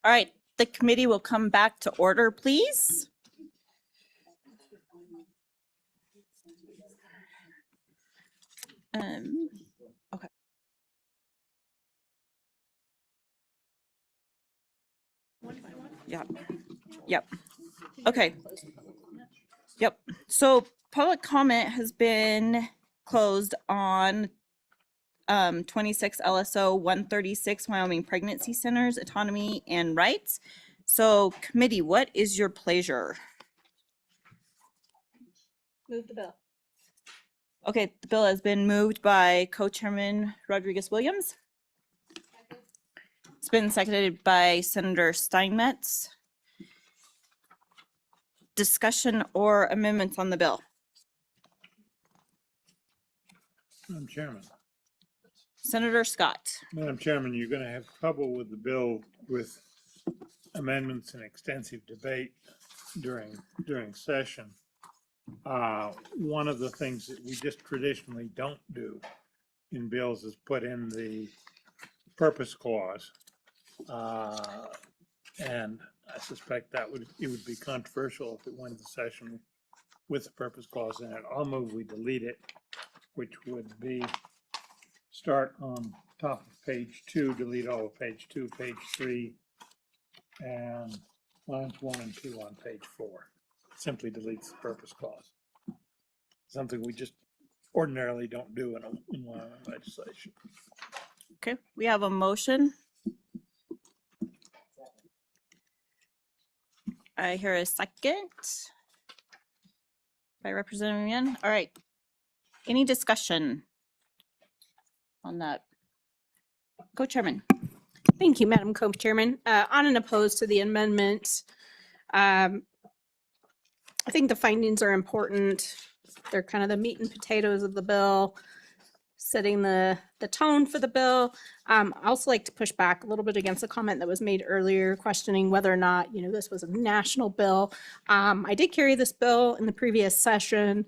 All right, the committee will come back to order, please. Okay. Yep. Yep. Okay. Yep. So public comment has been closed on 26 LSO 136 Wyoming Pregnancy Centers, Autonomy and Rights. So committee, what is your pleasure? Move the bill. Okay, the bill has been moved by co-chairman Rodriguez Williams. It's been seconded by Senator Steinmetz. Discussion or amendments on the bill? Madam Chairman. Senator Scott. Madam Chairman, you're going to have trouble with the bill with amendments and extensive debate during session. One of the things that we just traditionally don't do in bills is put in the purpose clause. And I suspect that it would be controversial if it went to session with the purpose clause in it. I'll move we delete it, which would be start on top of page 2, delete all of page 2, page 3, and lines 1 and 2 on page 4. Simply deletes the purpose clause. Something we just ordinarily don't do in Wyoming legislation. Okay, we have a motion. I hear a second by Representative Yan. All right. Any discussion on that? Co-chairman. Thank you, Madam Co-Chairman. On and opposed to the amendment, I think the findings are important. They're kind of the meat and potatoes of the bill, setting the tone for the bill. I also like to push back a little bit against a comment that was made earlier, questioning whether or not, this was a national bill. I did carry this bill in the previous session.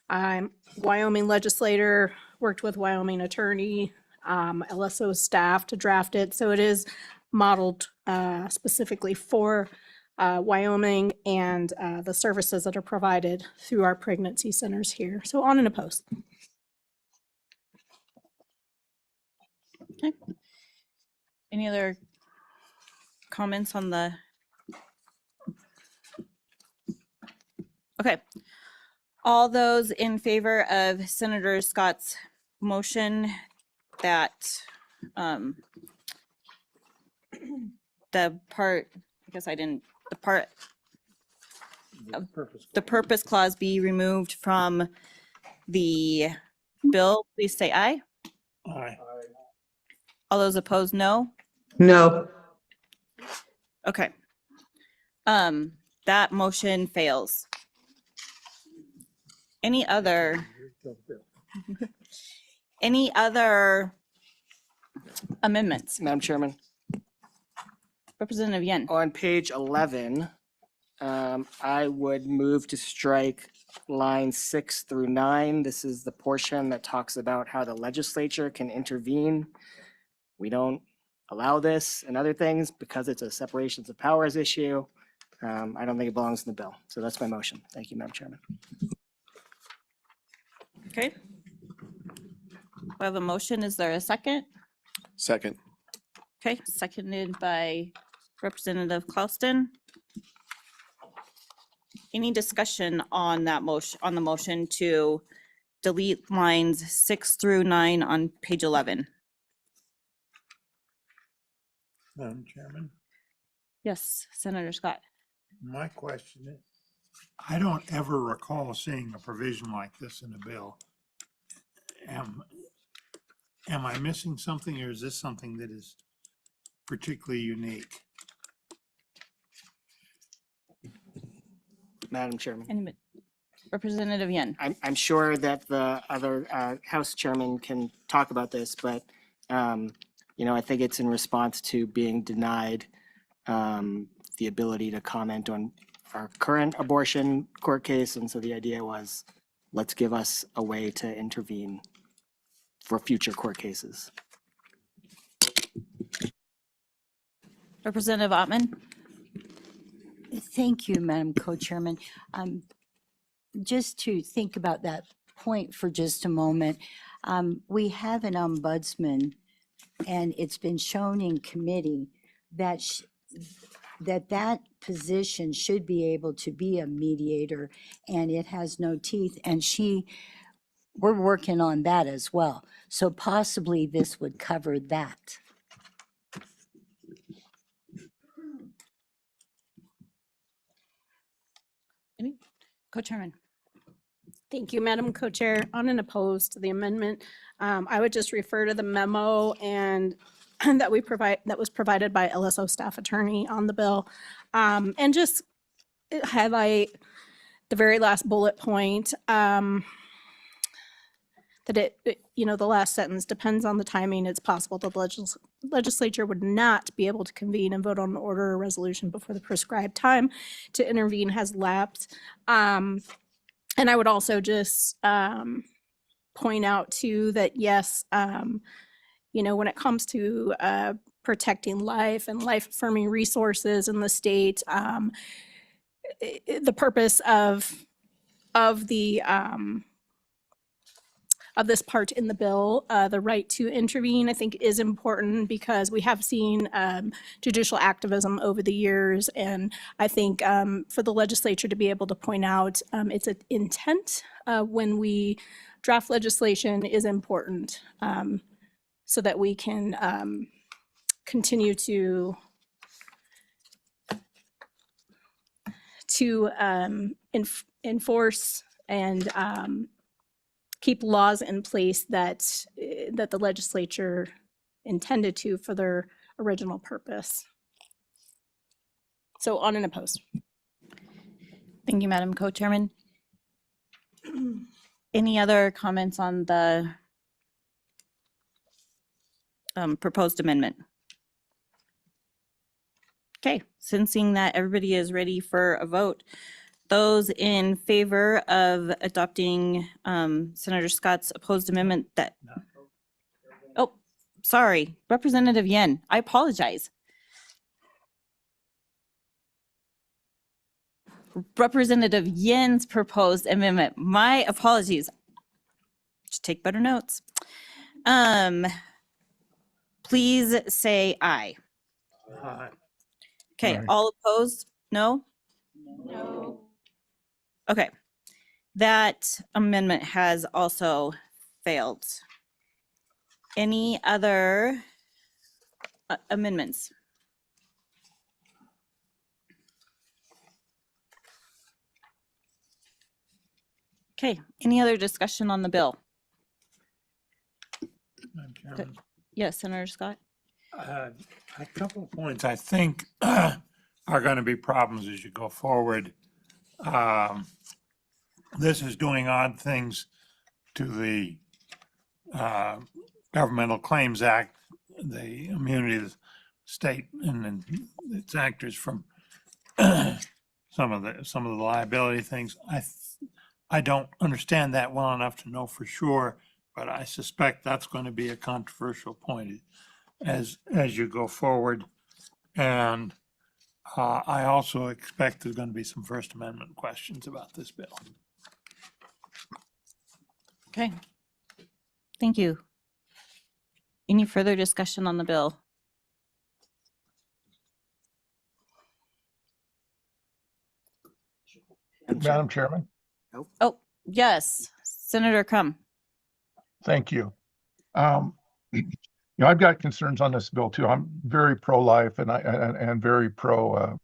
Wyoming legislator, worked with Wyoming attorney, LSO staff to draft it. So it is modeled specifically for Wyoming and the services that are provided through our pregnancy centers here. So on and opposed. Okay. Any other comments on the? Okay. All those in favor of Senator Scott's motion that the part, I guess I didn't, the part, the purpose clause be removed from the bill, please say aye. Aye. All those opposed, no. No. Okay. That motion fails. Any other amendments? Madam Chairman, Representative Yen. on page 11, I would move to strike lines 6 through 9. This is the portion that talks about how the legislature can intervene. We don't allow this and other things because it's a separations of powers issue. I don't think it belongs in the bill. So that's my motion. Thank you, Madam Chairman. Okay. We have a motion. Is there a second? Second. Okay, seconded by Representative Clauston. Any discussion on that motion, on the motion to delete lines 6 through 9 on page 11? Madam Chairman, Yes, Senator Scott. my question is, I don't ever recall seeing a provision like this in a bill. Am I missing something, or is this something that is particularly unique? Madam Chairman. Any- Representative Yen. I'm sure that the other House chairman can talk about this, but I think it's in response to being denied the ability to comment on our current abortion court case. And so the idea was, let's give us a way to intervene for future court cases. Representative Ottman? Thank you, Madam Co-Chairman. Just to think about that point for just a moment, we have an ombudsman, and it's been shown in committee that that position should be able to be a mediator, and it has no teeth, and we're working on that as well. So possibly this would cover that. Co-chairman. Thank you, Madam Co-Chair. On and opposed to the amendment, I would just refer to the memo and that was provided by LSO staff attorney on the bill. And just highlight the very last bullet point, that the last sentence depends on the timing. It's possible the legislature would not be able to convene and vote on an order or resolution before the prescribed time to intervene has lapsed. And I would also just point out too that yes, when it comes to protecting life and life affirming resources in the state, the purpose of this part in the bill, the right to intervene, I think is important because we have seen judicial activism over the years. And I think for the legislature to be able to point out its intent when we draft legislation is important, so that we can continue to enforce and keep laws in place that the legislature intended to for their original purpose. So on and opposed. Thank you, Madam Co-Chairman. Any other comments on the proposed amendment? Okay, sensing that everybody is ready for a vote, those in favor of adopting Senator Scott's opposed amendment that, oh, sorry, Representative Yen, I apologize. Representative Yen's proposed amendment, my apologies. Just take better notes. Please say aye. Okay, Aye. all opposed? No? No. Okay, that amendment has also failed. Any other amendments? Okay, any other discussion on the bill? Madam Chairman, Yes, Senator Scott? a couple of points I think are going to be problems as you go forward. This is doing odd things to the Governmental Claims Act, the immunity of the state and its actors from some of the liability things. I don't understand that well enough to know for sure, but I suspect that's going to be a controversial point as you go forward. And I also expect there's going to be some First Amendment questions about this bill. Okay, thank you. Any further discussion on the bill? Madam Chairman, Oh, yes, Senator Crum. thank you. I've got concerns on this bill too. I'm very pro-life and very pro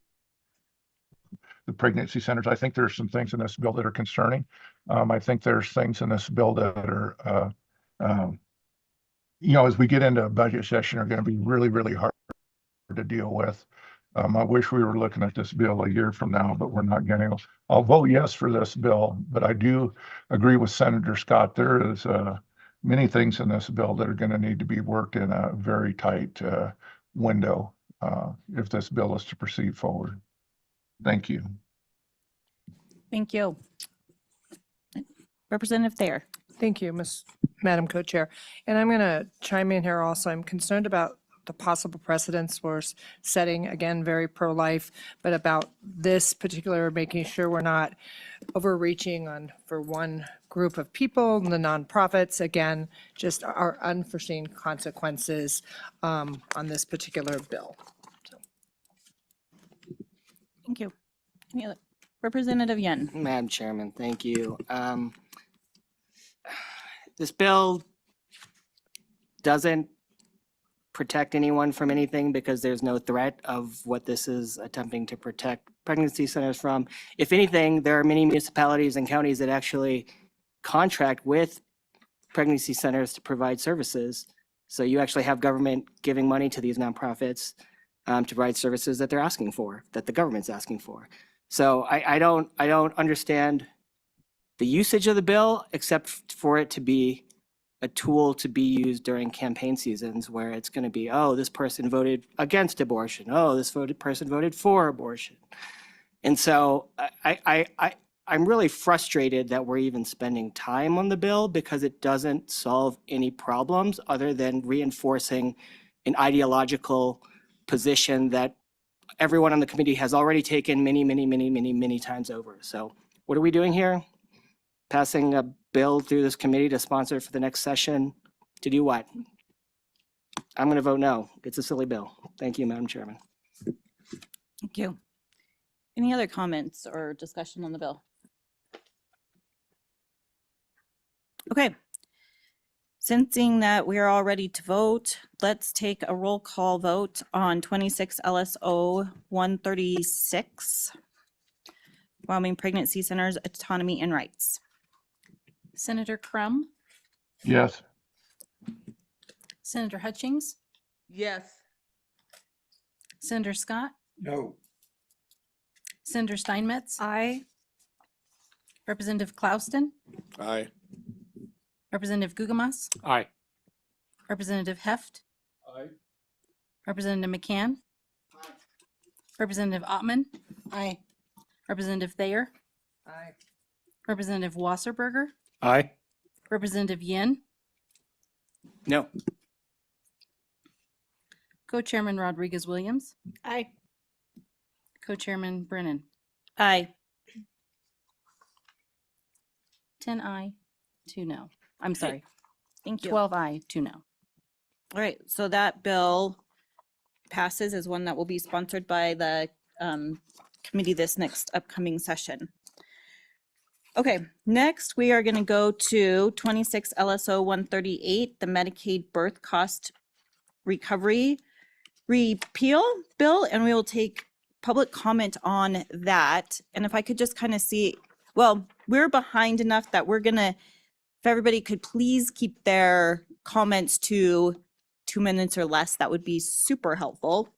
the pregnancy centers. I think there's some things in this bill that are concerning. I think there's things in this bill that are, as we get into a budget session, are going to be really, really hard to deal with. I wish we were looking at this bill a year from now, but we're not getting. I'll vote yes for this bill, but I do agree with Senator Scott. There is many things in this bill that are going to need to be worked in a very tight window if this bill is to proceed forward. Thank you. Thank you. Representative Thayer. Thank you, Madam Co-Chair. And I'm going to chime in here also. I'm concerned about the possible precedents we're setting, again, very pro-life, but about this particular, making sure we're not overreaching on for one group of people, the nonprofits, again, just our unforeseen consequences on this particular bill. Thank you. Any other? Representative Yen. Madam Chairman, thank you. This bill doesn't protect anyone from anything because there's no threat of what this is attempting to protect pregnancy centers from. If anything, there are many municipalities and counties that actually contract with pregnancy centers to provide services. So you actually have government giving money to these nonprofits to provide services that they're asking for, that the government's asking for. So I don't understand the usage of the bill, except for it to be a tool to be used during campaign seasons where it's going to be, oh, this person voted against abortion. Oh, this person voted for abortion. And so I'm really frustrated that we're even spending time on the bill because it doesn't solve any problems other than reinforcing an ideological position that everyone on the committee has already taken many times over. So what are we doing here? Passing a bill through this committee to sponsor for the next session to do what? I'm going to vote no. It's a silly bill. Thank you, Madam Chairman. Thank you. Any other comments or discussion on the bill? Okay. Sensing that we are all ready to vote, let's take a roll call vote on 26 LSO 136, Wyoming Pregnancy Centers Autonomy and Rights. Senator Crum, Yes. Senator Hutchings, Yes. Senator Scott, No. Senator Steinmetz, Aye. Representative Klauston, Aye. Representative Gugamas, Aye. Representative Heft, Aye. Representative McCann, Representative Ottman, Aye. Representative Thayer, Aye. Representative Wasserberger, Aye. Representative Yin, No. Co-Chairman Rodriguez Williams, Aye. Co-Chairman Brennan. Aye. 10 aye, 2 no. I'm sorry, Thank you. 12 aye, 2 no. All right, so that bill passes as one that will be sponsored by the committee this next upcoming session. Okay, next we are going to go to 26 LSO 138, the Medicaid birth cost recovery repeal bill, and we will take public comment on that. And if I could just kind of see, well, we're behind enough that we're gonna, if everybody could please keep their comments to 2 minutes or less, that would be super helpful.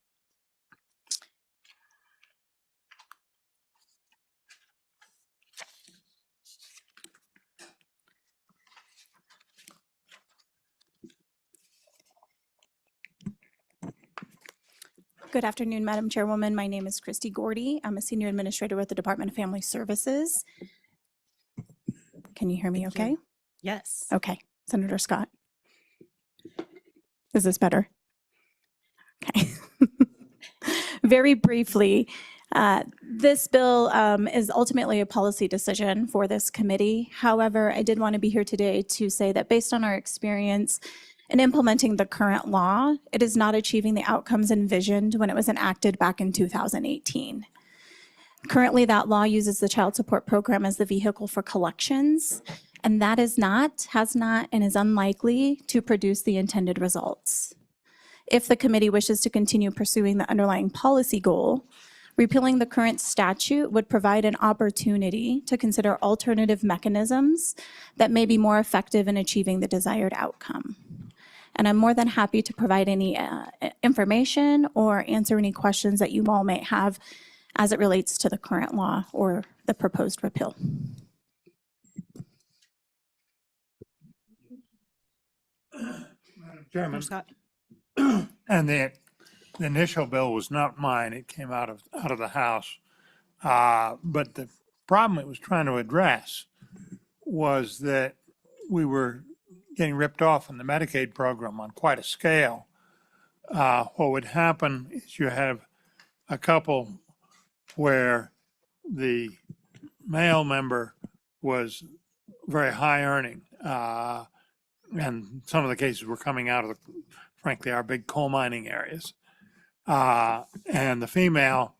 Good afternoon, Madam Chairwoman. My name is Christy Gordy. I'm a senior administrator with the Department of Family Services. Can you hear me okay? Yes. Okay, Senator Scott. Is this better? Okay. Very briefly, this bill is ultimately a policy decision for this committee. However, I did want to be here today to say that based on our experience in implementing the current law, it is not achieving the outcomes envisioned when it was enacted back in 2018. Currently, that law uses the child support program as the vehicle for collections, and that is not, has not, and is unlikely to produce the intended results. If the committee wishes to continue pursuing the underlying policy goal, repealing the current statute would provide an opportunity to consider alternative mechanisms that may be more effective in achieving the desired outcome. And I'm more than happy to provide any information or answer any questions that you all may have as it relates to the current law or the proposed repeal. Madam Chairman, Scott. and the initial bill was not mine. It came out of the House. But the problem it was trying to address was that we were getting ripped off in the Medicaid program on quite a scale what would happen is you have a couple where the male member was very high earning. And some of the cases were coming out of, frankly, our big coal mining areas. And the female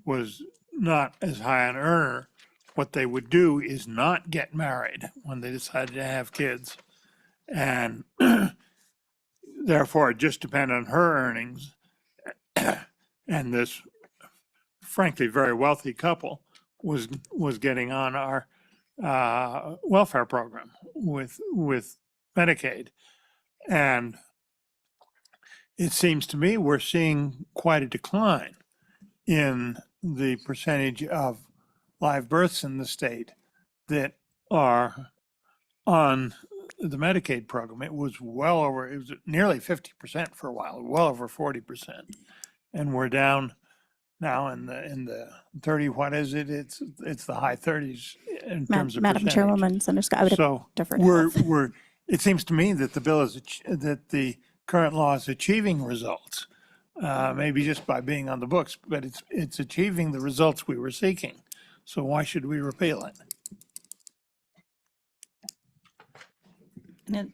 was not as high an earner. What they would do is not get married when they decided to have kids. And therefore, it just depended on her earnings. And this, frankly, very wealthy couple was getting on our welfare program with Medicaid. And it seems to me we're seeing quite a decline in the percentage of live births in the state that are on the Medicaid program. It was nearly 50% for a while, well over 40%. And we're down now in the 30, what is it? It's the high 30s in terms of Madam percentage. Chairwoman, Senator Scott, I would So defer to health. it seems to me that that the current law is achieving results, maybe just by being on the books, but it's achieving the results we were seeking. So why should we repeal it?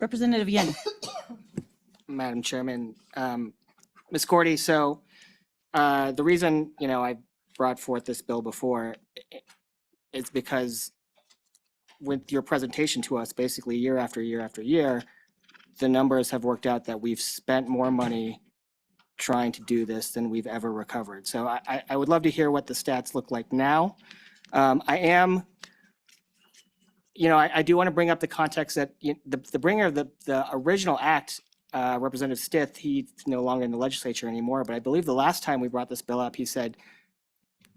Representative Yen. Madam Chairman, Ms. Cordy, so the reason, I brought forth this bill before is because with your presentation to us, basically year after year after year, the numbers have worked out that we've spent more money trying to do this than we've ever recovered. So I would love to hear what the stats look like now. I do want to bring up the context that the bringer of the original act, Representative Stith, he's no longer in the legislature anymore, but I believe the last time we brought this bill up, he said,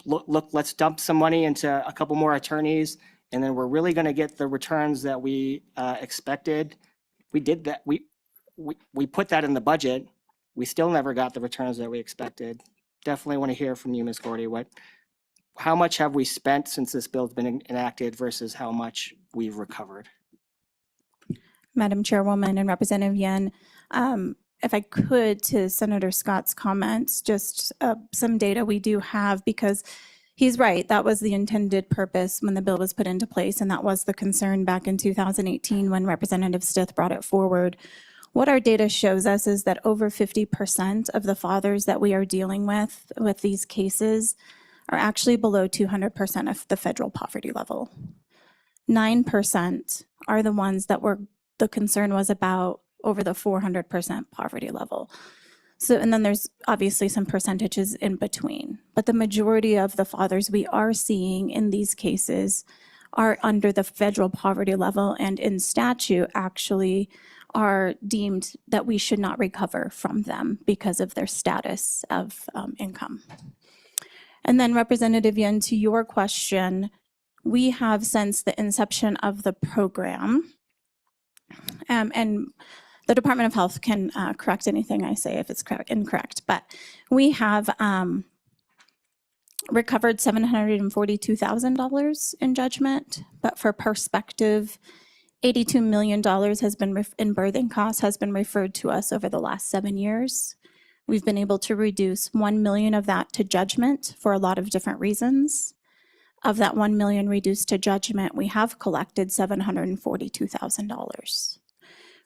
look, let's dump some money into a couple more attorneys, and then we're really going to get the returns that we expected. We did that. We put that in the budget. We still never got the returns that we expected. Definitely want to hear from you, Ms. Gordy. How much have we spent since this bill's been enacted versus how much we've recovered? Madam Chairwoman and Representative Yen, if I could, to Senator Scott's comments, just some data we do have, because he's right, that was the intended purpose when the bill was put into place, and that was the concern back in 2018 when Representative Stith brought it forward. What our data shows us is that over 50% of the fathers that we are dealing with these cases are actually below 200% of the federal poverty level. 9% are the ones that the concern was about over the 400% poverty level. So, and then there's obviously some percentages in between, but the majority of the fathers we are seeing in these cases are under the federal poverty level, and in statute actually are deemed that we should not recover from them because of their status of income. And then Representative Yen, to your question, we have since the inception of the program, and the Department of Health can correct anything I say if it's incorrect, but we have recovered $742,000 in judgment. But for perspective, $82 million has been in birthing costs has been referred to us over the last 7 years. We've been able to reduce 1 million of that to judgment for a lot of different reasons. Of that 1 million reduced to judgment, we have collected $742,000.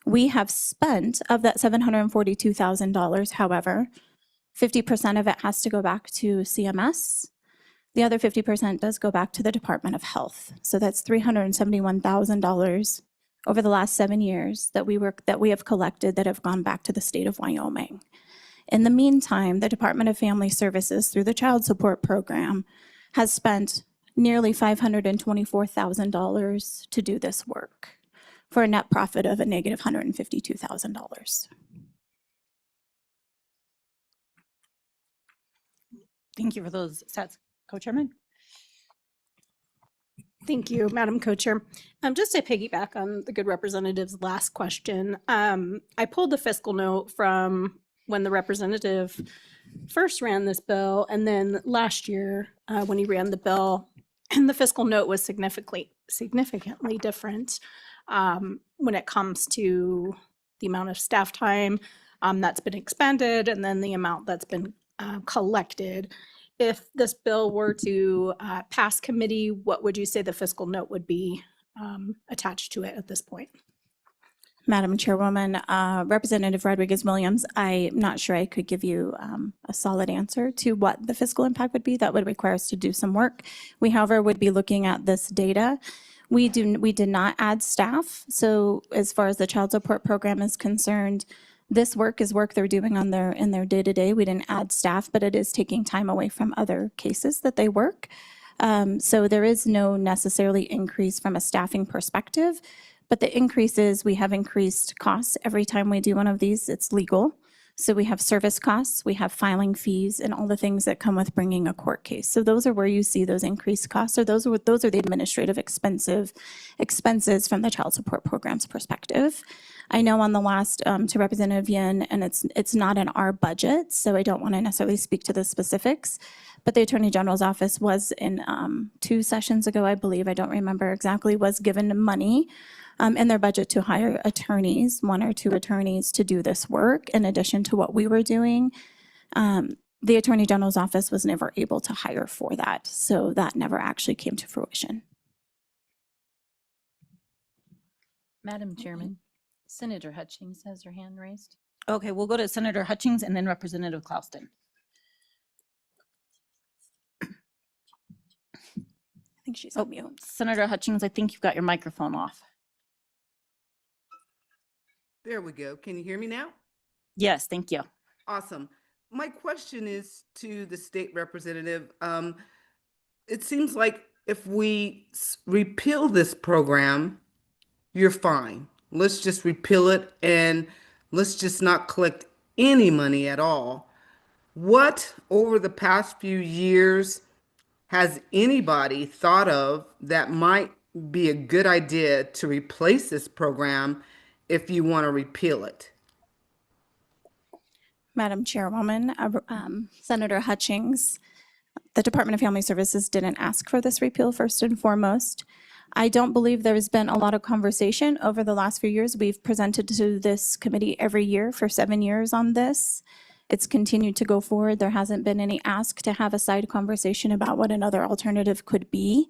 We have spent, of that $742,000, however, 50% of it has to go back to CMS. The other 50% does go back to the Department of Health. So that's $371,000 over the last 7 years that we have collected that have gone back to the state of Wyoming. In the meantime, the Department of Family Services, through the Child Support Program, has spent nearly $524,000 to do this work, for a net profit of a negative $152,000. Thank you for those stats, Co-Chairman. Thank you, Madam Co-Chair. Just to piggyback on the good representative's last question, I pulled the fiscal note from when the representative first ran this bill, and then last year when he ran the bill, and the fiscal note was significantly different when it comes to the amount of staff time, that's been expended and then the amount that's been collected. If this bill were to pass committee, what would you say the fiscal note would be attached to it at this point? Madam Chairwoman, Representative Rodriguez-Williams, I'm not sure I could give you a solid answer to what the fiscal impact would be. That would require us to do some work. We, however, would be looking at this data. We did not add staff. So as far as the child support program is concerned, this work is work they're doing in their day-to-day. We didn't add staff, but it is taking time away from other cases that they work. So there is no necessarily increase from a staffing perspective. But the increase is we have increased costs every time we do one of these. It's legal. So we have service costs, we have filing fees, and all the things that come with bringing a court case. So those are where you see those increased costs, or those are the administrative expenses from the child support program's perspective. I know on the last to Representative Yin, and it's not in our budget, so I don't want to necessarily speak to the specifics. But the Attorney General's office was in 2 sessions ago, I believe, I don't remember exactly, was given money in their budget to hire attorneys, 1 or 2 attorneys to do this work in addition to what we were doing. The Attorney General's office was never able to hire for that. So that never actually came to fruition. Madam Chairman, Senator Hutchings has her hand raised. Okay, we'll go to Senator Hutchings and then Representative Klauston. I think she's on mute. Senator Hutchings, I think you've got your microphone off. There we go. Can you hear me now? Yes, thank you. Awesome. My question is to the state representative. It seems like if we repeal this program, you're fine. Let's just repeal it and let's just not collect any money at all. What over the past few years has anybody thought of that might be a good idea to replace this program if you want to repeal it? Madam Chairwoman, Senator Hutchings, the Department of Family Services didn't ask for this repeal first and foremost. I don't believe there's been a lot of conversation over the last few years. We've presented to this committee every year for 7 years on this. It's continued to go forward. There hasn't been any ask to have a side conversation about what another alternative could be.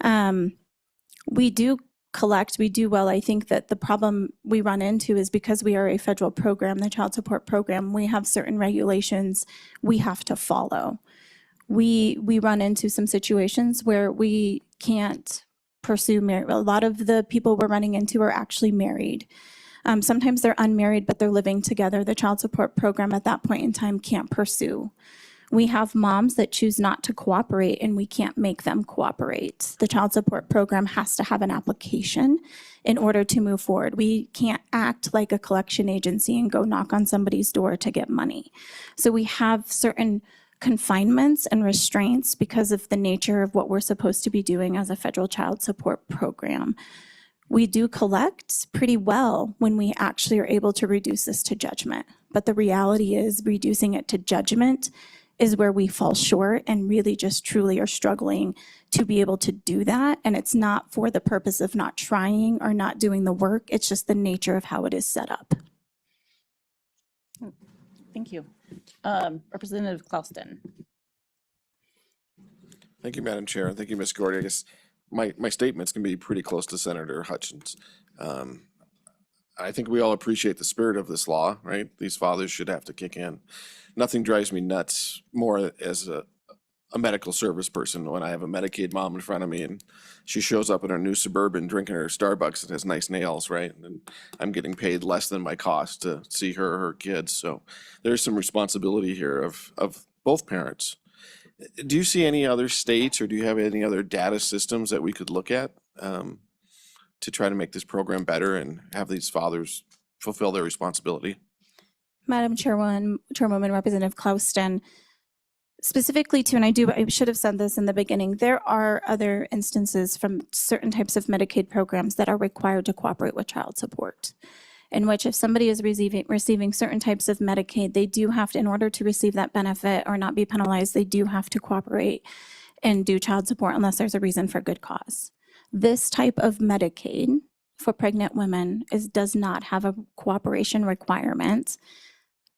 We do collect, we do well. I think that the problem we run into is because we are a federal program, the child support program, we have certain regulations we have to follow. We run into some situations where we can't pursue marriage. A lot of the people we're running into are actually married. Sometimes they're unmarried, but they're living together. The child support program at that point in time can't pursue. We have moms that choose not to cooperate and we can't make them cooperate. The child support program has to have an application in order to move forward. We can't act like a collection agency and go knock on somebody's door to get money. So we have certain confinements and restraints because of the nature of what we're supposed to be doing as a federal child support program. We do collect pretty well when we actually are able to reduce this to judgment. But the reality is reducing it to judgment is where we fall short and really just truly are struggling to be able to do that. And it's not for the purpose of not trying or not doing the work. It's just the nature of how it is set up. Thank you. Representative Klauston. Thank you, Madam Chair. Thank you, Ms. Gordy. I guess my statement's going to be pretty close to Senator Hutchins. I think we all appreciate the spirit of this law, right? These fathers should have to kick in. Nothing drives me nuts more as a medical service person when I have a Medicaid mom in front of me and she shows up in her new Suburban drinking her Starbucks that has nice nails, right? And I'm getting paid less than my cost to see her or her kids. So there's some responsibility here of both parents. Do you see any other states or do you have any other data systems that we could look at to try to make this program better and have these fathers fulfill their responsibility? Madam Chairwoman, Representative Klauston, specifically to, and I should have said this in the beginning, there are other instances from certain types of Medicaid programs that are required to cooperate with child support, in which if somebody is receiving certain types of Medicaid, they do have to, in order to receive that benefit or not be penalized, they do have to cooperate and do child support unless there's a reason for good cause. This type of Medicaid for pregnant women does not have a cooperation requirement.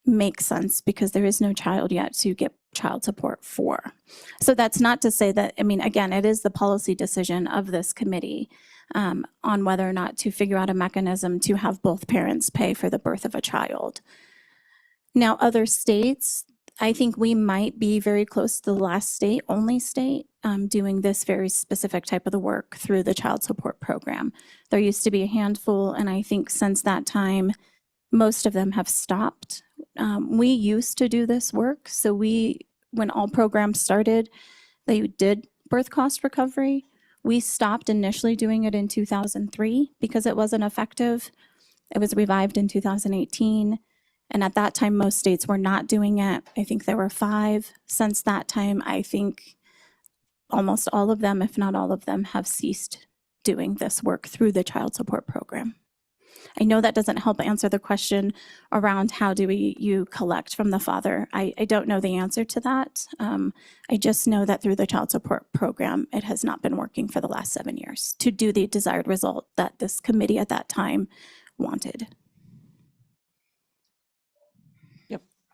makes sense because there is no child yet to get child support for. So that's not to say that, I mean, again, it is the policy decision of this committee on whether or not to figure out a mechanism to have both parents pay for the birth of a child. Now, other states, I think we might be very close to the last state, only state, doing this very specific type of the work through the child support program. There used to be a handful, and I think since that time, most of them have stopped. We used to do this work. So when all programs started, they did birth cost recovery. We stopped initially doing it in 2003 because it wasn't effective. It was revived in 2018. And at that time, most states were not doing it. I think there were 5. Since that time, I think almost all of them, if not all of them, have ceased doing this work through the child support program. I know that doesn't help answer the question around how do you collect from the father. I don't know the answer to that. I just know that through the child support program, it has not been working for the last 7 years to do the desired result that this committee at that time wanted.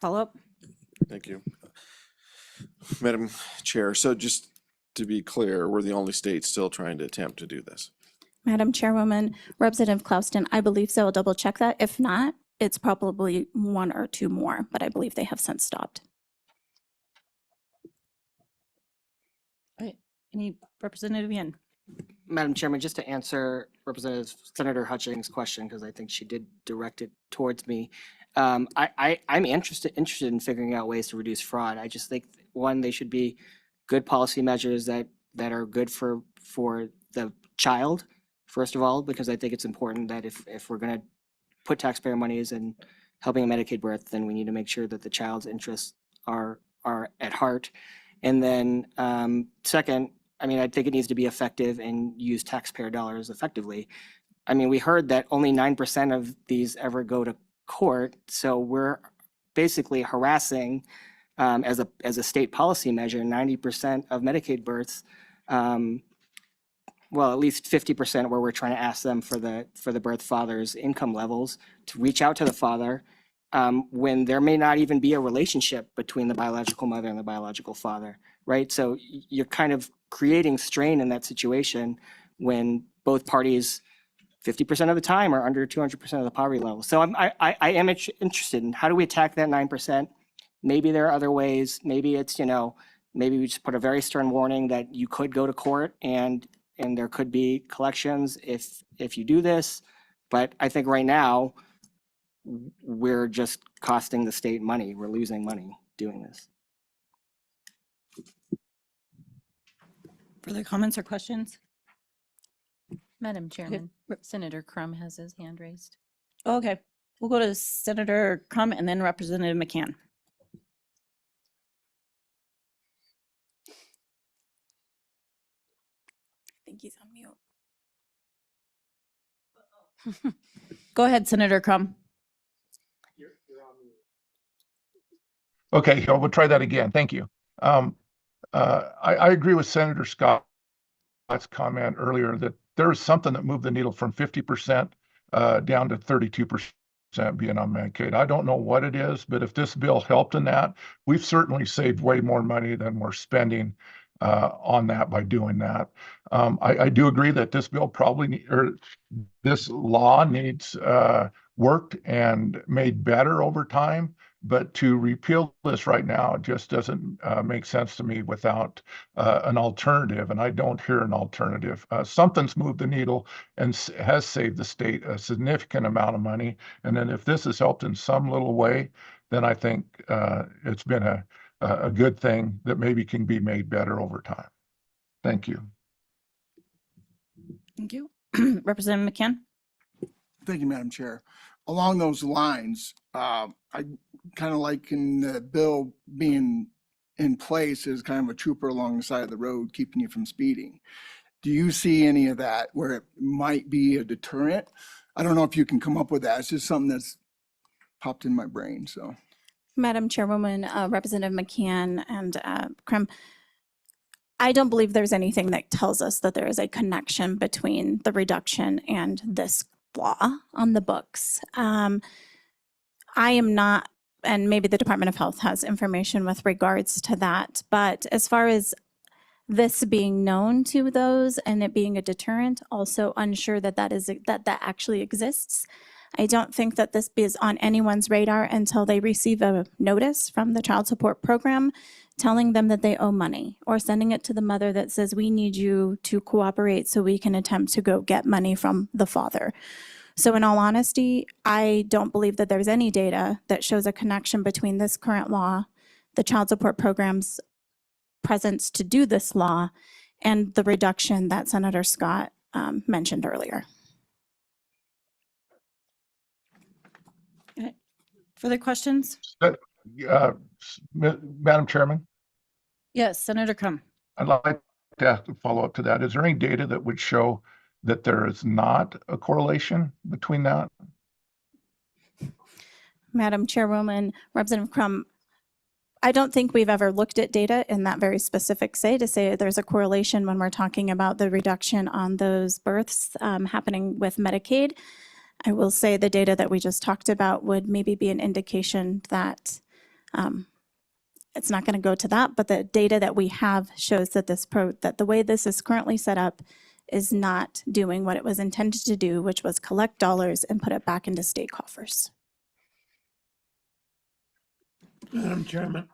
Follow up? Thank you. Madam Chair, so just to be clear, we're the only state still trying to attempt to do this. Madam Chairwoman, Representative Clouston, I believe so. I'll double check that. If not, it's probably 1 or 2 more, but I believe they have since stopped. All right. Any Representative Yen? Madam Chairman, just to answer Representative Senator Hutchings' question, because I think she did direct it towards me. I'm interested in figuring out ways to reduce fraud. I just think, one, they should be good policy measures that are good for the child, first of all, because I think it's important that if we're going to put taxpayer monies in helping a Medicaid birth, then we need to make sure that the child's interests are at heart. And then second, I mean, I think it needs to be effective and use taxpayer dollars effectively. I mean, we heard that only 9% of these ever go to court, so we're basically harassing, as a state policy measure, 90% of Medicaid births. Well, at least 50% where we're trying to ask them for the birth father's income levels to reach out to the father when there may not even be a relationship between the biological mother and the biological father, right? So you're kind of creating strain in that situation when both parties 50% of the time are under 200% of the poverty level. So I am interested in how do we attack that 9%? Maybe there are other ways. Maybe it's, maybe we just put a very stern warning that you could go to court and there could be collections if you do this. But I think right now, we're just costing the state money. We're losing money doing this. Further comments or questions? Madam Chairman, Senator Crum has his hand raised. Okay, we'll go to Senator Crum and then Representative McCann. I think he's on mute. Go ahead, Senator Crum. Okay, we'll try that again. Thank you. I agree with Senator Scott's comment earlier that there is something that moved the needle from 50% down to 32% being on Medicaid. I don't know what it is, but if this bill helped in that, we've certainly saved way more money than we're spending on that by doing that. I do agree that this bill this law needs worked and made better over time. But to repeal this right now just doesn't make sense to me without an alternative, and I don't hear an alternative. Something's moved the needle and has saved the state a significant amount of money, and then if this has helped in some little way, then I think it's been a good thing that maybe can be made better over time. Thank you. Thank you. Representative McCann. Thank you, Madam Chair. Along those lines, I kind of like in the bill being in place as kind of a trooper along the side of the road, keeping you from speeding. Do you see any of that where it might be a deterrent? I don't know if you can come up with that. It's just something that's popped in my brain, so. Madam Chairwoman, Representative McCann and Crum, I don't believe there's anything that tells us that there is a connection between the reduction and this law on the books. I am not and maybe the Department of Health has information with regards to that. But as far as this being known to those and it being a deterrent, also unsure that that actually exists. I don't think that this is on anyone's radar until they receive a notice from the child support program telling them that they owe money, or sending it to the mother that says, we need you to cooperate so we can attempt to go get money from the father. So in all honesty, I don't believe that there's any data that shows a connection between this current law, the child support program's presence to do this law, and the reduction that Senator Scott mentioned earlier. Further questions? Madam Chairman, Yes, Senator Crum. I'd like to ask a follow-up to that. Is there any data that would show that there is not a correlation between that? Madam Chairwoman, Representative Crum, I don't think we've ever looked at data in that very specific to say there's a correlation when we're talking about the reduction on those births happening with Medicaid. I will say the data that we just talked about would maybe be an indication that it's not going to go to that, but the data that we have shows that that the way this is currently set up is not doing what it was intended to do, which was collect dollars and put it back into state coffers. Madam Chairman,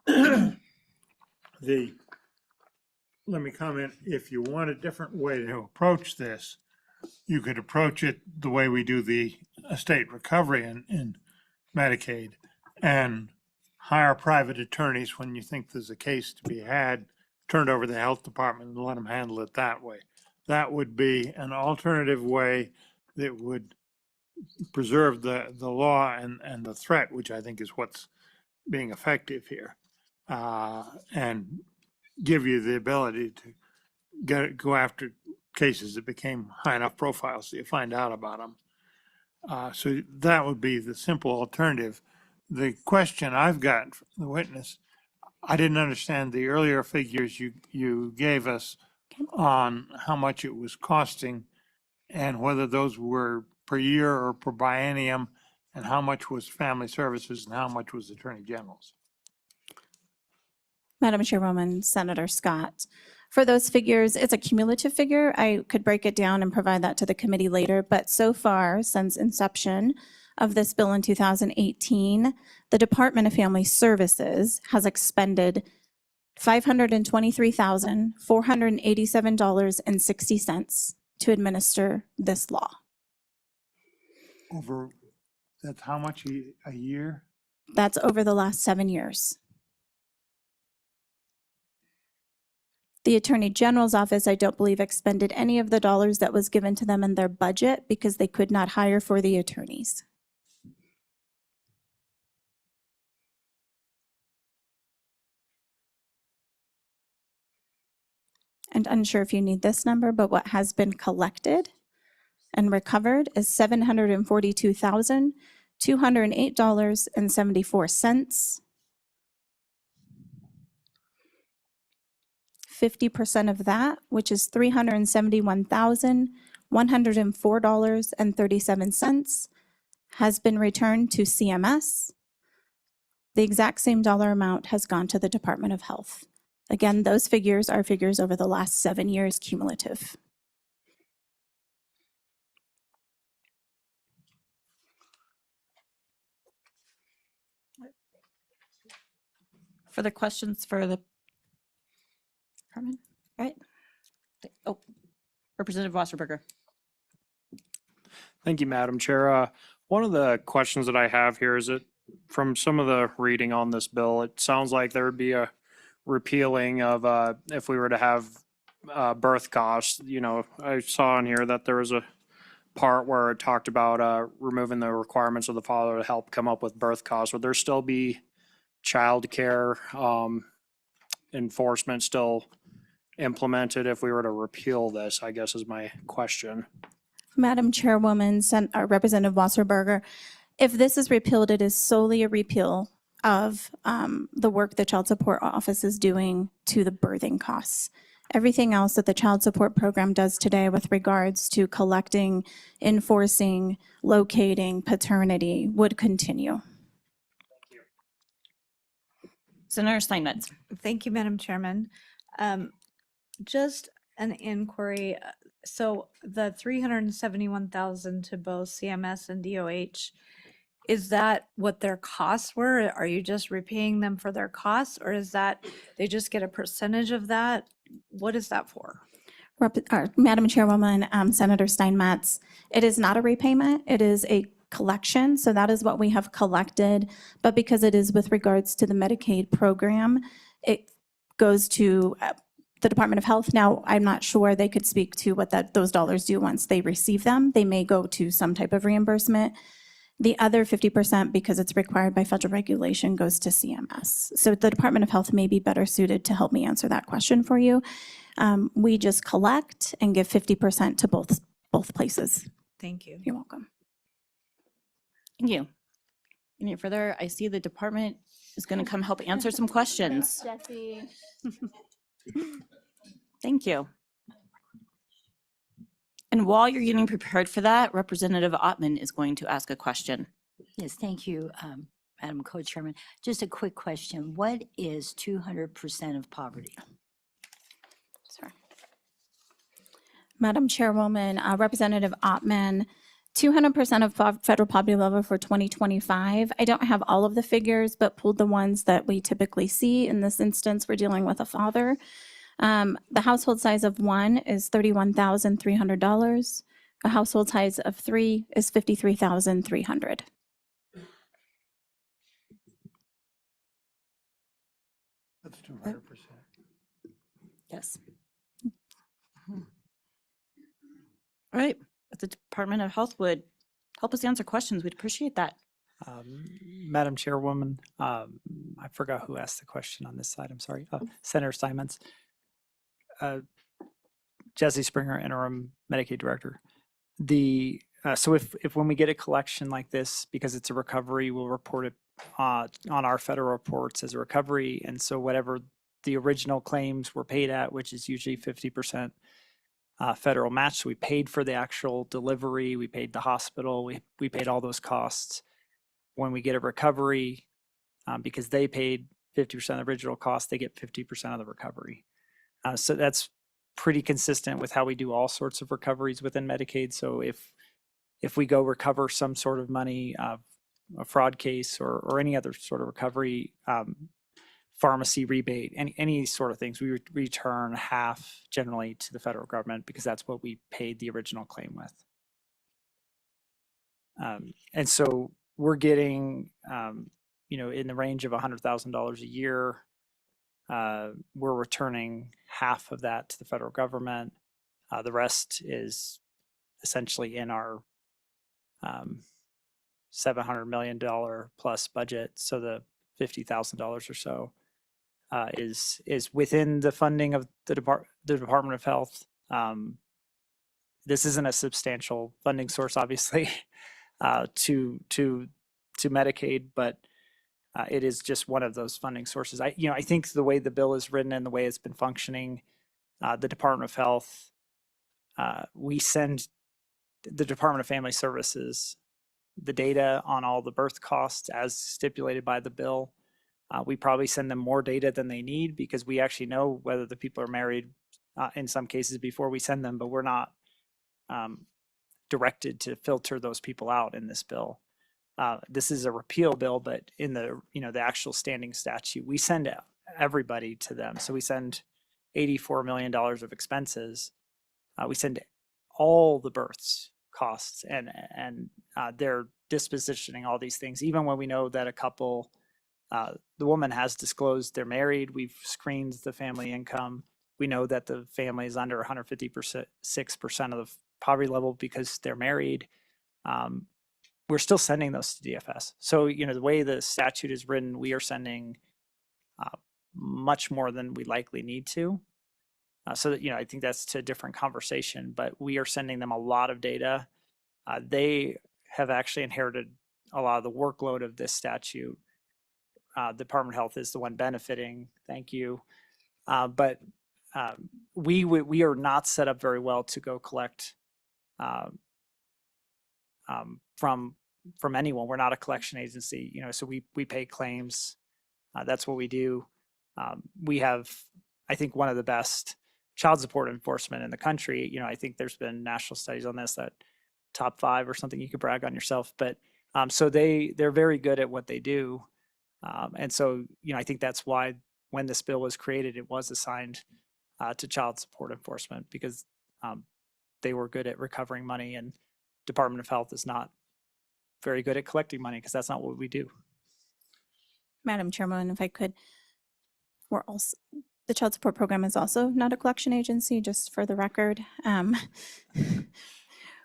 let me comment, if you want a different way to approach this, you could approach it the way we do the estate recovery in Medicaid, and hire private attorneys when you think there's a case to be had, turn it over to the health department and let them handle it that way. That would be an alternative way that would preserve the law and the threat, which I think is what's being effective here, and give you the ability to go after cases that became high enough profile so you find out about them. So that would be the simple alternative. The question I've got from the witness, I didn't understand the earlier figures you gave us on how much it was costing and whether those were per year or per biennium, and how much was family services and how much was attorney general's. Madam Chairwoman, Senator Scott, for those figures, it's a cumulative figure. I could break it down and provide that to the committee later, but so far, since inception of this bill in 2018, the Department of Family Services has expended $523,487.60 to administer this law. Over, that's how much a year? That's over the last 7 years. The Attorney General's office, I don't believe, expended any of the dollars that was given to them in their budget because they could not hire for the attorneys. And unsure if you need this number, but what has been collected and recovered is $742,208.74. 50% of that, which is $371,104.37, has been returned to CMS. The exact same dollar amount has gone to the Department of Health. Again, those figures are figures over the last 7 years cumulative. Further questions for the department? All right. Oh, Representative Wasserberger. Thank you, Madam Chair. One of the questions that I have here is that from some of the reading on this bill, it sounds like there would be a repealing of if we were to have birth costs. You know, I saw in here that there was a part where it talked about removing the requirements of the father to help come up with birth costs. Would there still be childcare enforcement still implemented if we were to repeal this, I guess is my question. Madam Chairwoman, Representative Wasserberger, if this is repealed, it is solely a repeal of the work the Child Support Office is doing to the birthing costs. Everything else that the Child Support Program does today with regards to collecting, enforcing, locating paternity would continue. Senator Steinmetz. Thank you, Madam Chairman. Just an inquiry. So the 371,000 to both CMS and DOH, is that what their costs were? Are you just repaying them for their costs, or is that they just get a percentage of that? What is that for? Madam Chairwoman, Senator Steinmetz, it is not a repayment. It is a collection. So that is what we have collected. But because it is with regards to the Medicaid program, it goes to the Department of Health. Now, I'm not sure they could speak to what those dollars do once they receive them. They may go to some type of reimbursement. The other 50%, because it's required by federal regulation, goes to CMS. So the Department of Health may be better suited to help me answer that question for you. We just collect and give 50% to both places. Thank you. You're welcome. Thank you. Any further? I see the department is going to come help answer some questions. Jesse. Thank you. And while you're getting prepared for that, Representative Ottman is going to ask a question. Yes, thank you, Madam Co-Chairman. Just a quick question. What is 200% of poverty? Sorry. Madam Chairwoman, Representative Ottman, 200% of federal poverty level for 2025. I don't have all of the figures, but pulled the ones that we typically see. In this instance, we're dealing with a father. The household size of 1 is $31,300. A household size of 3 is $53,300. That's 200%. Yes. All right. If the Department of Health would help us answer questions, we'd appreciate that. Madam Chairwoman, I forgot who asked the question on this side. I'm sorry. Senator Steinmetz. Jesse Springer, Interim Medicaid Director. So if when we get a collection like this, because it's a recovery, we'll report it on our federal reports as a recovery. And so whatever the original claims were paid at, which is usually 50% federal match, so we paid for the actual delivery, we paid the hospital, we paid all those costs. When we get a recovery, because they paid 50% of the original cost, they get 50% of the recovery. So that's pretty consistent with how we do all sorts of recoveries within Medicaid. So if we go recover some sort of money, a fraud case or any other sort of recovery, pharmacy rebate, any sort of things, we return half generally to the federal government because that's what we paid the original claim with. And so we're getting, in the range of $100,000 a year. We're returning half of that to the federal government. The rest is essentially in our $700 million plus budget. So the $50,000 or so is within the funding of the Department of Health. This isn't a substantial funding source, obviously, to Medicaid, but it is just one of those funding sources. I think the way the bill is written and the way it's been functioning, the Department of Health, we send the Department of Family Services the data on all the birth costs as stipulated by the bill. We probably send them more data than they need because we actually know whether the people are married in some cases before we send them, but we're not directed to filter those people out in this bill. This is a repeal bill, but in the actual standing statute, we send everybody to them. So we send $84 million of expenses. We send all the births costs and they're dispositioning all these things. Even when we know that a couple, the woman has disclosed they're married, we've screened the family income. We know that the family is under 156% of the poverty level because they're married. We're still sending those to DFS. So, the way the statute is written, we are sending much more than we likely need to. So that, I think that's to a different conversation, but we are sending them a lot of data. They have actually inherited a lot of the workload of this statute. The Department of Health is the one benefiting. Thank you. But we are not set up very well to go collect from anyone. We're not a collection agency, so we pay claims That's what we do. We have, I think, one of the best child support enforcement in the country. You know, I think there's been national studies on this, that top 5 or something, you could brag on yourself. But so they're very good at what they do. And so, you know, I think that's why when this bill was created, it was assigned to child support enforcement, because they were good at recovering money, and Department of Health is not very good at collecting money, because that's not what we do. Madam Chairman, if I could, the child support program is also not a collection agency, just for the record.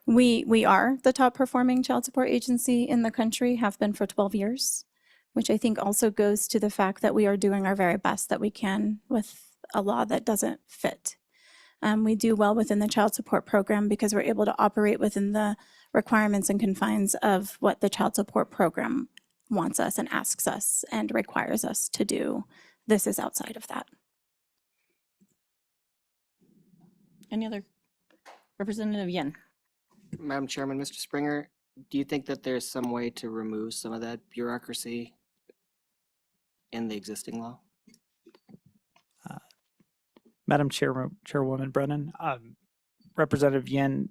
We are the top performing child support agency in the country, have been for 12 years, which I think also goes to the fact that we are doing our very best that we can with a law that doesn't fit. We do well within the child support program because we're able to operate within the requirements and confines of what the child support program wants us and asks us and requires us to do. This is outside of that. Any other? Representative Yen. Madam Chairman, Mr. Springer, do you think that there's some way to remove some of that bureaucracy in the existing law? Madam Chairwoman Brennan, Representative Yen,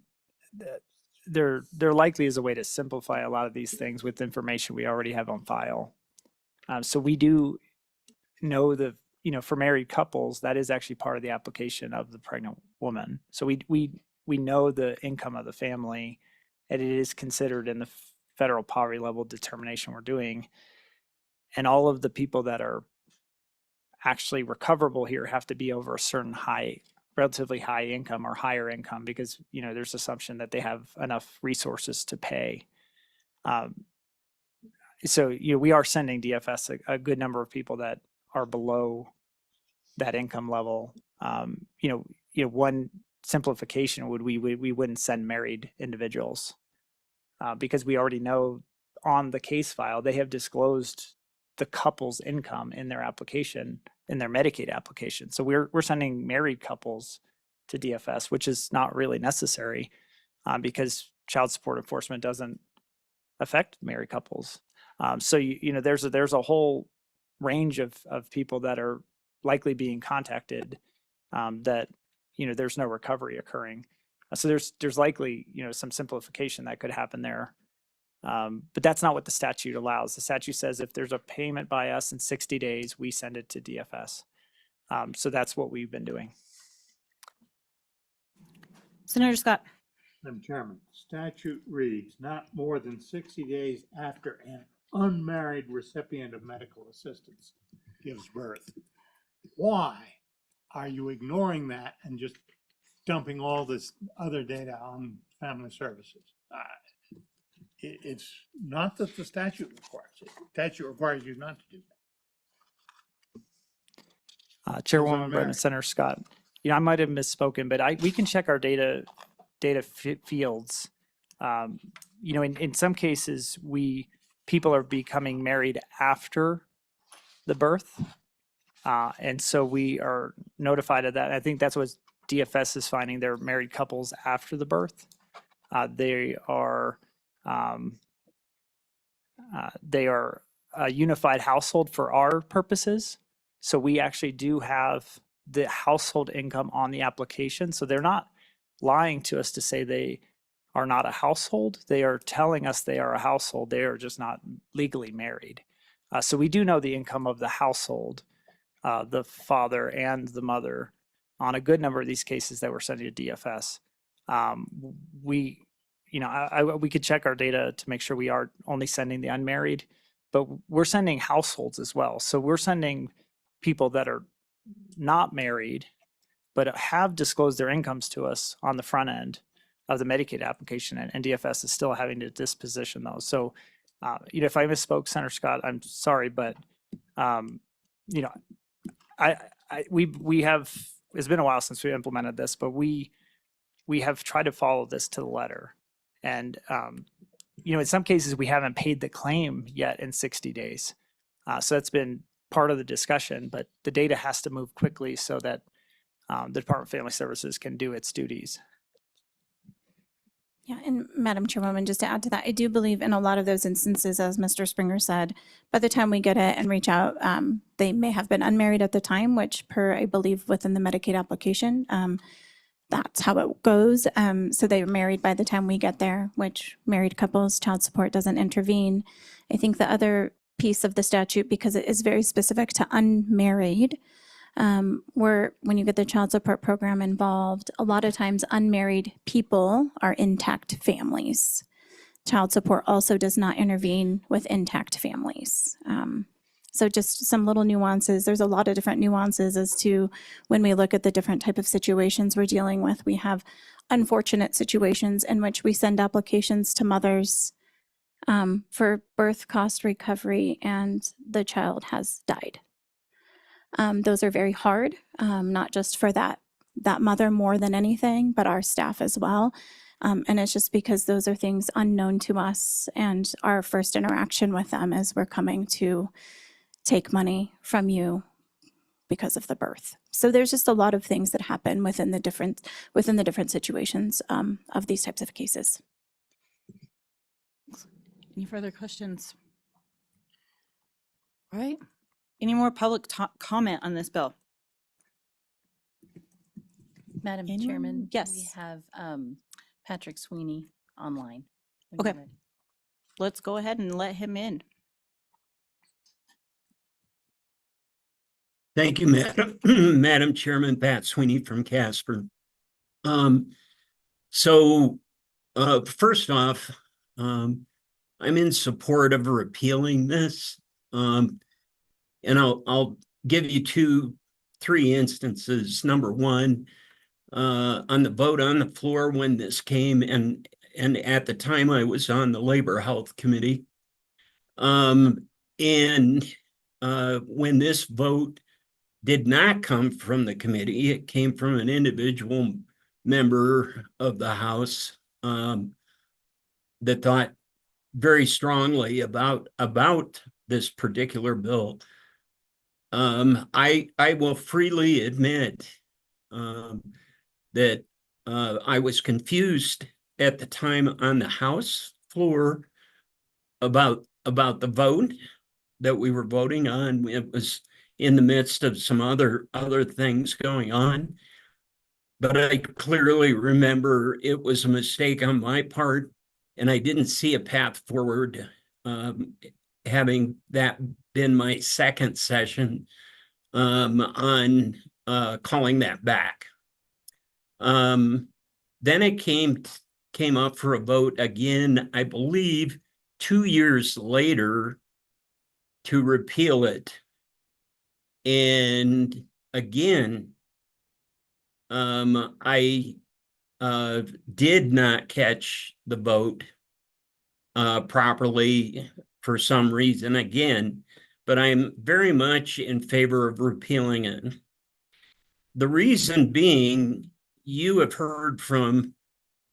there likely is a way to simplify a lot of these things with information we already have on file. So we do know for married couples, that is actually part of the application of the pregnant woman. So we know the income of the family, and it is considered in the federal poverty level determination we're doing. And all of the people that are actually recoverable here have to be over a certain relatively high income or higher income, because, you know, there's assumption that they have enough resources to pay. So, you know, we are sending DFS a good number of people that are below that income level. One simplification would we wouldn't send married individuals because we already know on the case file they have disclosed the couple's income in their application, in their Medicaid application. So we're sending married couples to DFS, which is not really necessary because child support enforcement doesn't affect married couples. So there's a whole range of people that are likely being contacted that there's no recovery occurring. So there's likely some simplification that could happen there. But that's not what the statute allows. The statute says if there's a payment by us in 60 days, we send it to DFS. So that's what we've been doing. Senator Scott. Madam Chairman, statute reads not more than 60 days after an unmarried recipient of medical assistance gives birth. Why are you ignoring that and just dumping all this other data on family services? It's not that the statute requires it. The statute requires you not to do that. Chairwoman Brennan, Senator Scott, I might have misspoken, but we can check our data fields. In some cases, people are becoming married after the birth. And so we are notified of that. I think that's what DFS is finding. They're married couples after the birth. They are a unified household for our purposes. So we actually do have the household income on the application. So they're not lying to us to say they are not a household. They are telling us they are a household. They are just not legally married. So we do know the income of the household, the father and the mother, on a good number of these cases that we're sending to DFS. We could check our data to make sure we are only sending the unmarried, but we're sending households as well. So we're sending people that are not married, but have disclosed their incomes to us on the front end of the Medicaid application, and DFS is still having to disposition those. So, if I misspoke, Senator Scott, I'm sorry, but we have. It's been a while since we implemented this, but we have tried to follow this to the letter, and in some cases we haven't paid the claim yet in 60 days. So that's been part of the discussion, but the data has to move quickly so that the Department of Family Services can do its duties. Yeah, and Madam Chairwoman, just to add to that, I do believe in a lot of those instances, as Mr. Springer said, by the time we get it and reach out, they may have been unmarried at the time, which per, I believe, within the Medicaid application, that's how it goes. So they were married by the time we get there, which married couples, child support doesn't intervene. I think the other piece of the statute, because it is very specific to unmarried, where when you get the child support program involved, a lot of times unmarried people are intact families. Child support also does not intervene with intact families. So just some little nuances. There's a lot of different nuances as to when we look at the different type of situations we're dealing with. We have unfortunate situations in which we send applications to mothers for birth cost recovery and the child has died. Those are very hard, not just for that mother more than anything, but our staff as well. And it's just because those are things unknown to us, and our first interaction with them is we're coming to take money from you because of the birth. So there's just a lot of things that happen within the different situations of these types of cases. Any further questions? All right. Any more public comment on this bill? Madam Anyone? Chairman? We Yes. have Patrick Sweeney online. when Okay. you're ready. Let's go ahead and let him in. Thank you, Madam, Madam Chairman. Pat Sweeney from Casper. First off, I'm in support of repealing this. And I'll give you three instances. Number one, on the vote on the floor when this came, and at the time I was on the Labor Health Committee. When this vote did not come from the committee, it came from an individual member of the House that thought very strongly about this particular bill. I will freely admit that I was confused at the time on the House floor about the vote that we were voting on. It was in the midst of some other things going on. But I clearly remember it was a mistake on my part, and I didn't see a path forward, having that been my second session on calling that back. Then it came up for a vote again, I believe 2 years later, to repeal it. And again, I did not catch the vote properly for some reason again, but I'm very much in favor of repealing it. The reason being, you have heard from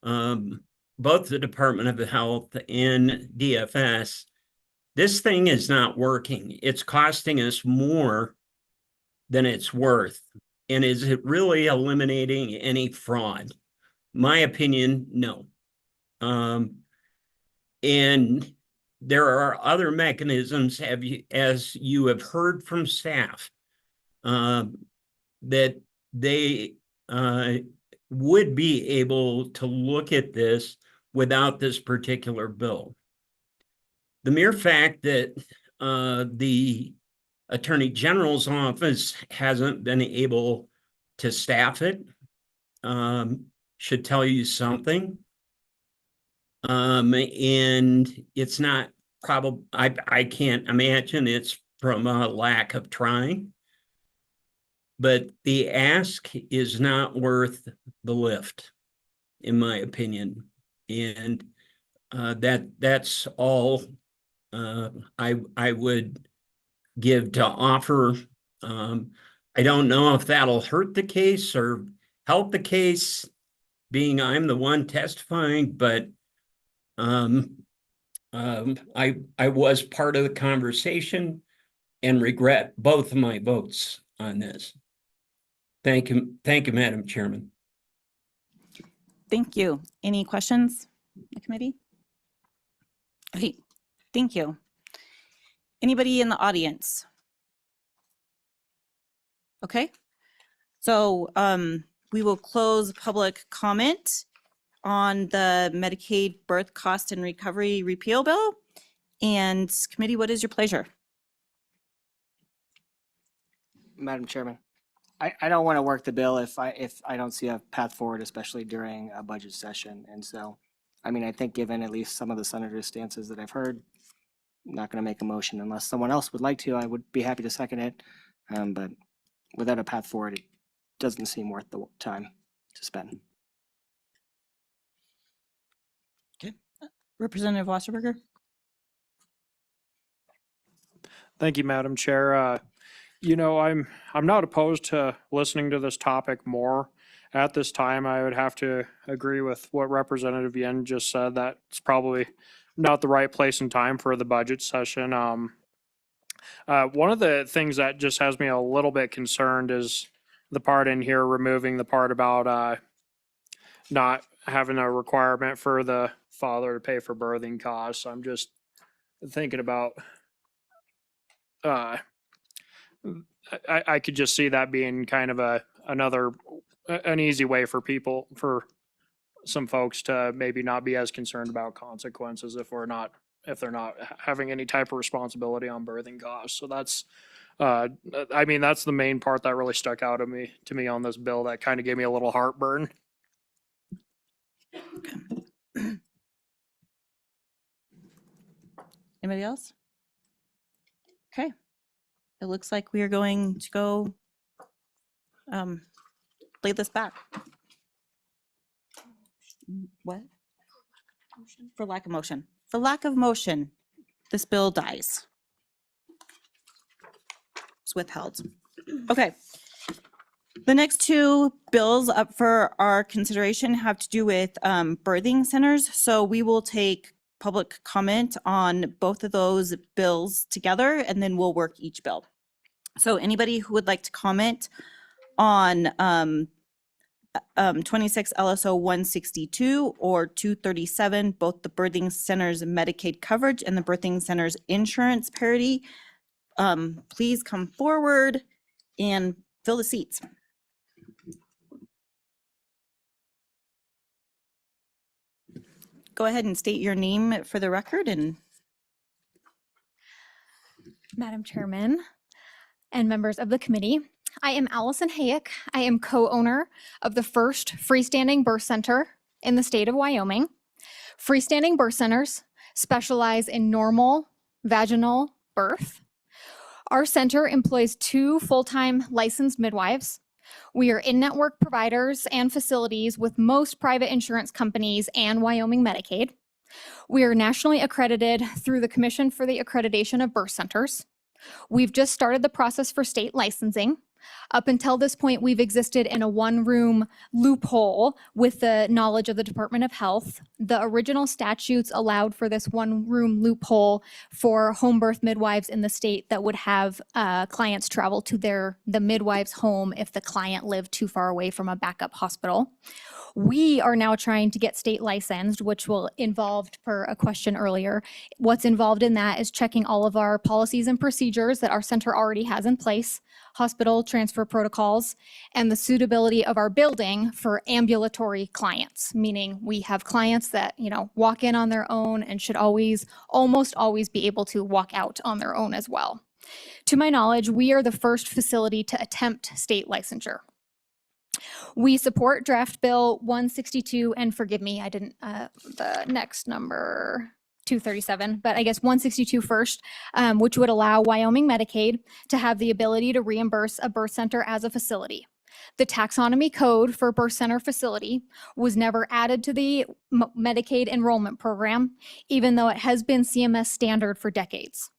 both the Department of Health and DFS, this thing is not working. It's costing us more than it's worth. And is it really eliminating any fraud? My opinion, no. And there are other mechanisms, as you have heard from staff, that they would be able to look at this without this particular bill. The mere fact that the Attorney General's office hasn't been able to staff it should tell you something. And it's not probably, I can't imagine it's from a lack of trying, but the ask is not worth the lift, in my opinion. And that's all I would give to offer. I don't know if that'll hurt the case or help the case, being I'm the one testifying, but I was part of the conversation and regret both of my votes on this. Thank you, Madam Chairman. Thank you. Any questions? the committee? Okay, thank you. Anybody in the audience? Okay, so we will close public comment on the Medicaid birth cost and recovery repeal bill. And committee, what is your pleasure? Madam Chairman, I don't want to work the bill if I don't see a path forward, especially during a budget session. And so, I mean, I think given at least some of the senator's stances that I've heard, I'm not going to make a motion unless someone else would like to. I would be happy to second it. But without a path forward, it doesn't seem worth the time to spend. Representative Wasserberger? Thank you, Madam Chair. You know, I'm not opposed to listening to this topic more. At this time, I would have to agree with what Representative Yen just said. That it's probably not the right place and time for the budget session. One of the things that just has me a little bit concerned is the part in here removing the part about not having a requirement for the father to pay for birthing costs. I'm just thinking about I could just see that being kind of an easy way for some folks to maybe not be as concerned about consequences if they're not having any type of responsibility on birthing costs. So that's I mean, that's the main part that really stuck out to me on this bill that kind of gave me a little heartburn. Anybody else? Okay. It looks like we are going to go lay this back. What? For lack of motion. For lack of motion, this bill dies. It's withheld. Okay. The next two bills up for our consideration have to do with birthing centers. So we will take public comment on both of those bills together, and then we'll work each bill. So anybody who would like to comment on 26 LSO 162 or 237, both the birthing centers Medicaid coverage and the birthing centers insurance parity, please come forward and fill the seats. Go ahead and state your name for the record. And Madam Chairman and members of the committee, I am Allison Hayek. I am co-owner of the first freestanding birth center in the state of Wyoming. Freestanding birth centers specialize in normal vaginal birth. Our center employs 2 full-time licensed midwives. We are in-network providers and facilities with most private insurance companies and Wyoming Medicaid. We are nationally accredited through the Commission for the Accreditation of Birth Centers. We've just started the process for state licensing. Up until this point, we've existed in a one-room loophole with the knowledge of the Department of Health. The original statutes allowed for this one-room loophole for home birth midwives in the state that would have clients travel to the midwife's home if the client lived too far away from a backup hospital. We are now trying to get state licensed, which will involve, per a question earlier, what's involved in that is checking all of our policies and procedures that our center already has in place, hospital transfer protocols, and the suitability of our building for ambulatory clients, meaning we have clients that, walk in on their own and should almost always be able to walk out on their own as well. To my knowledge, we are the first facility to attempt state licensure. We support draft bill 162, and forgive me, I didn't, the next number, 237, but I guess 162 first, which would allow Wyoming Medicaid to have the ability to reimburse a birth center as a facility. The taxonomy code for birth center facility was never added to the Medicaid enrollment program, even though it has been CMS standard for decades.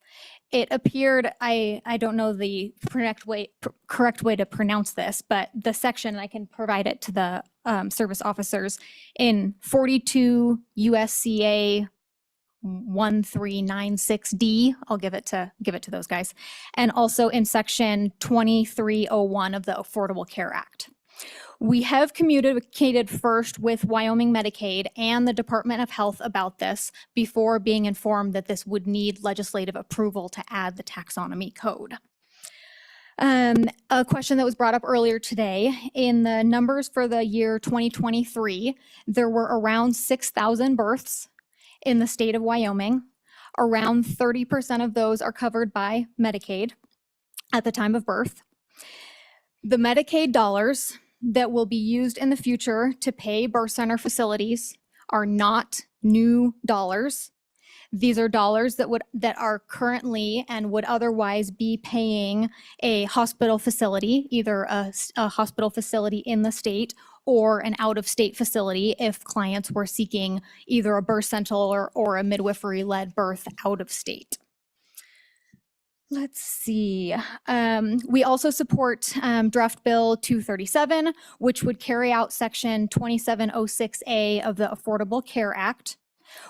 It appeared, I don't know the correct way to pronounce this, but the section, I can provide it to the service officers, in 42 USCA 1396D, I'll give it to those guys, and also in section 2301 of the Affordable Care Act. We have communicated first with Wyoming Medicaid and the Department of Health about this before being informed that this would need legislative approval to add the taxonomy code. A question that was brought up earlier today, in the numbers for the year 2023, there were around 6,000 births in the state of Wyoming. Around 30% of those are covered by Medicaid at the time of birth. The Medicaid dollars that will be used in the future to pay birth center facilities are not new dollars. These are dollars that are currently and would otherwise be paying a hospital facility, either a hospital facility in the state or an out-of-state facility if clients were seeking either a birth center or a midwifery-led birth out of state. Let's see. We also support Draft Bill 237, which would carry out Section 2706A of the Affordable Care Act,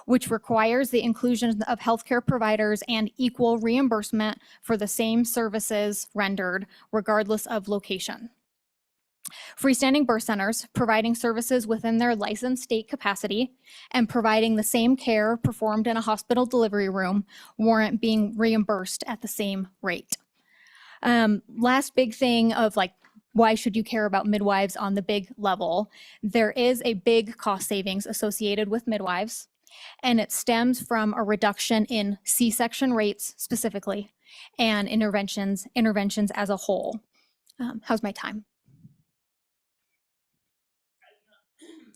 which requires the inclusion of healthcare providers and equal reimbursement for the same services rendered, regardless of location. Freestanding birth centers providing services within their licensed state capacity and providing the same care performed in a hospital delivery room warrant being reimbursed at the same rate. Last big thing of like, why should you care about midwives on the big level? There is a big cost savings associated with midwives, and it stems from a reduction in C-section rates specifically and interventions as a whole. How's my time?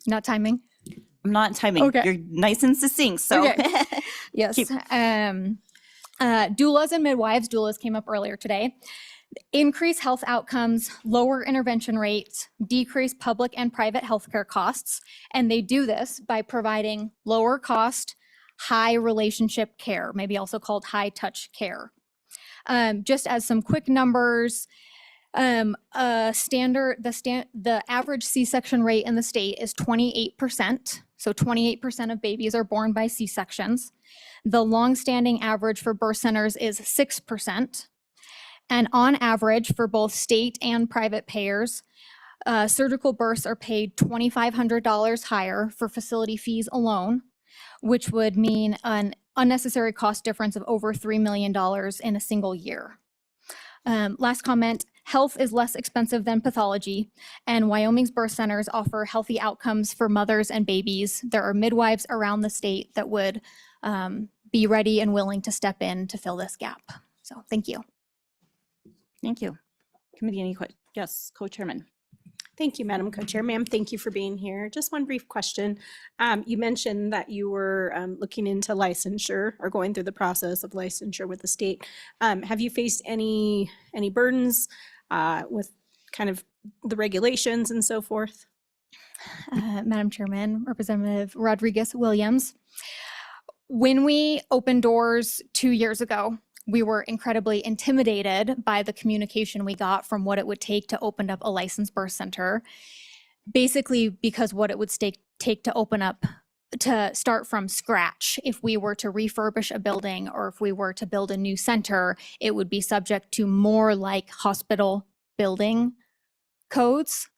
Not timing? I'm not timing. Okay. You're nice and succinct, so. Okay. Yes. Keep- Doulas and midwives, doulas came up earlier today. Increase health outcomes, lower intervention rates, decrease public and private healthcare costs, and they do this by providing lower cost, high relationship care, maybe also called high touch care. Just as some quick numbers, the average C-section rate in the state is 28%. So 28% of babies are born by C-sections. The longstanding average for birth centers is 6%. And on average, for both state and private payers, surgical births are paid $2,500 higher for facility fees alone, which would mean an unnecessary cost difference of over $3 million in a single year. Last comment, health is less expensive than pathology, and Wyoming's birth centers offer healthy outcomes for mothers and babies. There are midwives around the state that would be ready and willing to step in to fill this gap. So thank you. Thank you. Committee, any questions? Yes, co-chairman. Thank you, Madam Co-Chair. Ma'am, thank you for being here. Just one brief question. You mentioned that you were looking into licensure or going through the process of licensure with the state. Have you faced any burdens with kind of the regulations and so forth? Madam Chairman, Representative Rodriguez Williams. When we opened doors 2 years ago, we were incredibly intimidated by the communication we got from what it would take to open up a licensed birth center, basically because what it would take to open up, to start from scratch. If we were to refurbish a building or if we were to build a new center, it would be subject to more like hospital building codes.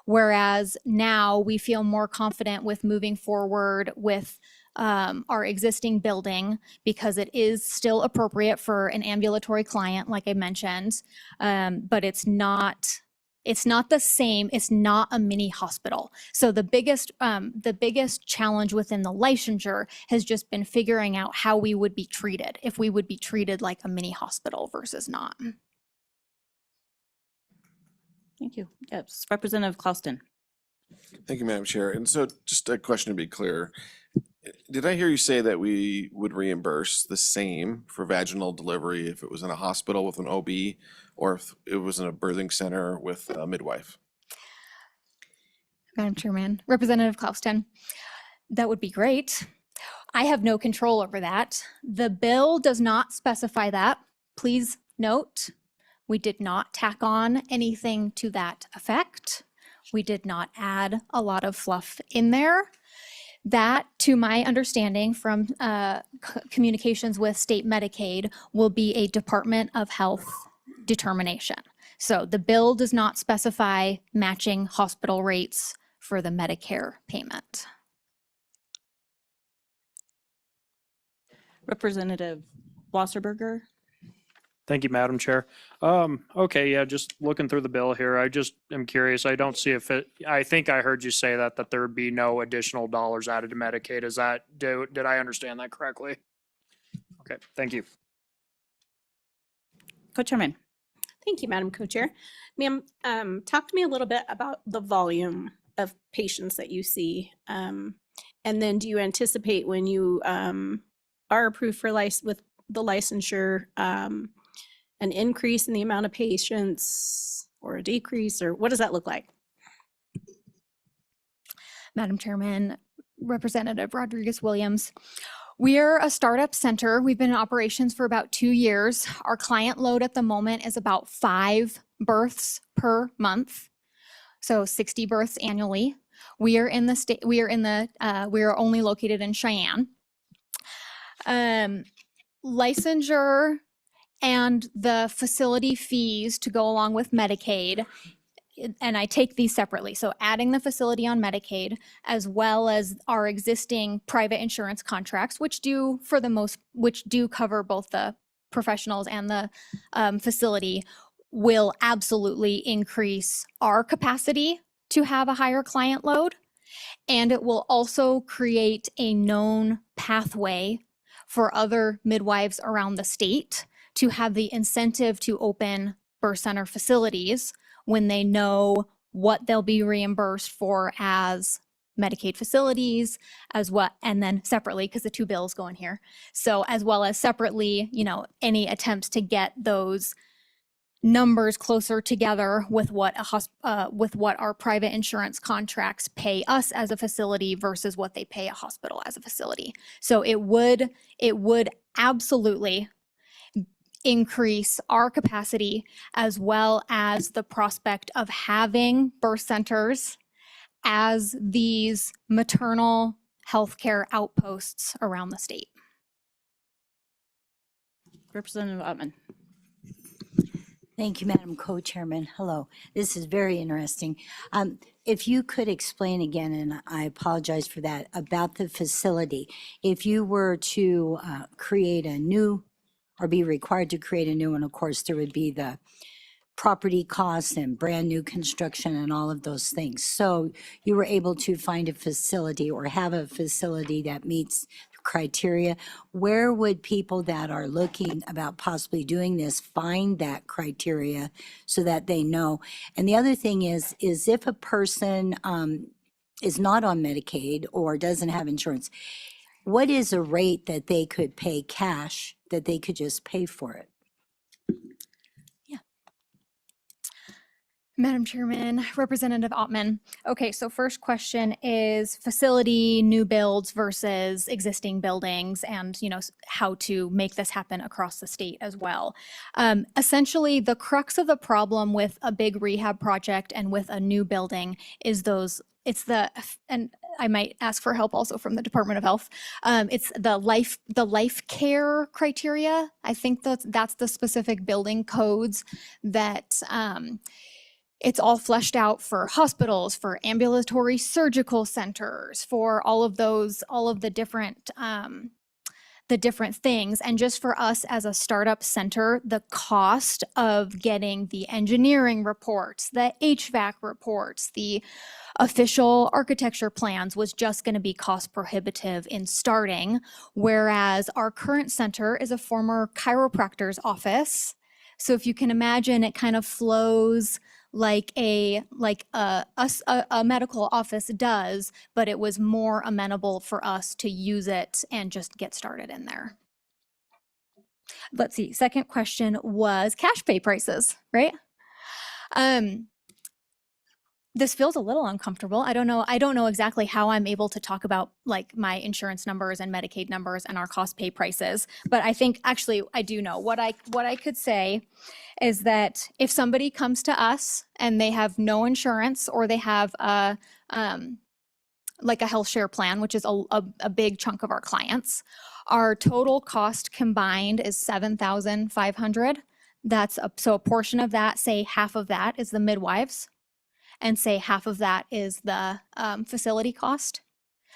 Whereas now we feel more confident with moving forward with our existing building because it is still appropriate for an ambulatory client, like I mentioned, but it's not the same. It's not a mini hospital. So the biggest challenge within the licensure has just been figuring out how we would be treated, if we would be treated like a mini hospital versus not. Thank you. Yes, Representative Clauston. Thank you, Madam Chair. And so just a question to be clear. Did I hear you say that we would reimburse the same for vaginal delivery if it was in a hospital with an OB or if it was in a birthing center with a midwife? Madam Chairman, Representative Clauston, that would be great. I have no control over that. The bill does not specify that. Please note, we did not tack on anything to that effect. We did not add a lot of fluff in there. That, to my understanding from communications with state Medicaid, will be a Department of Health determination. So the bill does not specify matching hospital rates for the Medicare payment. Representative Wasserberger. Thank you, Madam Chair. Okay, yeah, just looking through the bill here, I just am curious. I don't see if it, I think I heard you say that there would be no additional dollars added to Medicaid. Is that, did I understand that correctly? Okay, thank you. Co-chairman. Thank you, Madam Co-Chair. Ma'am, talk to me a little bit about the volume of patients that you see. And then do you anticipate when you are approved for with the licensure, an increase in the amount of patients or a decrease, or what does that look like? Madam Chairman, Representative Rodriguez Williams. We're a startup center. We've been in operations for about 2 years. Our client load at the moment is about 5 births per month, so 60 births annually. We are in the state. We are only located in Cheyenne. Licensure and the facility fees to go along with Medicaid, and I take these separately. So adding the facility on Medicaid, as well as our existing private insurance contracts, which do cover both the professionals and the facility, will absolutely increase our capacity to have a higher client load. And it will also create a known pathway for other midwives around the state to have the incentive to open birth center facilities when they know what they'll be reimbursed for as Medicaid facilities, as well, and then separately, because the 2 bills go in here. So as well as separately, any attempts to get those numbers closer together with what our private insurance contracts pay us as a facility versus what they pay a hospital as a facility. So it would absolutely increase our capacity, as well as the prospect of having birth centers as these maternal healthcare outposts around the state. Representative Ottman. Thank you, Madam Co-Chairman. Hello. This is very interesting. If you could explain again, and I apologize for that, about the facility. If you were to create a new, or be required to create a new one, of course, there would be the property costs and brand new construction and all of those things. So you were able to find a facility or have a facility that meets criteria. Where would people that are looking about possibly doing this find that criteria so that they know? And the other thing is if a person is not on Medicaid or doesn't have insurance, what is a rate that they could pay cash that they could just pay for it? Madam Chairman, Representative Ottman. Okay, so first question is facility new builds versus existing buildings, and how to make this happen across the state as well. Essentially, the crux of the problem with a big rehab project and with a new building is and I might ask for help also from the Department of Health. It's the life care criteria. I think that's the specific building codes that it's all fleshed out for hospitals, for ambulatory surgical centers, for all of the different things. And just for us as a startup center, the cost of getting the engineering reports, the HVAC reports, the official architecture plans was just going to be cost prohibitive in starting. Whereas our current center is a former chiropractor's office. So if you can imagine, it kind of flows like a medical office does, but it was more amenable for us to use it and just get started in there. Let's see, second question was cash pay prices, right? This feels a little uncomfortable. I don't know exactly how I'm able to talk about like my insurance numbers and Medicaid numbers and our cost pay prices, but I think actually I do know. What I could say is that if somebody comes to us and they have no insurance, or they have like a health share plan, which is a big chunk of our clients, our total cost combined is $7,500. So a portion of that, say half of that is the midwives, and say half of that is the facility cost.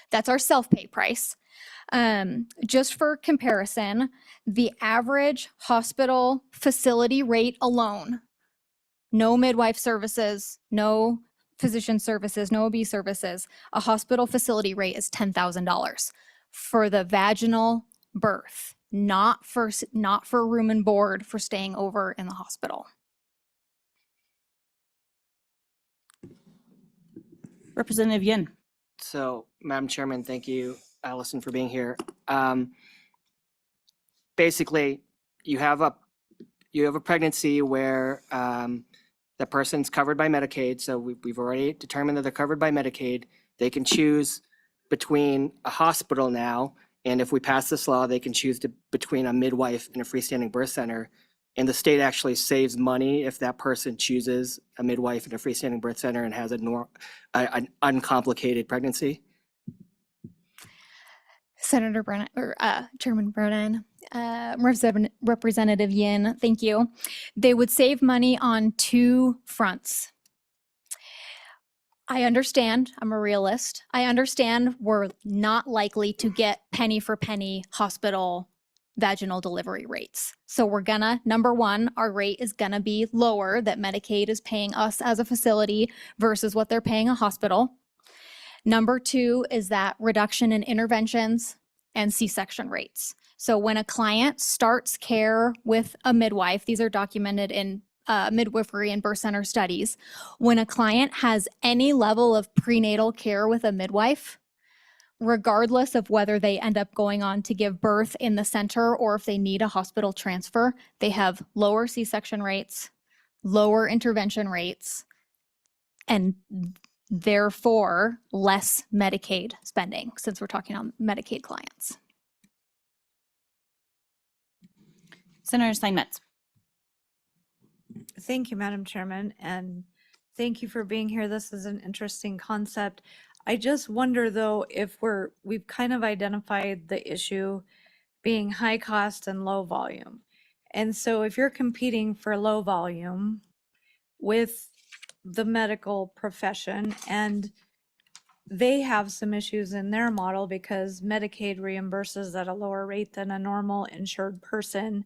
That's our self-pay price. Just for comparison, the average hospital facility rate alone, no midwife services, no physician services, no OB services, a hospital facility rate is $10,000 for the vaginal birth, not for room and board for staying over in the hospital. Representative Yin. So, Madam Chairman, thank you, Allison, for being here. Basically, you have a pregnancy where the person's covered by Medicaid. So we've already determined that they're covered by Medicaid. They can choose between a hospital now, and if we pass this law, they can choose between a midwife and a freestanding birth center. And the state actually saves money if that person chooses a midwife and a freestanding birth center and has an uncomplicated pregnancy. Senator Brennan, or Chairman Brennan, Representative Yin, thank you. They would save money on two fronts. I understand, I'm a realist. I understand we're not likely to get penny for penny hospital vaginal delivery rates. So we're gonna, number one, our rate is gonna be lower that Medicaid is paying us as a facility versus what they're paying a hospital. Number two is that reduction in interventions and C-section rates. So when a client starts care with a midwife, these are documented in midwifery and birth center studies. When a client has any level of prenatal care with a midwife, regardless of whether they end up going on to give birth in the center or if they need a hospital transfer, they have lower C-section rates, lower intervention rates, and therefore less Medicaid spending, since we're talking on Medicaid clients. Senator Steinmetz. Thank you, Madam Chairman, and thank you for being here. This is an interesting concept. I just wonder though, if we've kind of identified the issue being high cost and low volume. And so if you're competing for low volume with the medical profession and they have some issues in their model because Medicaid reimburses at a lower rate than a normal insured person,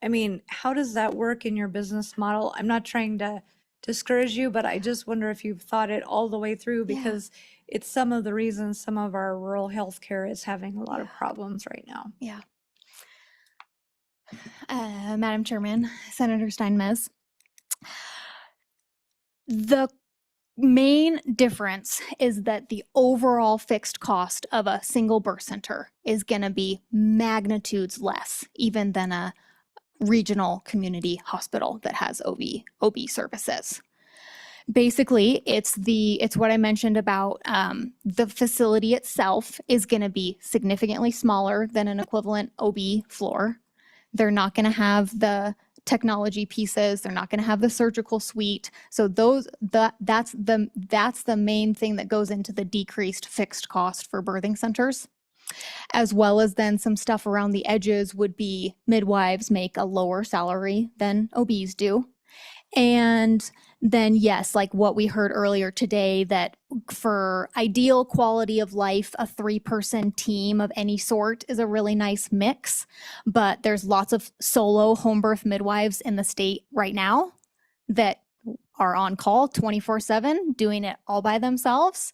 I mean, how does that work in your business model? I'm not trying to discourage you, but I just wonder if you've thought it all the way through, because it's some of the reasons some of our rural healthcare is having a lot of problems right now. Yeah. Madam Chairman, Senator Steinmetz. The main difference is that the overall fixed cost of a single birth center is going to be magnitudes less even than a regional community hospital that has OB services. Basically, it's what I mentioned about the facility itself is going to be significantly smaller than an equivalent OB floor. They're not going to have the technology pieces. They're not going to have the surgical suite. So that's the main thing that goes into the decreased fixed cost for birthing centers. As well as then some stuff around the edges would be midwives make a lower salary than OBs do. And then, yes, like what we heard earlier today, that for ideal quality of life, a 3-person team of any sort is a really nice mix. But there's lots of solo home birth midwives in the state right now that are on call 24/7, doing it all by themselves.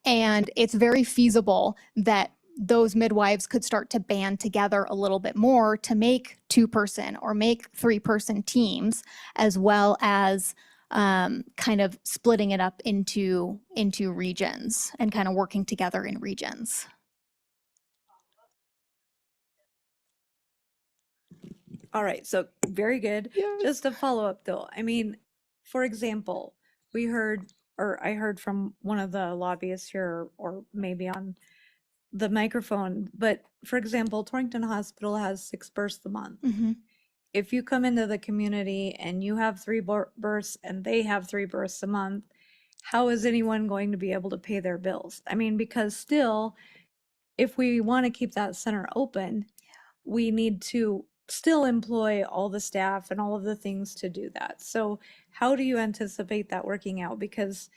And it's very feasible that those midwives could start to band together a little bit more to make 2-person or make 3-person teams, as well as kind of splitting it up into regions and kind of working together in regions. All right, so very good. Just to follow up though, I mean, for example, I heard from one of the lobbyists here, or maybe on the microphone, but for example, Torrington Hospital has 6 births a month. If you come into the community and you have 3 births and they have 3 births a month, how is anyone going to be able to pay their bills? I mean, because still, if we want to keep that center open, we need to still employ all the staff and all of the things to do that. So how do you anticipate that working out? Because,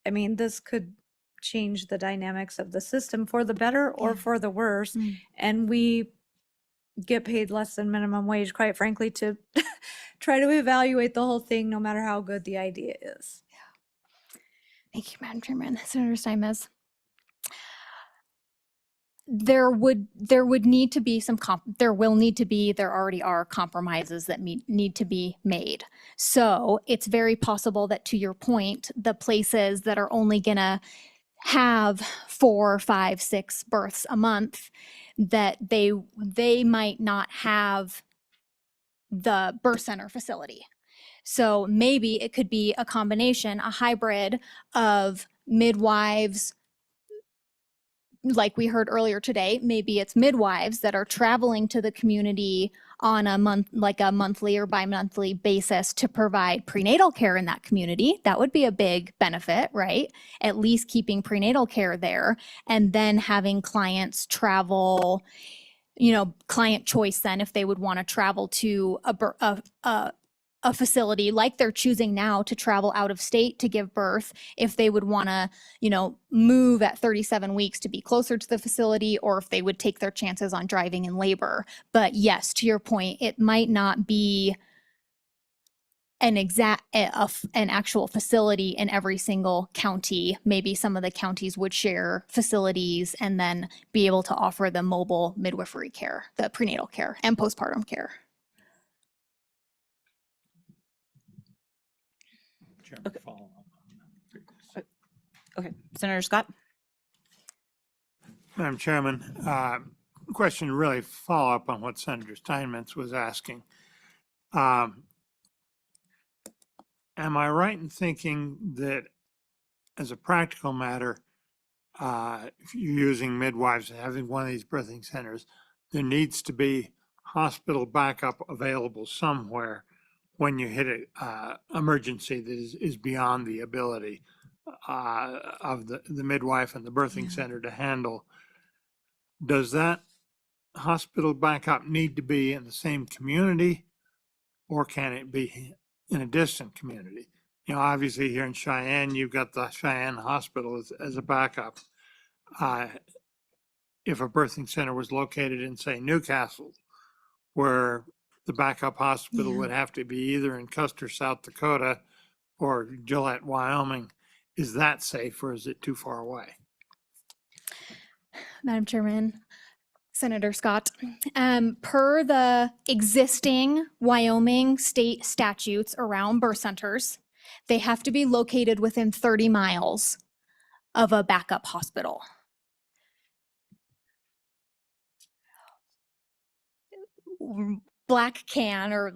I mean, this could change the dynamics of the system for the better or for the worse. And we get paid less than minimum wage, quite frankly, to try to evaluate the whole thing, no matter how good the idea is. Thank you, Madam Chairman. Senator Steinmetz. There would need to be some there already are compromises that need to be made. So it's very possible that, to your point, the places that are only gonna have 4, 5, 6 births a month, that they might not have the birth center facility. So maybe it could be a combination, a hybrid of midwives, like we heard earlier today. Maybe it's midwives that are traveling to the community on a monthly or bi-monthly basis to provide prenatal care in that community. That would be a big benefit, right? At least keeping prenatal care there, and then having clients travel, client choice then, if they would want to travel to a facility like they're choosing now to travel out of state to give birth, if they would want to, move at 37 weeks to be closer to the facility, or if they would take their chances on driving in labor. But yes, to your point, it might not be an actual facility in every single county. Maybe some of the counties would share facilities and then be able to offer the mobile midwifery care, the prenatal care and postpartum care. Chairman, follow up on that. Okay, Senator Scott? Madam Chairman, question really follow up on what Senator Steinmetz was asking. Am I right in thinking that, as a practical matter, if you're using midwives and having one of these birthing centers, there needs to be hospital backup available somewhere when you hit an emergency that is beyond the ability of the midwife and the birthing center to handle? Does that hospital backup need to be in the same community, or can it be in a distant community? Obviously here in Cheyenne, you've got the Cheyenne Hospital as a backup. If a birthing center was located in, say, Newcastle, where the backup hospital would have to be either in Custer, South Dakota, or Gillette, Wyoming, is that safe, or is it too far away? Madam Chairman, Senator Scott, per the existing Wyoming state statutes around birth centers, they have to be located within 30 miles of a backup hospital. Black can, or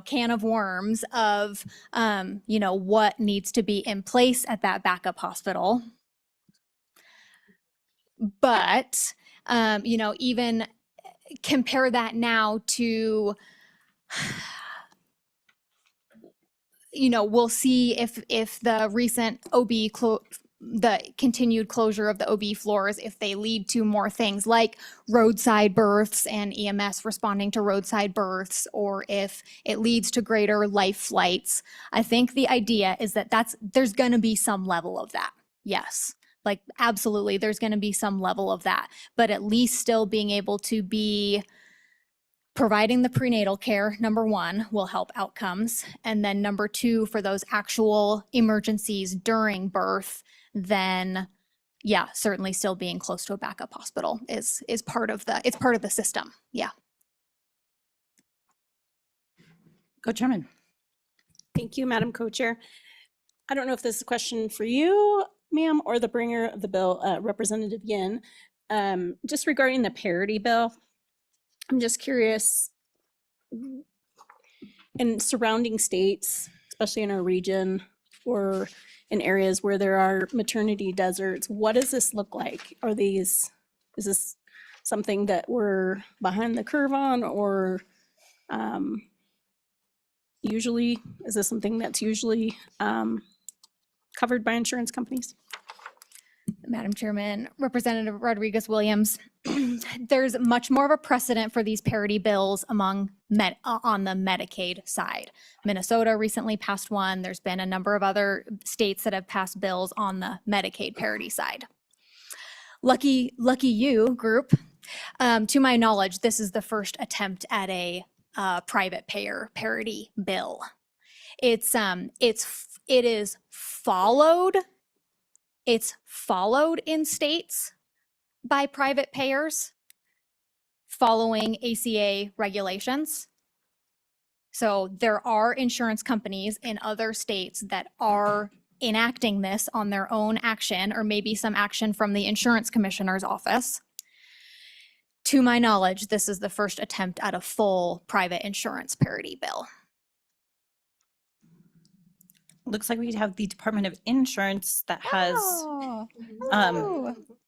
can of worms of, what needs to be in place at that backup hospital. But, even compare that now to, we'll see if the recent the continued closure of the OB floors, if they lead to more things like roadside births and EMS responding to roadside births, or if it leads to greater life flights. I think the idea is that there's going to be some level of that. Yes. Absolutely, there's going to be some level of that, but at least still being able to be providing the prenatal care, number one, will help outcomes. And then number two, for those actual emergencies during birth, then certainly still being close to a backup hospital is part of the system. Yeah. Co-Chairman. Thank you, Madam Co-Chair. I don't know if this is a question for you, ma'am, or the bringer of the bill, Representative Yin. Just regarding the parity bill, I'm just curious, in surrounding states, especially in our region or in areas where there are maternity deserts, what does this look like? Is this something that we're behind the curve on, or is this something that's usually covered by insurance companies? Madam Chairman, Representative Rodriguez Williams, there's much more of a precedent for these parity bills among on the Medicaid side. Minnesota recently passed one. There's been a number of other states that have passed bills on the Medicaid parity side. Lucky you, group. To my knowledge, this is the first attempt at a private payer parity bill. It is followed in states by private payers following ACA regulations. So there are insurance companies in other states that are enacting this on their own action, or maybe some action from the insurance commissioner's office. To my knowledge, this is the first attempt at a full private insurance parity bill. Looks like we have the Department of Insurance that has Oh.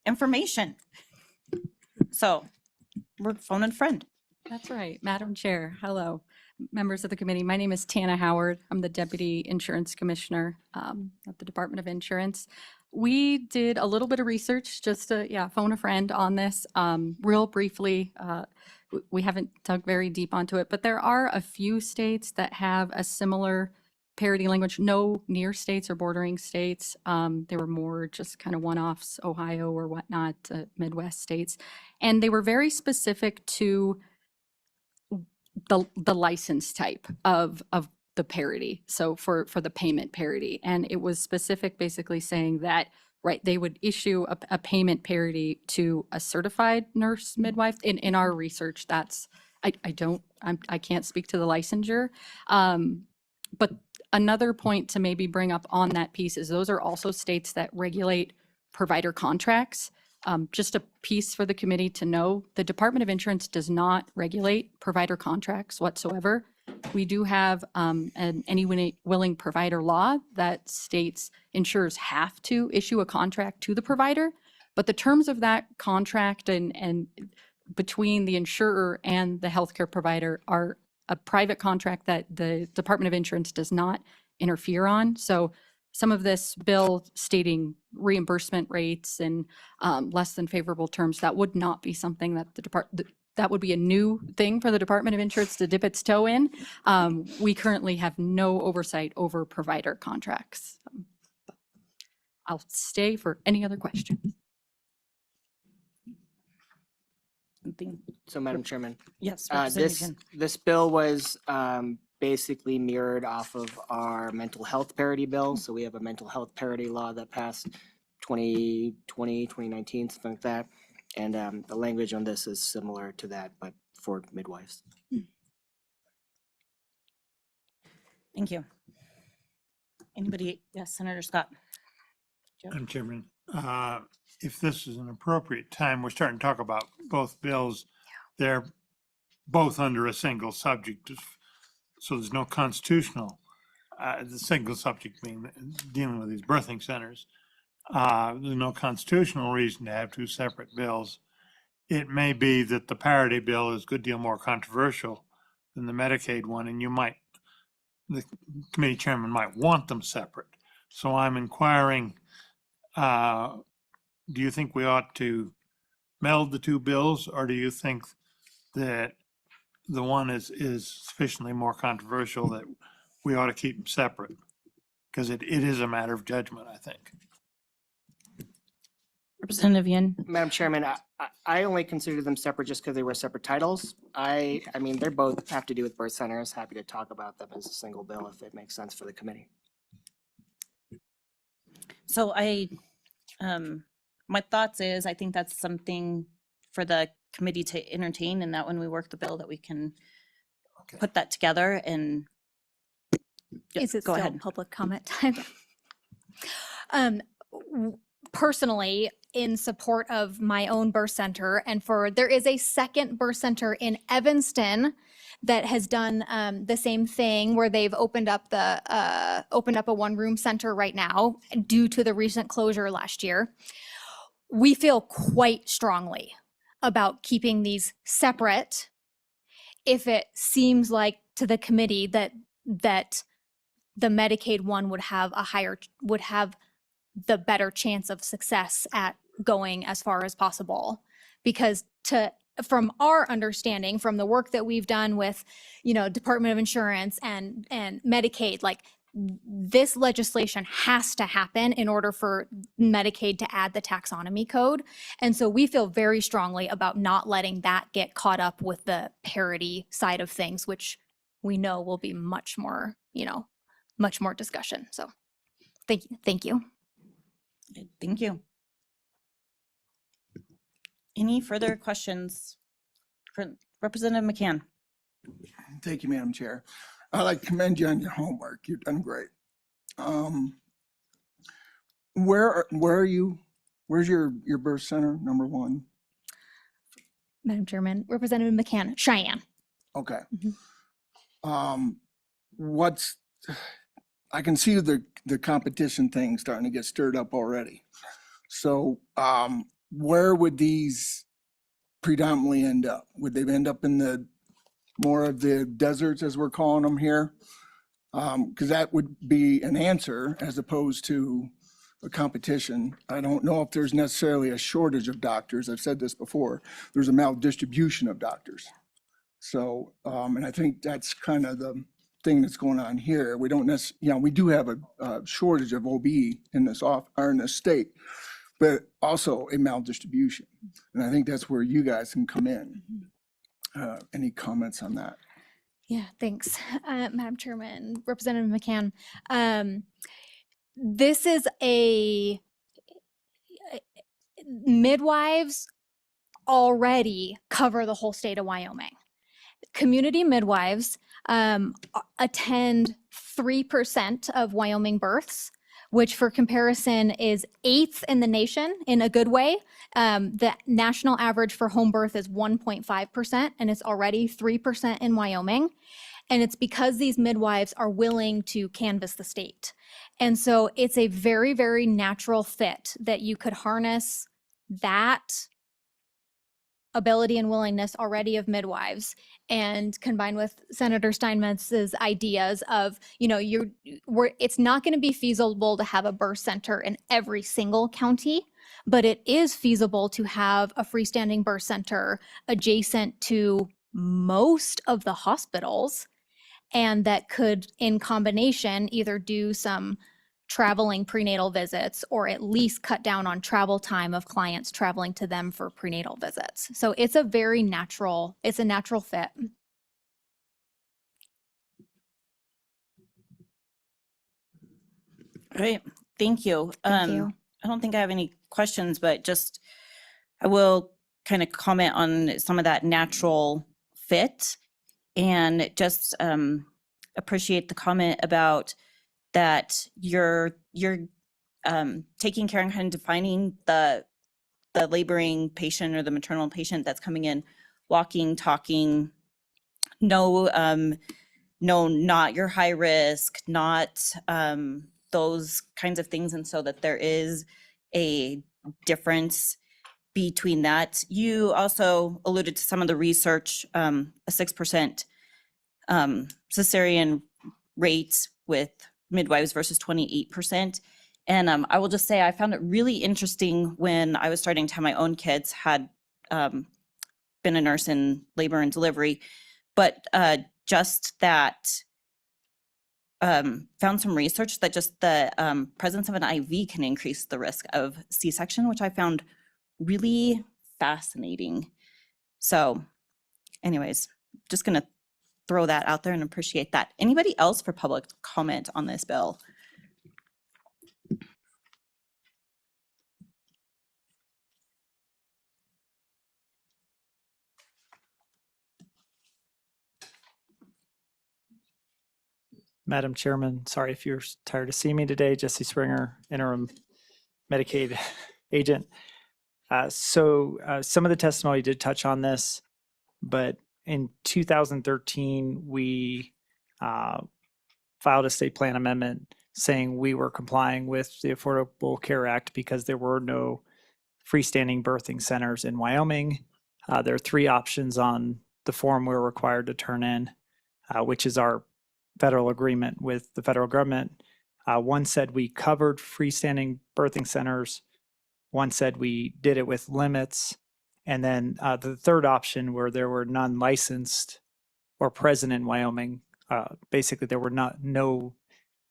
information. So we're phone and friend. That's right. Madam Chair, hello. Members of the committee, my name is Tana Howard. I'm the Deputy Insurance Commissioner at the Department of Insurance. We did a little bit of research, just to, phone a friend on this. Real briefly, we haven't dug very deep onto it, but there are a few states that have a similar parity language. No near states or bordering states. They were more just kind of one-offs, Ohio or whatnot, Midwest states. And they were very specific to the license type of the parity. So for the payment parity. And it was specific, basically saying that, right, they would issue a payment parity to a certified nurse midwife. In our research, that's, I can't speak to the licensure. But another point to maybe bring up on that piece is those are also states that regulate provider contracts. Just a piece for the committee to know, the Department of Insurance does not regulate provider contracts whatsoever. We do have an any willing provider law that states insurers have to issue a contract to the provider, but the terms of that contract and between the insurer and the healthcare provider are a private contract that the Department of Insurance does not interfere on. So some of this bill stating reimbursement rates and less than favorable terms, that would not be something that that would be a new thing for the Department of Insurance to dip its toe in. We currently have no oversight over provider contracts. I'll stay for any other questions. So, Madam Chairman. Yes. This bill was basically mirrored off of our mental health parity bill. So we have a mental health parity law that passed 2020, 2019, something like that. And the language on this is similar to that, but for midwives. Thank you. Anybody? Yes, Senator Scott. Madam Chairman, if this is an appropriate time, we're starting to talk about both bills. They're both under a single subject, so there's no constitutional, the single subject being dealing with these birthing centers. There's no constitutional reason to have two separate bills. It may be that the parity bill is a good deal more controversial than the Medicaid one, and the committee chairman might want them separate. So I'm inquiring, do you think we ought to meld the two bills, or do you think that the one is sufficiently more controversial that we ought to keep them separate? Because it is a matter of judgment, I think. Representative Yin. Madam Chairman, I only consider them separate just because they were separate titles. I mean, they both have to do with birth centers. Happy to talk about them as a single bill if it makes sense for the committee. So my thoughts is, I think that's something for the committee to entertain, and that when we work the bill that we can put that together and. Is it go still ahead. public comment time? Personally, in support of my own birth center, and there is a second birth center in Evanston that has done the same thing, where they've opened up a one-room center right now due to the recent closure last year. We feel quite strongly about keeping these separate if it seems like to the committee that the Medicaid one would have the better chance of success at going as far as possible. Because from our understanding, from the work that we've done with, Department of Insurance and Medicaid, like this legislation has to happen in order for Medicaid to add the taxonomy code. And so we feel very strongly about not letting that get caught up with the parity side of things, which we know will be much more discussion. So thank you. Thank you. Any further questions for Representative McCann? Thank you, Madam Chair. I'd like to commend you on your homework. You've done great. Where are you? Where's your birth center, number one? Madam Chairman, Representative McCann, Cheyenne. Okay. I can see the competition thing starting to get stirred up already. So where would these predominantly end up? Would they end up in the more of the deserts, as we're calling them here? Because that would be an answer as opposed to a competition. I don't know if there's necessarily a shortage of doctors. I've said this before. There's a maldistribution of doctors. So, and I think that's kind of the thing that's going on here. We don't necessarily, we do have a shortage of OB in this in this state, but also a maldistribution. And I think that's where you guys can come in. Any comments on that? Yeah, thanks, Madam Chairman, Representative McCann. This is midwives already cover the whole state of Wyoming. Community midwives attend 3% of Wyoming births, which for comparison is 8th in the nation in a good way. The national average for home birth is 1.5%, and it's already 3% in Wyoming. And it's because these midwives are willing to canvass the state. And so it's a very, very natural fit that you could harness that ability and willingness already of midwives and combine with Senator Steinmetz's ideas of, it's not going to be feasible to have a birth center in every single county, but it is feasible to have a freestanding birth center adjacent to most of the hospitals, and that could, in combination, either do some traveling prenatal visits or at least cut down on travel time of clients traveling to them for prenatal visits. So it's a natural fit. Great, thank you. Thank you. I don't think I have any questions, but I will kind of comment on some of that natural fit and just appreciate the comment about that you're taking care and kind of defining the laboring patient or the maternal patient that's coming in, walking, talking, no, not your high risk, not those kinds of things. And so that there is a difference between that. You also alluded to some of the research, a 6% cesarean rate with midwives versus 28%. And I will just say I found it really interesting when I was starting to have my own kids, had been a nurse in labor and delivery, but just that found some research that just the presence of an IV can increase the risk of C-section, which I found really fascinating. So anyways, just gonna throw that out there and appreciate that. Anybody else for public comment on this bill? Madam Chairman, sorry if you're tired of seeing me today, Jesse Springer, interim Medicaid agent. So some of the testimony did touch on this, but in 2013, we filed a state plan amendment saying we were complying with the Affordable Care Act because there were no freestanding birthing centers in Wyoming. There are 3 options on the form we're required to turn in, which is our federal agreement with the federal government. One said we covered freestanding birthing centers. One said we did it with limits. And then the third option where there were none licensed or present in Wyoming, basically there were no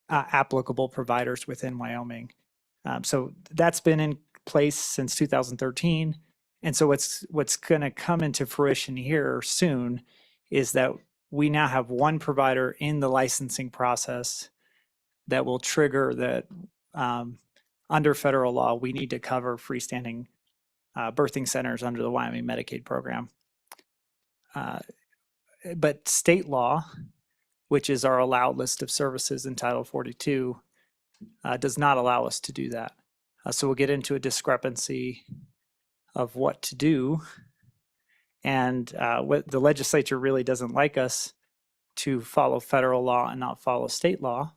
applicable providers within Wyoming. So that's been in place since 2013. And so what's going to come into fruition here soon is that we now have one provider in the licensing process that will trigger that under federal law, we need to cover freestanding birthing centers under the Wyoming Medicaid program. But state law, which is our allowed list of services in Title 42, does not allow us to do that. So we'll get into a discrepancy of what to do. And what the legislature really doesn't like us to follow federal law and not follow state law.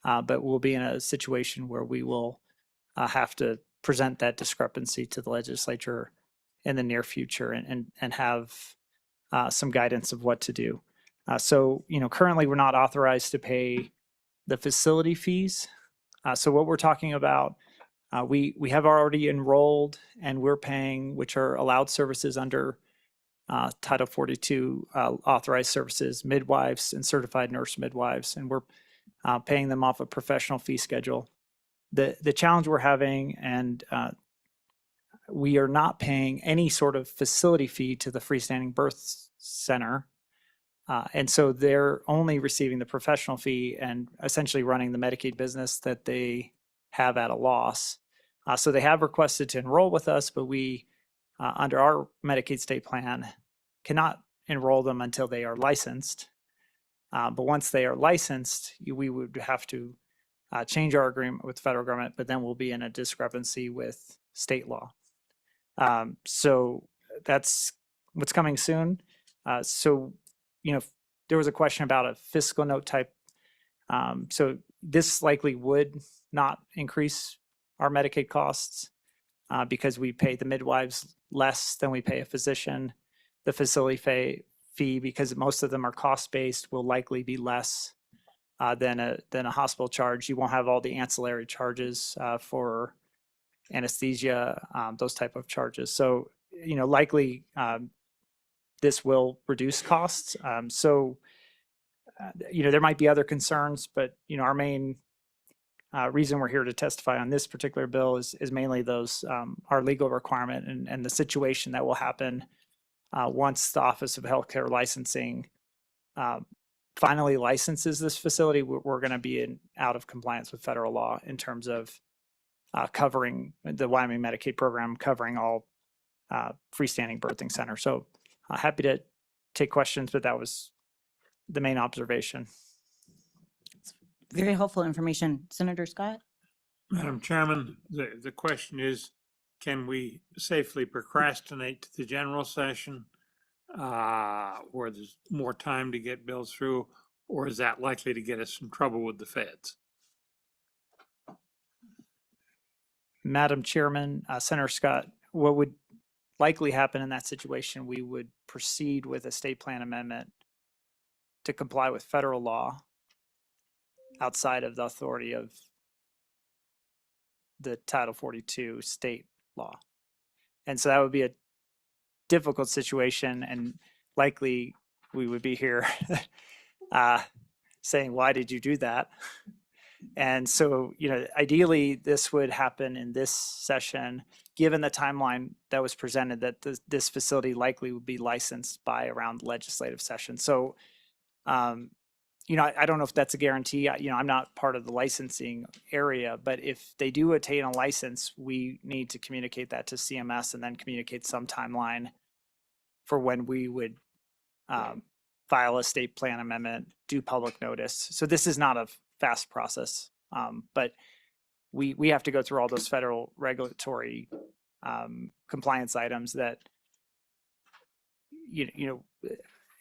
But we'll be in a situation where we will have to present that discrepancy to the legislature in the near future and have some guidance of what to do. So, currently we're not authorized to pay the facility fees. So what we're talking about, we have already enrolled and we're paying, which are allowed services under Title 42 authorized services, midwives and certified nurse midwives, and we're paying them off a professional fee schedule. The challenge we're having, and we are not paying any sort of facility fee to the freestanding birth center. And so they're only receiving the professional fee and essentially running the Medicaid business that they have at a loss. So they have requested to enroll with us, but we, under our Medicaid state plan, cannot enroll them until they are licensed. But once they are licensed, we would have to change our agreement with the federal government, but then we'll be in a discrepancy with state law. So that's what's coming soon. So, there was a question about a fiscal note type. So this likely would not increase our Medicaid costs because we pay the midwives less than we pay a physician. The facility fee, because most of them are cost-based, will likely be less than a hospital charge. You won't have all the ancillary charges for anesthesia, those type of charges. So, likely this will reduce costs. There might be other concerns, but, our main reason we're here to testify on this particular bill is mainly those, our legal requirement and the situation that will happen once the Office of Healthcare Licensing finally licenses this facility. We're going to be out of compliance with federal law in terms of covering the Wyoming Medicaid program, covering all freestanding birthing centers. So happy to take questions, but that was the main observation. Very helpful information. Senator Scott? Madam Chairman, the question is, can we safely procrastinate to the general session where there's more time to get bills through, or is that likely to get us in trouble with the feds? Madam Chairman, Senator Scott, what would likely happen in that situation, we would proceed with a state plan amendment to comply with federal law outside of the authority of the Title 42 state law. And so that would be a difficult situation, and likely we would be here saying, why did you do that? And so, ideally this would happen in this session, given the timeline that was presented, that this facility likely would be licensed by around legislative session. So, I don't know if that's a guarantee. I'm not part of the licensing area, but if they do attain a license, we need to communicate that to CMS and then communicate some timeline for when we would file a state plan amendment, do public notice. So this is not a fast process, but we have to go through all those federal regulatory compliance items that,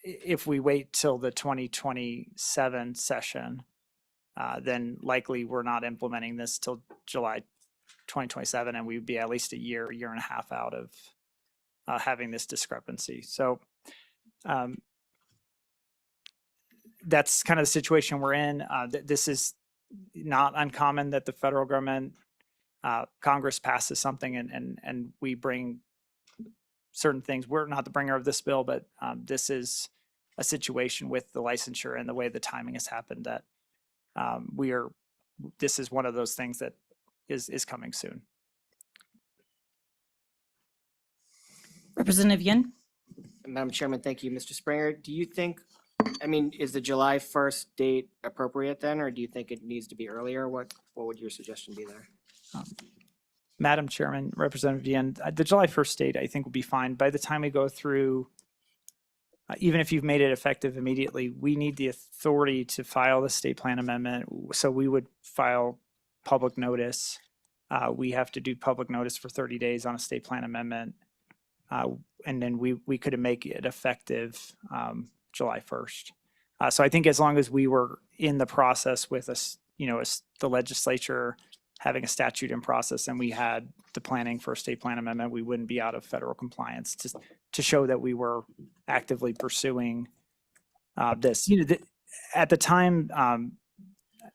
if we wait till the 2027 session, then likely we're not implementing this till July 2027, and we'd be at least a year and a half out of having this discrepancy. So that's kind of the situation we're in. This is not uncommon that the federal government, Congress passes something and we bring certain things. We're not the bringer of this bill, but this is a situation with the licensure and the way the timing has happened that this is one of those things that is coming soon. Representative Yin? Madam Chairman, thank you. Mr. Springer, do you think, I mean, is the July 1st date appropriate then, or do you think it needs to be earlier? What would your suggestion be there? Madam Chairman, Representative Yin, the July 1st date I think will be fine. By the time we go through, even if you've made it effective immediately, we need the authority to file the state plan amendment. So we would file public notice. We have to do public notice for 30 days on a state plan amendment. And then we could make it effective July 1st. So I think as long as we were in the process with us, the legislature having a statute in process and we had the planning for a state plan amendment, we wouldn't be out of federal compliance to show that we were actively pursuing this. At the time,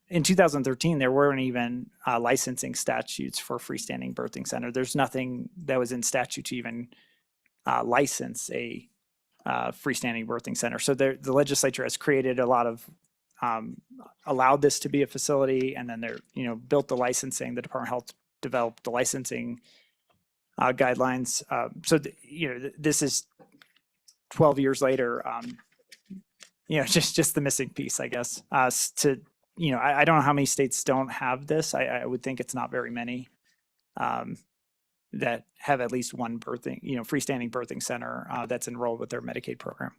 in 2013, there weren't even licensing statutes for freestanding birthing center. There's nothing that was in statute to even license a freestanding birthing center. So the legislature has created a lot of, allowed this to be a facility, and then they're, built the licensing. The Department of Health developed the licensing guidelines. So, this is 12 years later, just the missing piece, I guess, I don't know how many states don't have this. I would think it's not very many that have at least one birthing, freestanding birthing center that's enrolled with their Medicaid program.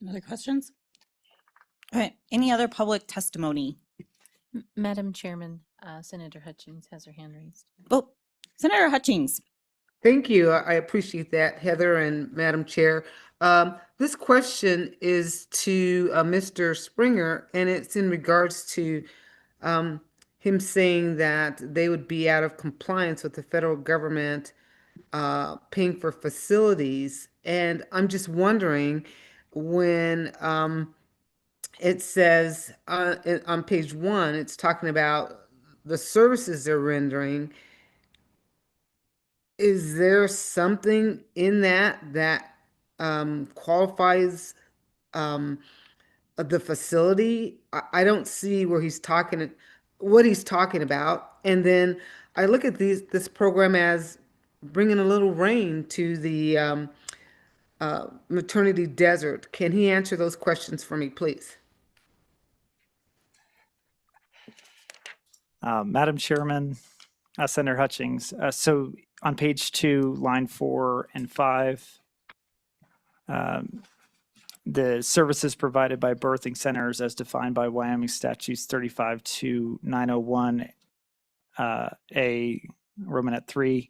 Other questions? All right, any other public testimony? Madam Chairman, Senator Hutchings has her hand raised. Oh, Senator Hutchings. Thank you. I appreciate that, Heather and Madam Chair. This question is to Mr. Springer, and it's in regards to him saying that they would be out of compliance with the federal government paying for facilities. And I'm just wondering, when it says on page 1, it's talking about the services they're rendering. Is there something in that qualifies the facility? I don't see where he's talking, what he's talking about. And then I look at this program as bringing a little rain to the maternity desert. Can he answer those questions for me, please? Madam Chairman, Senator Hutchings, so on page 2, line 4 and 5, the services provided by birthing centers as defined by Wyoming statutes 35-901 A Romanet 3.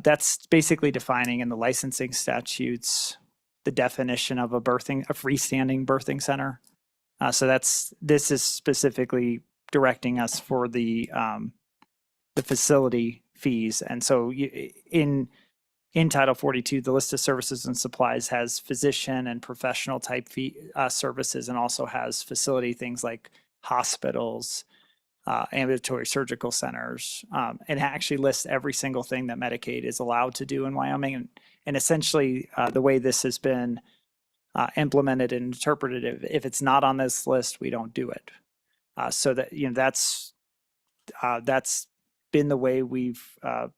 That's basically defining in the licensing statutes the definition of a freestanding birthing center. So this is specifically directing us for the facility fees. And so in Title 42, the list of services and supplies has physician and professional type fee services, and also has facility things like hospitals, ambulatory surgical centers, and it actually lists every single thing that Medicaid is allowed to do in Wyoming. And essentially, the way this has been implemented and interpreted, if it's not on this list, we don't do it. So that that's been the way we've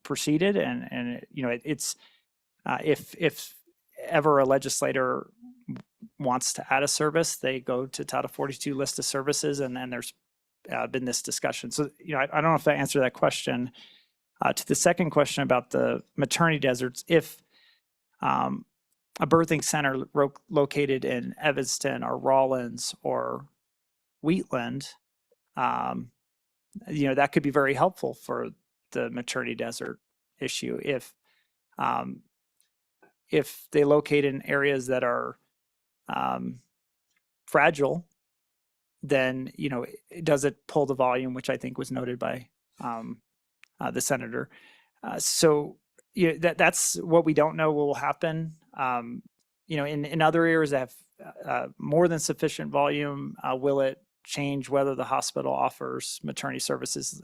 proceeded, and it's if ever a legislator wants to add a service, they go to Title 42 list of services, and then there's been this discussion. So I don't know if that answered that question. To the second question about the maternity deserts, if a birthing center located in Evanston or Rawlins or Wheatland, that could be very helpful for the maternity desert issue. If they locate in areas that are fragile, then does it pull the volume, which I think was noted by the senator. So that's what we don't know will happen. In other areas that have more than sufficient volume, will it change whether the hospital offers maternity services?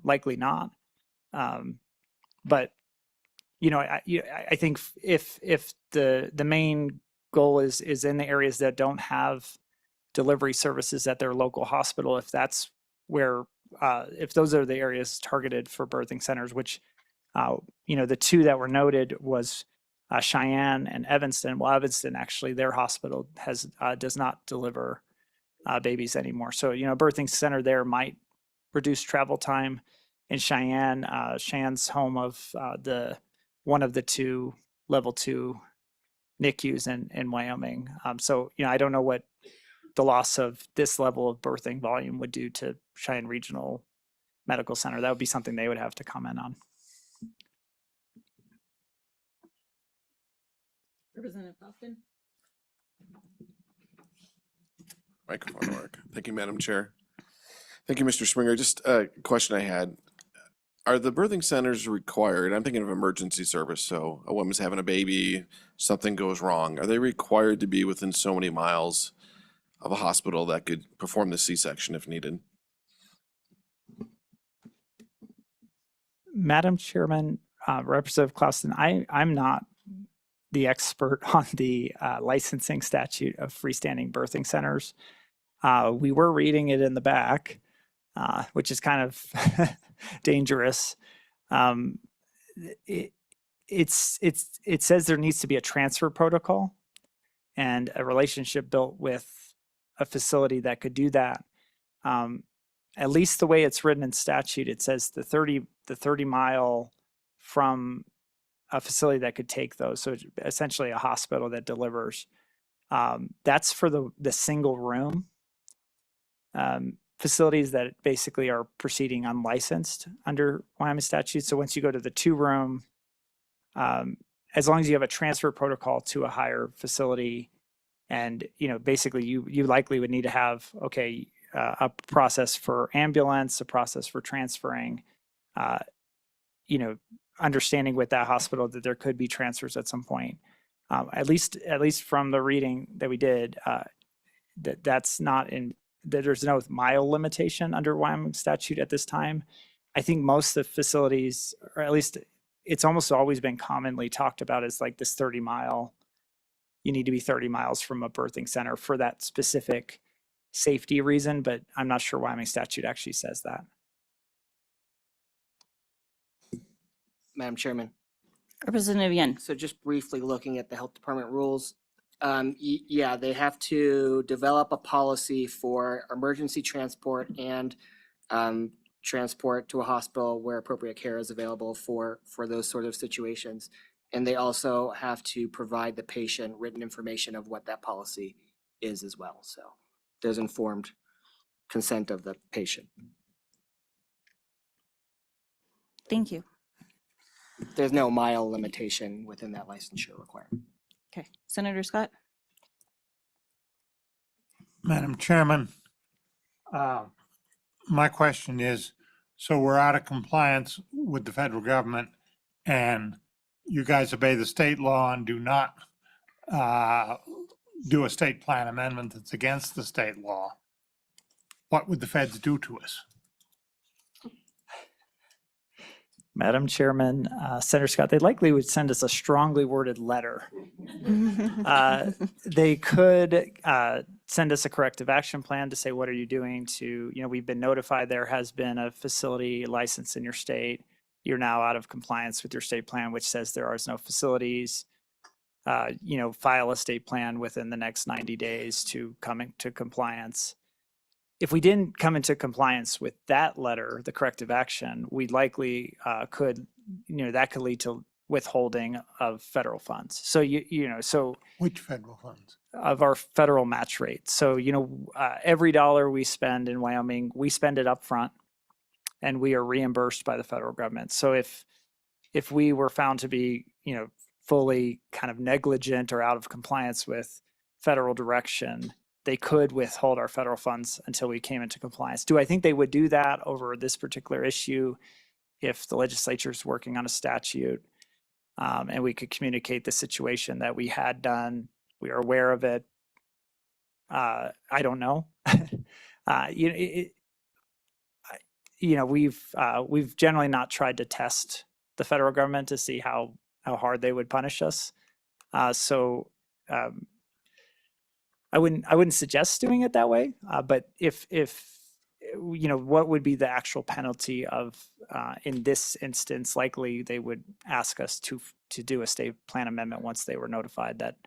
Likely not. But, I think if the main goal is in the areas that don't have delivery services at their local hospital, if that's where, if those are the areas targeted for birthing centers, which, the two that were noted was Cheyenne and Evanston. Well, Evanston, actually, their hospital does not deliver babies anymore. So, a birthing center there might reduce travel time. In Cheyenne, Cheyenne's home of one of the two level 2 NICUs in Wyoming. So, I don't know what the loss of this level of birthing volume would do to Cheyenne Regional Medical Center. That would be something they would have to comment on. Representative Austin. Microphone work. Thank you, Madam Chair. Thank you, Mr. Springer. Just a question I had. Are the birthing centers required? I'm thinking of emergency service. So a woman's having a baby, something goes wrong. Are they required to be within so many miles of a hospital that could perform the C-section if needed? Madam Chairman, Representative Clausen, I'm not the expert on the licensing statute of freestanding birthing centers. We were reading it in the back, which is kind of dangerous. It says there needs to be a transfer protocol and a relationship built with a facility that could do that. At least the way it's written in statute, it says the 30 mile from a facility that could take those. So it's essentially a hospital that delivers. That's for the single room facilities that basically are proceeding unlicensed under Wyoming statute. So once you go to the 2 room, as long as you have a transfer protocol to a higher facility, and basically you likely would need to have a process for ambulance, a process for transferring, understanding with that hospital that there could be transfers at some point. At least from the reading that we did, that's not in. That there's no mile limitation under Wyoming statute at this time. I think most of the facilities, or at least it's almost always been commonly talked about as like this 30 mile. You need to be 30 miles from a birthing center for that specific safety reason, but I'm not sure Wyoming statute actually says that. Madam Chairman. Representative Yen. So just briefly looking at the health department rules, yeah, they have to develop a policy for emergency transport and transport to a hospital where appropriate care is available for those sort of situations. And they also have to provide the patient written information of what that policy is as well. So there's informed consent of the patient. Thank you. There's no mile limitation within that licensure requirement. Okay, Senator Scott. Madam Chairman, my question is, so we're out of compliance with the federal government and you guys obey the state law and do not do a state plan amendment that's against the state law. What would the feds do to us? Madam Chairman, Senator Scott, they likely would send us a strongly worded letter. They could send us a corrective action plan to say, what are you doing to, we've been notified there has been a facility license in your state. You're now out of compliance with your state plan, which says there are no facilities. File a state plan within the next 90 days to come into compliance. If we didn't come into compliance with that letter, the corrective action, we likely could, that could lead to withholding of federal funds. So, so. Which federal funds? Of our federal match rate. So, every dollar we spend in Wyoming, we spend it up front and we are reimbursed by the federal government. So if we were found to be, fully kind of negligent or out of compliance with federal direction, they could withhold our federal funds until we came into compliance. Do I think they would do that over this particular issue if the legislature is working on a statute and we could communicate the situation that we had done? We are aware of it. I don't know. We've generally not tried to test the federal government to see how hard they would punish us. So I wouldn't suggest doing it that way. But if you know, what would be the actual penalty of in this instance? Likely they would ask us to do a state plan amendment once they were notified that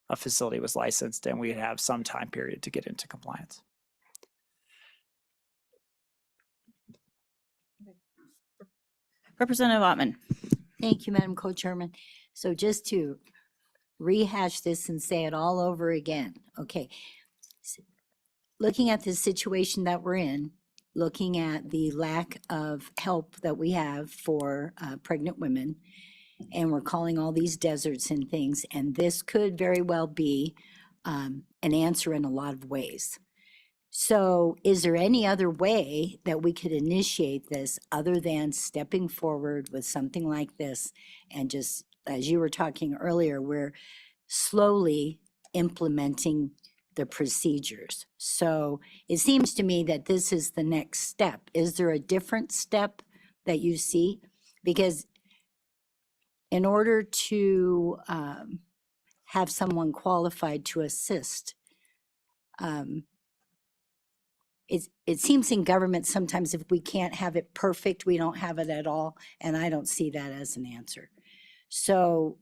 a facility was licensed, and we'd have some time period to get into compliance. Representative Ottman. Thank you, Madam Co-Chairman. So just to rehash this and say it all over again, okay. Looking at the situation that we're in, looking at the lack of help that we have for pregnant women, and we're calling all these deserts and things, and this could very well be an answer in a lot of ways. So is there any other way that we could initiate this other than stepping forward with something like this? And just, as you were talking earlier, we're slowly implementing the procedures. So it seems to me that this is the next step. Is there a different step that you see? Because in order to have someone qualified to assist, it seems in government sometimes if we can't have it perfect, we don't have it at all, and I don't see that as an answer. So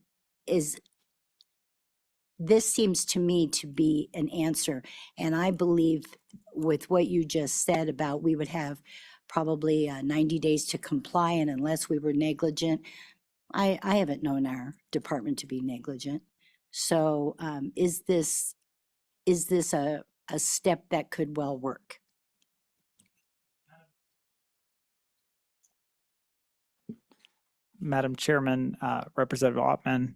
this seems to me to be an answer, and I believe with what you just said about we would have probably 90 days to comply, and unless we were negligent, I haven't known our department to be negligent. So is this a step that could well work? Madam Chairman, Representative Ottman,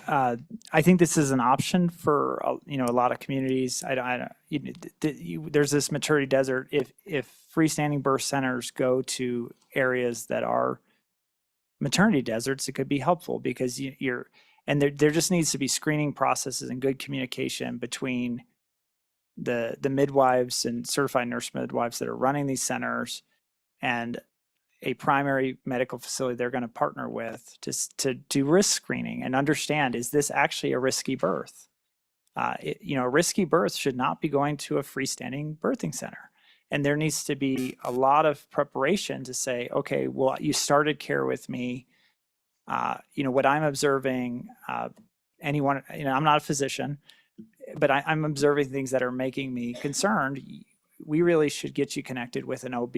I think this is an option for you know, a lot of communities. There's this maternity desert. If freestanding birth centers go to areas that are maternity deserts, it could be helpful because there just needs to be screening processes and good communication between the midwives and certified nurse midwives that are running these centers and a primary medical facility they're going to partner with to do risk screening and understand, is this actually a risky birth? You know, a risky birth should not be going to a freestanding birthing center. And there needs to be a lot of preparation to say, okay, well, you started care with me. You know, what I'm observing, anyone, you know, I'm not a physician, but I'm observing things that are making me concerned. We really should get you connected with an OB,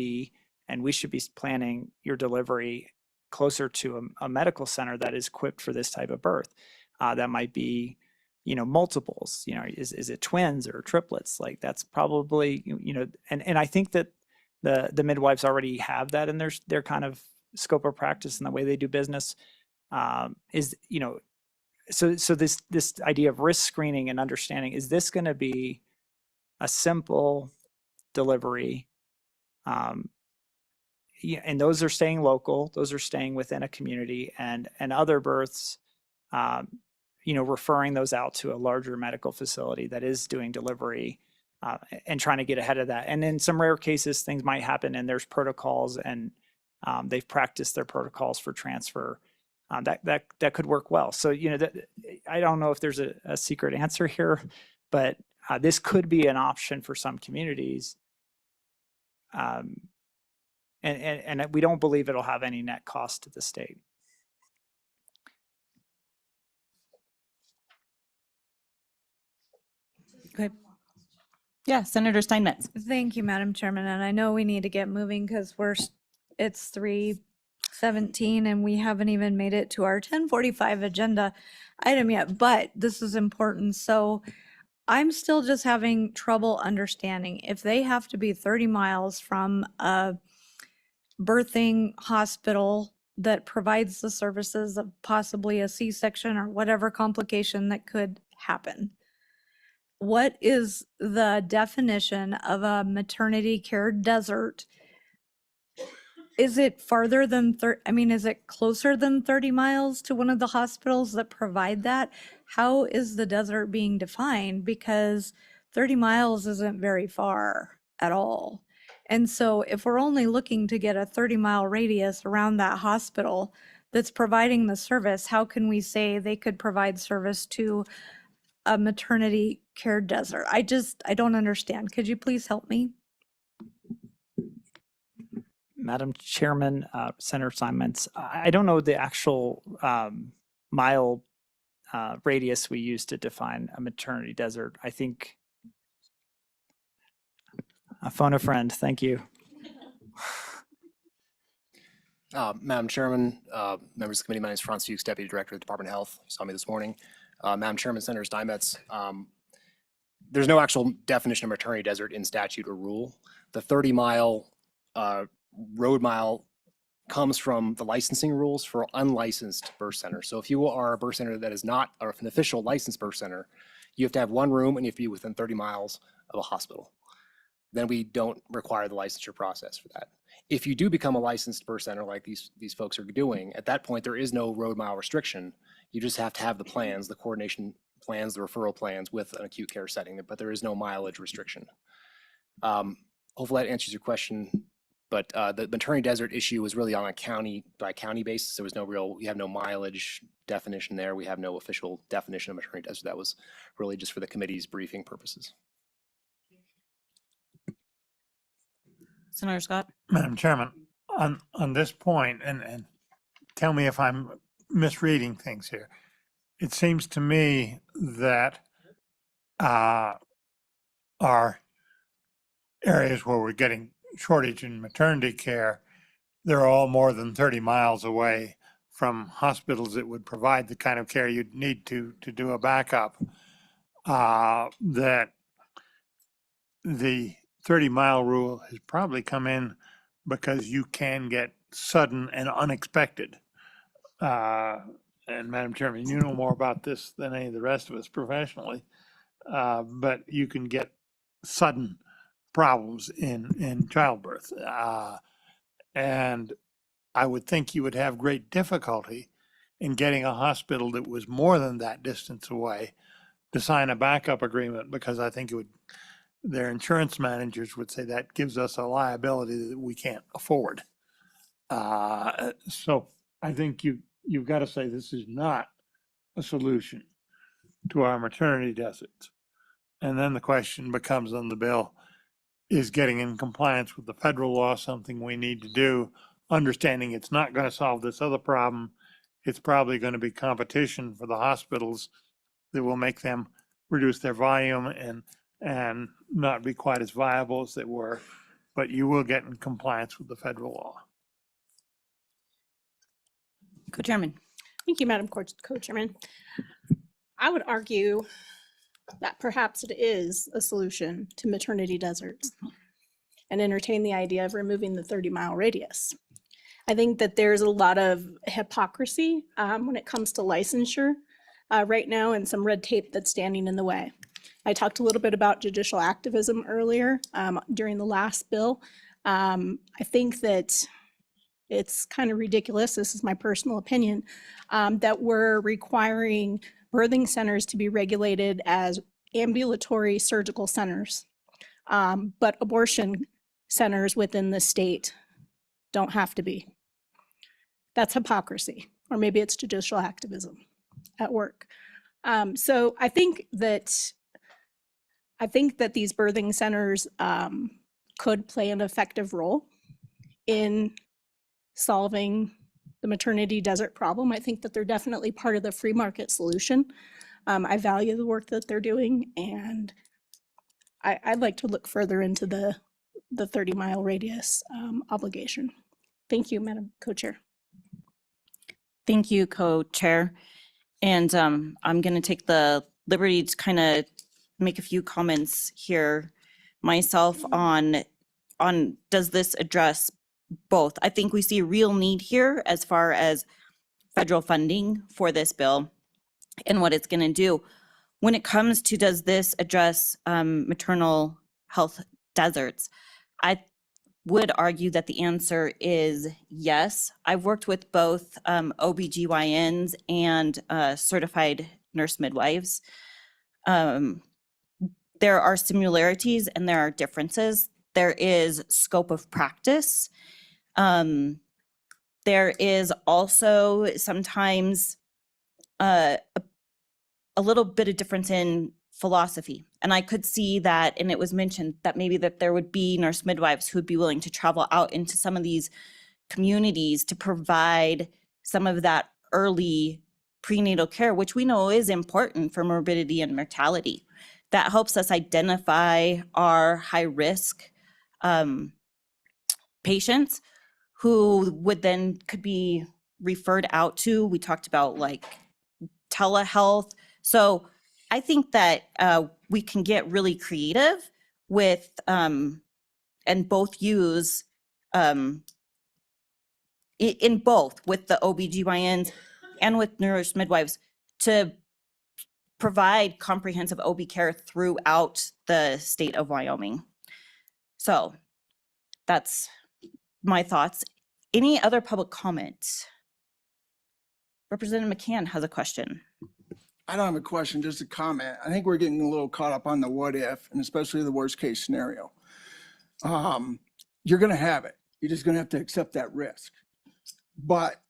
and we should be planning your delivery closer to a medical center that is equipped for this type of birth. That might be, you know, multiples, you know, is it twins or triplets? Like that's probably, you know, and I think that the midwives already have that in their kind of scope of practice and the way they do business. Is, you know, so this idea of risk screening and understanding, is this going to be a simple delivery? Yeah, and those are staying local, those are staying within a community, and other births, you know, referring those out to a larger medical facility that is doing delivery and trying to get ahead of that. And in some rare cases, things might happen and there's protocols, and they've practiced their protocols for transfer. That could work well. So, you know, I don't know if there's a secret answer here, but this could be an option for some communities. And we don't believe it'll have any net cost to the state. Okay. Yeah, Senator Steinmetz. Thank you, Madam Chairman. And I know we need to get moving because it's 3:17 and we haven't even made it to our 10:45 agenda item yet, but this is important. So I'm still just having trouble understanding if they have to be 30 miles from a birthing hospital that provides the services of possibly a C-section or whatever complication that could happen. What is the definition of a maternity care desert? Is it farther than is it closer than 30 miles to one of the hospitals that provide that? How is the desert being defined? Because 30 miles isn't very far at all. And so if we're only looking to get a 30-mile radius around that hospital that's providing the service, how can we say they could provide service to a maternity care desert? I don't understand. Could you please help me? Madam Chairman, Senator Simons, I don't know the actual mile radius we use to define a maternity desert. I think I phone a friend. Thank you. Madam Chairman, members of the committee, my name is Franz Fuchs, Deputy Director of the Department of Health. You saw me this morning. Madam Chairman, Senator Steinmetz, there's no actual definition of maternity desert in statute or rule. The 30-mile road mile comes from the licensing rules for unlicensed birth centers. So if you are a birth center that is not or an official licensed birth center, you have to have one room and you have to be within 30 miles of a hospital. Then we don't require the licensure process for that. If you do become a licensed birth center like these folks are doing, at that point, there is no road mile restriction. You just have to have the plans, the coordination plans, the referral plans with an acute care setting, but there is no mileage restriction. Hopefully that answers your question, but the maternity desert issue was really on a county by county basis. There was we have no mileage definition there. We have no official definition of maternity desert. That was really just for the committee's briefing purposes. Senator Scott? Madam Chairman, on this point, and tell me if I'm misreading things here. It seems to me that our areas where we're getting shortage in maternity care, they're all more than 30 miles away from hospitals that would provide the kind of care you'd need to do a backup. That the 30-mile rule has probably come in because you can get sudden and unexpected. And Madam Chairman, you know more about this than any of the rest of us professionally, but you can get sudden problems in childbirth. And I would think you would have great difficulty in getting a hospital that was more than that distance away to sign a backup agreement, because I think their insurance managers would say that gives us a liability that we can't afford. So I think you've got to say this is not a solution to our maternity deserts. And then the question becomes on the bill, is getting in compliance with the federal law something we need to do, understanding it's not going to solve this other problem. It's probably going to be competition for the hospitals that will make them reduce their volume and not be quite as viable as they were, but you will get in compliance with the federal law. Co-chairman. Thank you, Madam Co-chairman. I would argue that perhaps it is a solution to maternity deserts and entertain the idea of removing the 30-mile radius. I think that there's a lot of hypocrisy when it comes to licensure right now, and some red tape that's standing in the way. I talked a little bit about judicial activism earlier during the last bill. I think that it's kind of ridiculous, this is my personal opinion, that we're requiring birthing centers to be regulated as ambulatory surgical centers, but abortion centers within the state don't have to be. That's hypocrisy, or maybe it's judicial activism at work. So I think that these birthing centers could play an effective role in solving the maternity desert problem. I think that they're definitely part of the free market solution. I value the work that they're doing, and I'd like to look further into the 30-mile radius obligation. Thank you, Madam Co-Chair. Thank you, Co-Chair. And I'm going to take the liberty to kind of make a few comments here myself on does this address both? I think we see a real need here as far as federal funding for this bill and what it's going to do. When it comes to does this address maternal health deserts, I would argue that the answer is yes. I've worked with both OBGYNs and certified nurse midwives. There are similarities and there are differences. there is scope of practice. There is also sometimes a little bit of difference in philosophy. And I could see that, and it was mentioned that maybe that there would be nurse midwives who would be willing to travel out into some of these communities to provide some of that early prenatal care, which we know is important for morbidity and mortality. That helps us identify our high risk patients who would then could be referred out to. We talked about like telehealth. So I think that we can get really creative with and both use in both with the OBGYNs and with nurse midwives to provide comprehensive OB care throughout the state of Wyoming. So that's my thoughts. Any other public comments? Representative McCann has a question. I don't have a question, just a comment. I think we're getting a little caught up on the what if, and especially the worst case scenario. You're gonna have it. You're just gonna have to accept that risk. But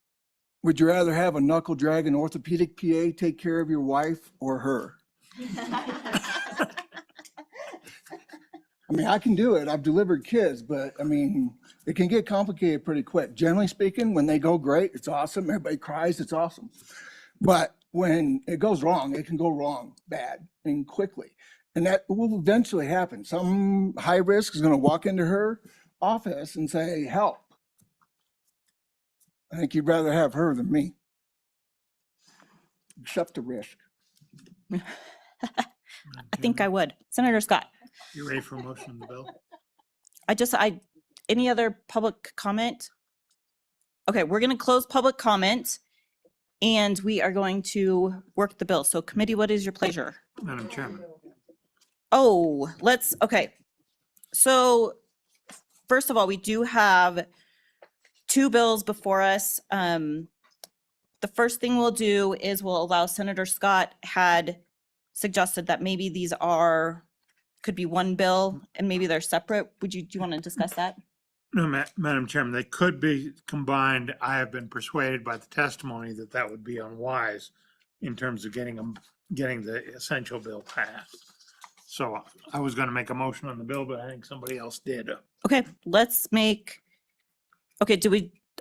would you rather have a knuckle dragging orthopedic PA take care of your wife or her? I mean, I can do it. I've delivered kids, but I mean, it can get complicated pretty quick. Generally speaking, when they go great, it's awesome. Everybody cries, it's awesome. But when it goes wrong, it can go wrong bad and quickly. And that will eventually happen. Some high risk is going to walk into her office and say, help. I think you'd rather have her than me. Accept the risk. I think I would. Senator Scott. You ready for a motion on the bill? Any other public comment? Okay, we're going to close public comment and we are going to work the bill. So committee, what is your pleasure? Madam Chairman. Oh, okay. So first of all, we do have two bills before us. The first thing we'll do is we'll allow Senator Scott had suggested that maybe these could be one bill and maybe they're separate. Do you want to discuss that? No, Madam Chairman, they could be combined. I have been persuaded by the testimony that that would be unwise in terms of getting the essential bill passed. So I was going to make a motion on the bill, but I think somebody else did. Okay,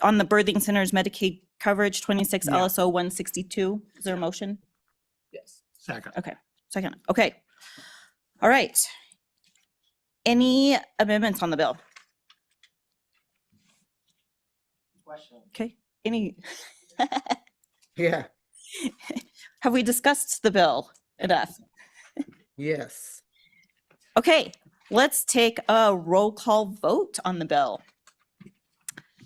on the birthing centers Medicaid coverage 26 Yeah. LSO 162, is there a motion? Yes. Second. Okay, second. Okay. All right. Any amendments on the bill? Question. Okay, any? Yeah, Have we discussed the bill enough? yes. Okay, let's take a roll call vote on the bill.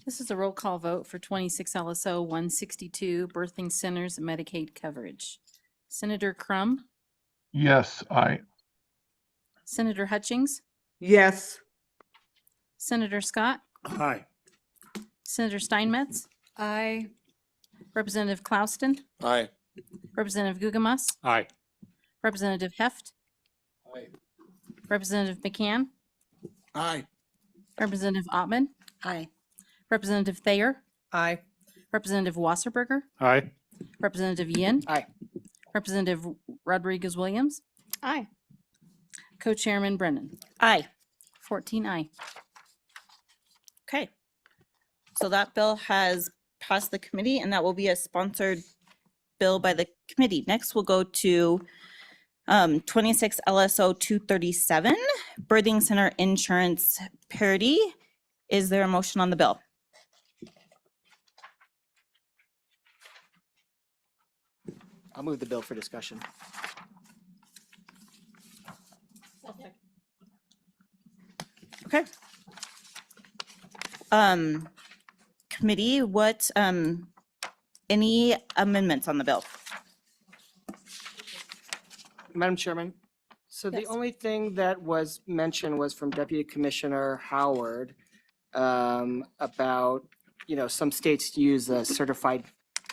This is a roll call vote for 26 LSO 162 birthing centers and Medicaid coverage. Senator Crum, Yes, Senator Hutchings, Yes. Senator Scott, Aye. Senator Steinmetz, Aye. Representative Klauston, Aye. Representative Gugemas, Aye. Representative Heft, Aye. Representative McCann, Aye. Representative Ottman, Aye. Representative Thayer, Aye. Representative Wasserberger, Aye. Representative Yin, Aye. Representative Rodriguez Williams, Aye. Co-Chairman Brennan. Aye. 14 aye. Okay. So that bill has passed the committee and that will be a sponsored bill by the committee. Next, we'll go to 26 LSO 237, birthing center insurance parity. Is there a motion on the bill? I'll move the bill for discussion. Okay. Committee, any amendments on the bill? Madam Chairman, so the Yes. only thing that was mentioned was from Deputy Commissioner Howard about, some states use a certified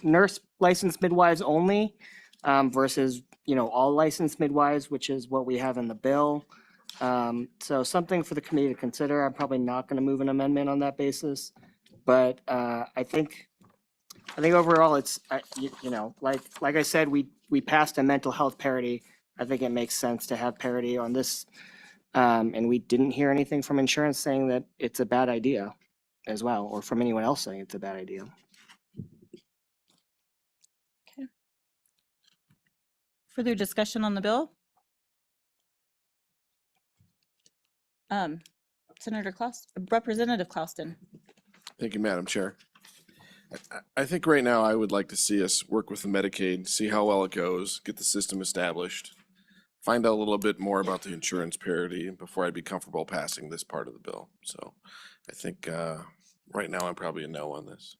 nurse licensed midwives only versus, all licensed midwives, which is what we have in the bill. So something for the committee to consider. I'm probably not going to move an amendment on that basis. But I think overall it's, you know, like I said, we passed a mental health parity. I think it makes sense to have parity on this. And we didn't hear anything from insurance saying that it's a bad idea as well, or from anyone else saying it's a bad idea. Further discussion on the bill? Senator Klaus, Representative Klauston. Thank you, Madam Chair. I think right now I would like to see us work with the Medicaid, see how well it goes, get the system established, find out a little bit more about the insurance parity before I'd be comfortable passing this part of the bill. So I think right now I'm probably a no on this.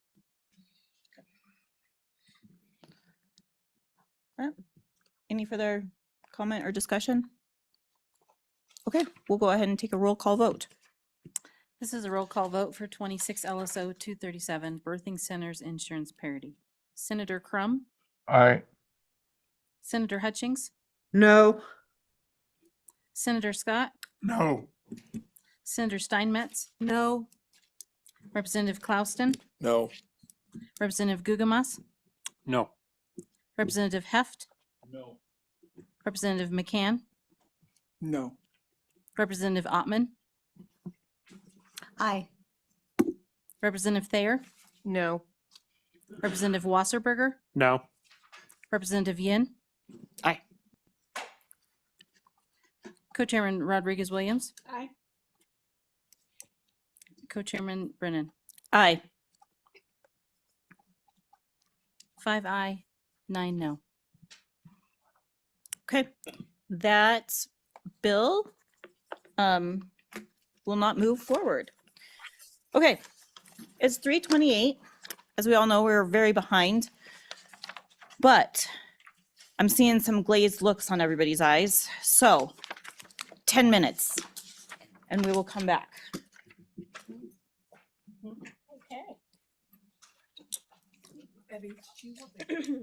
All right. Any further comment or discussion? Okay, we'll go ahead and take a roll call vote. This is a roll call vote for 26 LSO 237, Birthing Centers Insurance Parity. Senator Crum, Aye. Senator Hutchings, No. Senator Scott, No. Senator Steinmetz, No. Representative Klauston, No. Representative Gugamas, No. Representative Heft, No. Representative McCann, No. Representative Ottman, Aye. Representative Thayer, No. Representative Wasserberger, No. Representative Yin. Aye. Co-Chairman Rodriguez Williams, Aye. Co-Chairman Brennan. Aye. 5 aye, 9 no. Okay, that bill will not move forward. Okay, it's 3:28. As we all know, we're very behind. But I'm seeing some glazed looks on everybody's eyes. So 10 minutes and we will come back. Okay.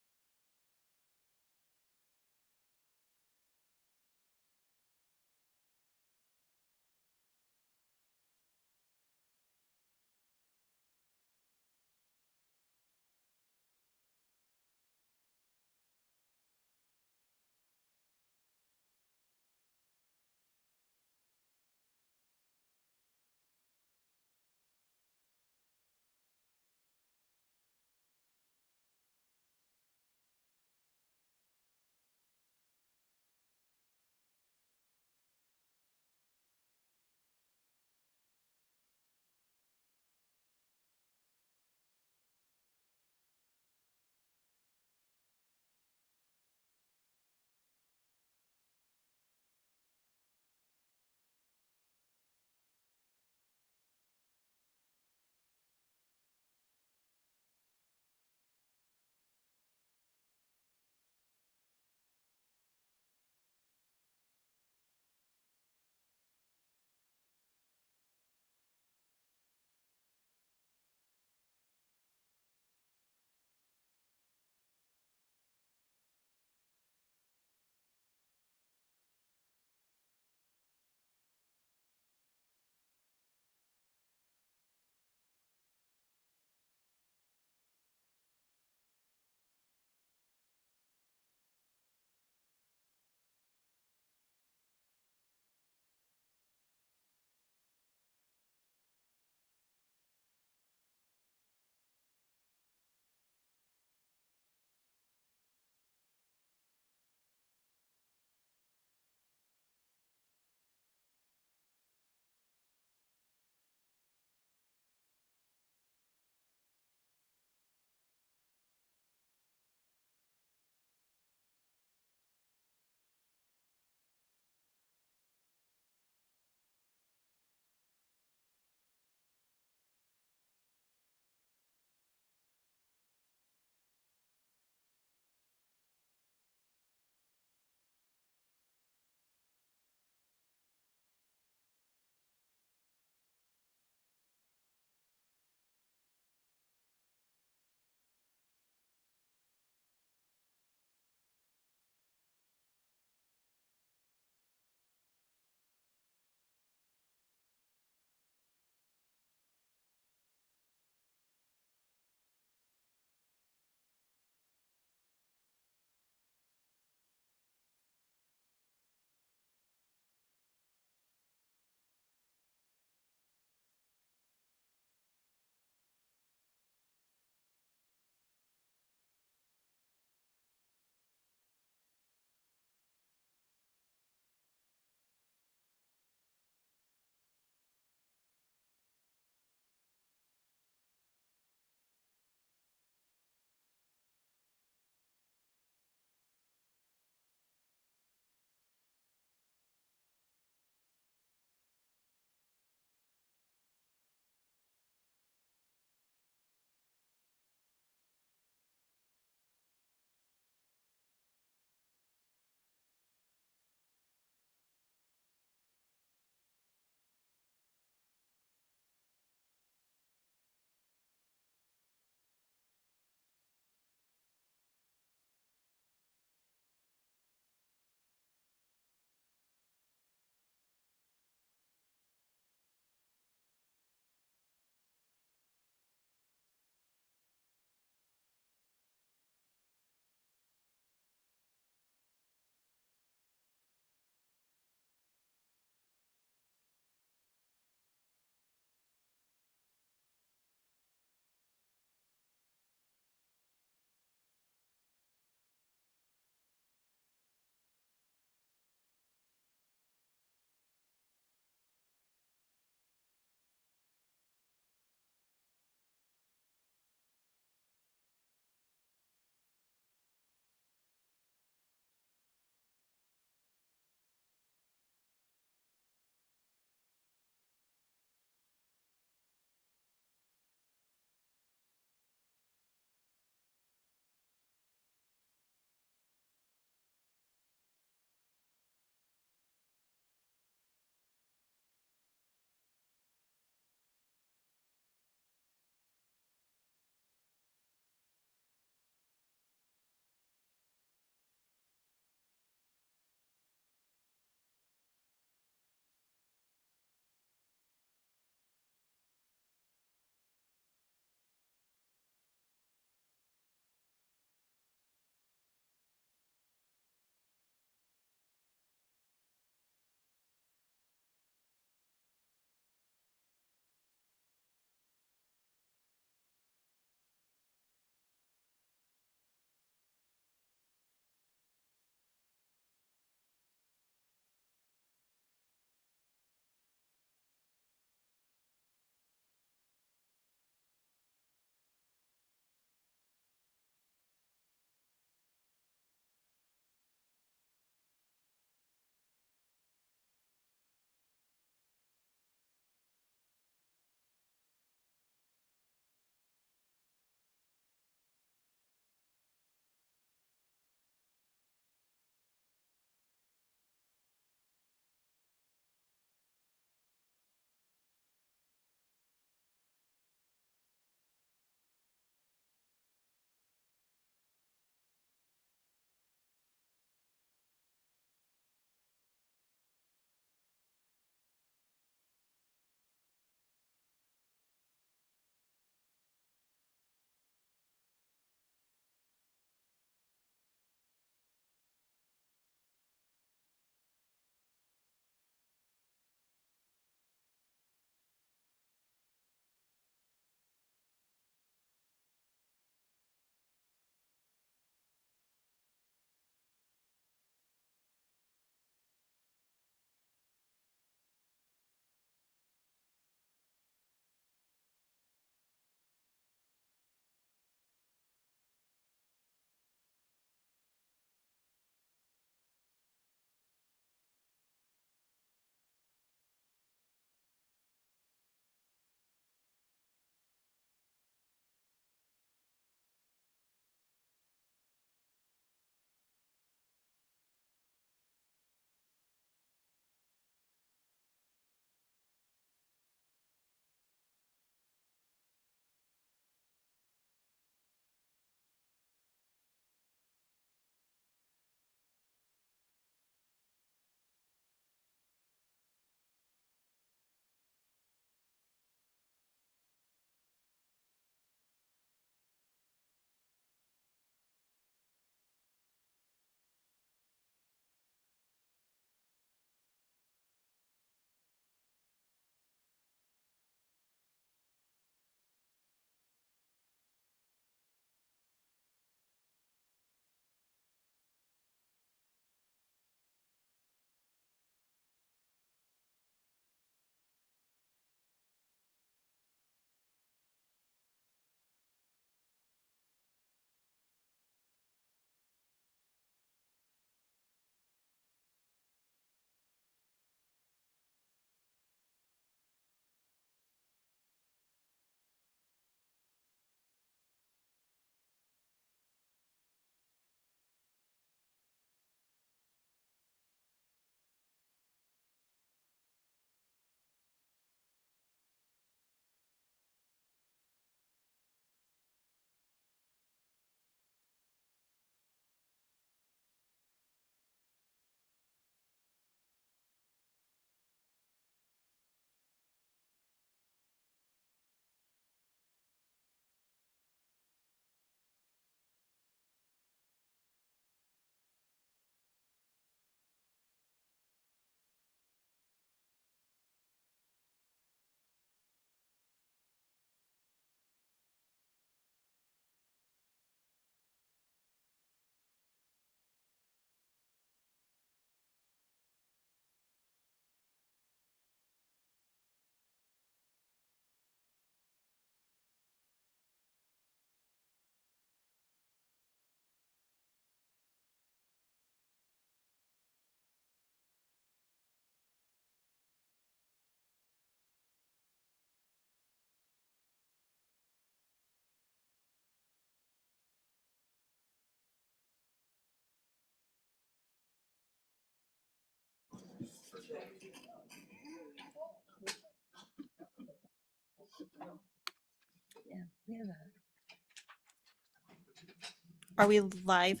Are we live?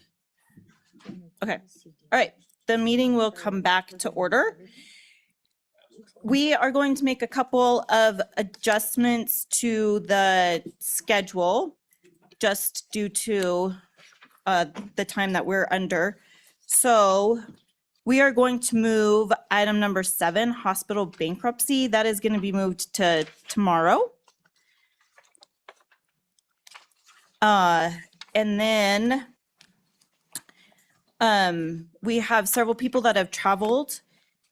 Okay, all right. The meeting will come back to order. We are going to make a couple of adjustments to the schedule just due to the time that we're under. So we are going to move item number 7, hospital bankruptcy. That is going to be moved to tomorrow. And then we have several people that have traveled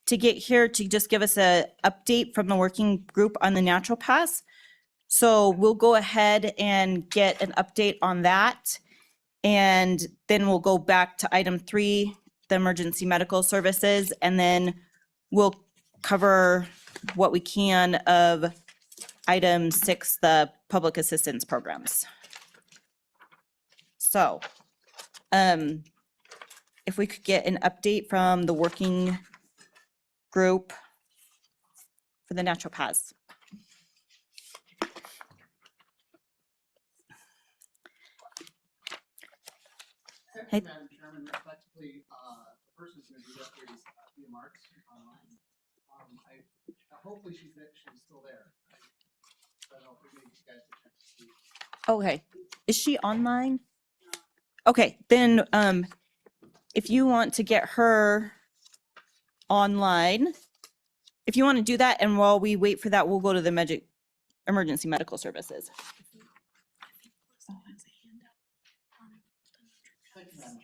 to get here to just give us an update from the working group on the natural pass. So we'll go ahead and get an update on that. And then we'll go back to item 3, the emergency medical services, and then we'll cover what we can of item 6, the public assistance programs. So, if we could get an update from the working group for the natural paths. Hey. Madam Chairman, respectfully, the person's going to do that here is Thea Marks. Hopefully she's still there. I don't know if maybe you guys can see. Okay, is she online? Okay, then, if you want to get her online, if you want to do that, and while we wait for that, we'll go to the emergency medical services. Thank you, Madam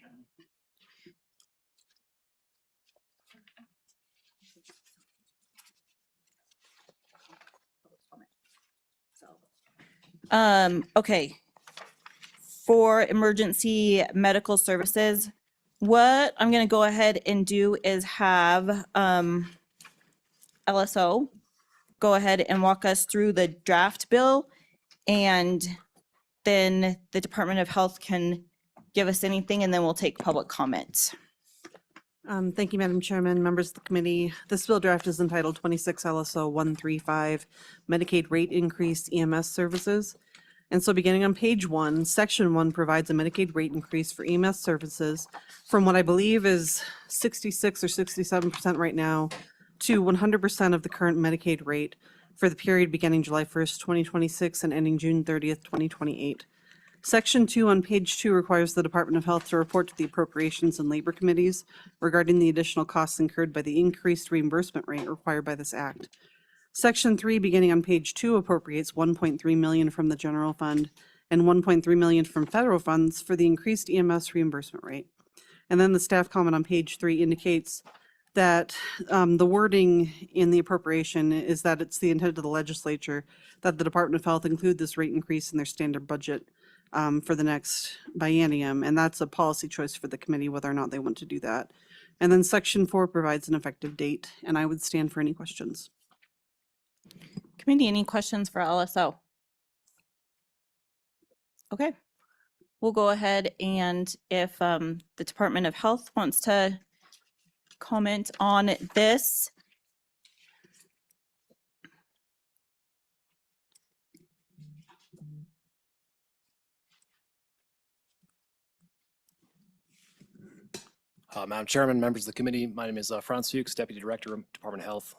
Chairman. Okay. For emergency medical services, what I'm gonna go ahead and do is have, LSO go ahead and walk us through the draft bill, and then the Department of Health can give us anything, and then we'll take public comments. Thank you, Madam Chairman, members of the committee. This bill draft is entitled 26 LSO 135, Medicaid Rate Increase EMS Services. And so beginning on page 1, section 1 provides a Medicaid rate increase for EMS services from what I believe is 66 or 67% right now to 100% of the current Medicaid rate for the period beginning July 1st, 2026 and ending June 30th, 2028. Section 2 on page 2 requires the Department of Health to report to the Appropriations and Labor Committees regarding the additional costs incurred by the increased reimbursement rate required by this act. Section 3, beginning on page 2, appropriates $1.3 million from the general fund and $1.3 million from federal funds for the increased EMS reimbursement rate. And then the staff comment on page 3 indicates that the wording in the appropriation is that it's the intent of the legislature that the Department of Health include this rate increase in their standard budget for the next biennium, and that's a policy choice for the committee whether or not they want to do that. And then section 4 provides an effective date, and I would stand for any questions. Committee, any questions for LSO? Okay, we'll go ahead, and if the Department of Health wants to comment on this. Madam Chairman, members of the committee, my name is Franz Fuchs, Deputy Director of Department of Health.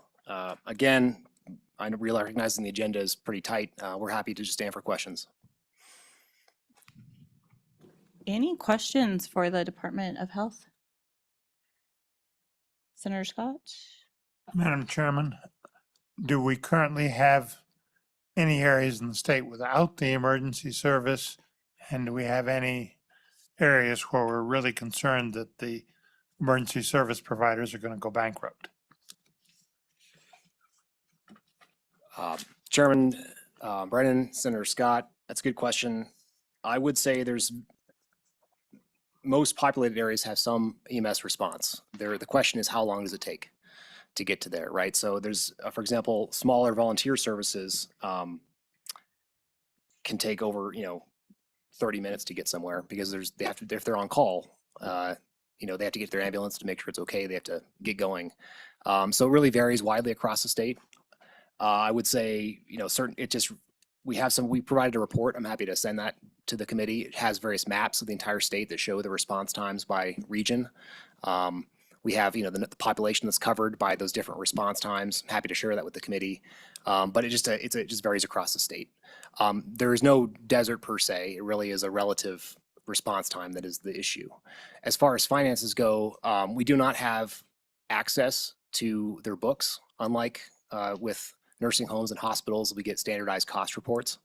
Again, I recognizing the agenda is pretty tight. We're happy to just stand for questions. Any questions for the Department of Health? Senator Scott? Madam Chairman, do we currently have any areas in the state without the emergency service? And do we have any areas where we're really concerned that the emergency service providers are going to go bankrupt? Chairman Brennan, Senator Scott, that's a good question. I would say there's most populated areas have some EMS response. The question is, how long does it take to get to there, right? So there's, for example, smaller volunteer services can take over, 30 minutes to get somewhere because they have to, if they're on call, they have to get their ambulance to make sure it's okay. They have to get going. So it really varies widely across the state. I would say, we provided a report. I'm happy to send that to the committee. It has various maps of the entire state that show the response times by region. We have, the population that's covered by those different response times. I'm happy to share that with the committee. But it just varies across the state. There is no desert per se. It really is a relative response time that is the issue. As far as finances go, we do not have access to their books, unlike with nursing homes and hospitals. We get standardized cost reports.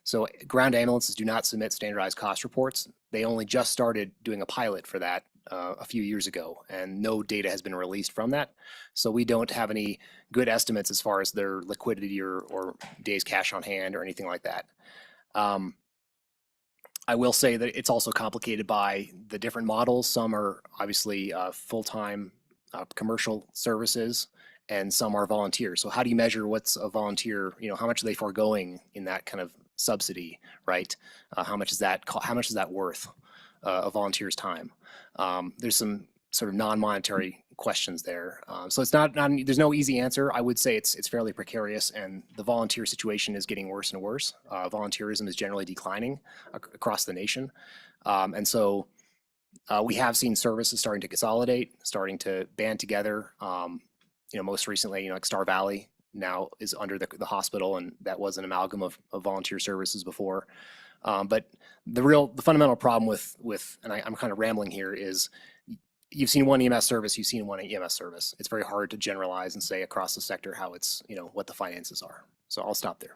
So ground ambulances do not submit standardized cost reports. They only just started doing a pilot for that a few years ago, and no data has been released from that. So we don't have any good estimates as far as their liquidity or days cash on hand or anything like that. I will say that it's also complicated by the different models. Some are obviously full-time commercial services, and some are volunteers. So how do you measure what's a volunteer? How much are they foregoing in that kind of subsidy, right? How much is that worth? A volunteer's time. There's some sort of non-monetary questions there. So it's not there's no easy answer. I would say it's fairly precarious, and the volunteer situation is getting worse and worse. Volunteerism is generally declining across the nation. And so we have seen services starting to consolidate, starting to band together. Most recently, like Star Valley now is under the hospital, and that was an amalgam of volunteer services before. But the fundamental problem with and I'm kind of rambling here, is you've seen one EMS service, you've seen one EMS service. It's very hard to generalize and say across the sector how it's, what the finances are. So I'll stop there.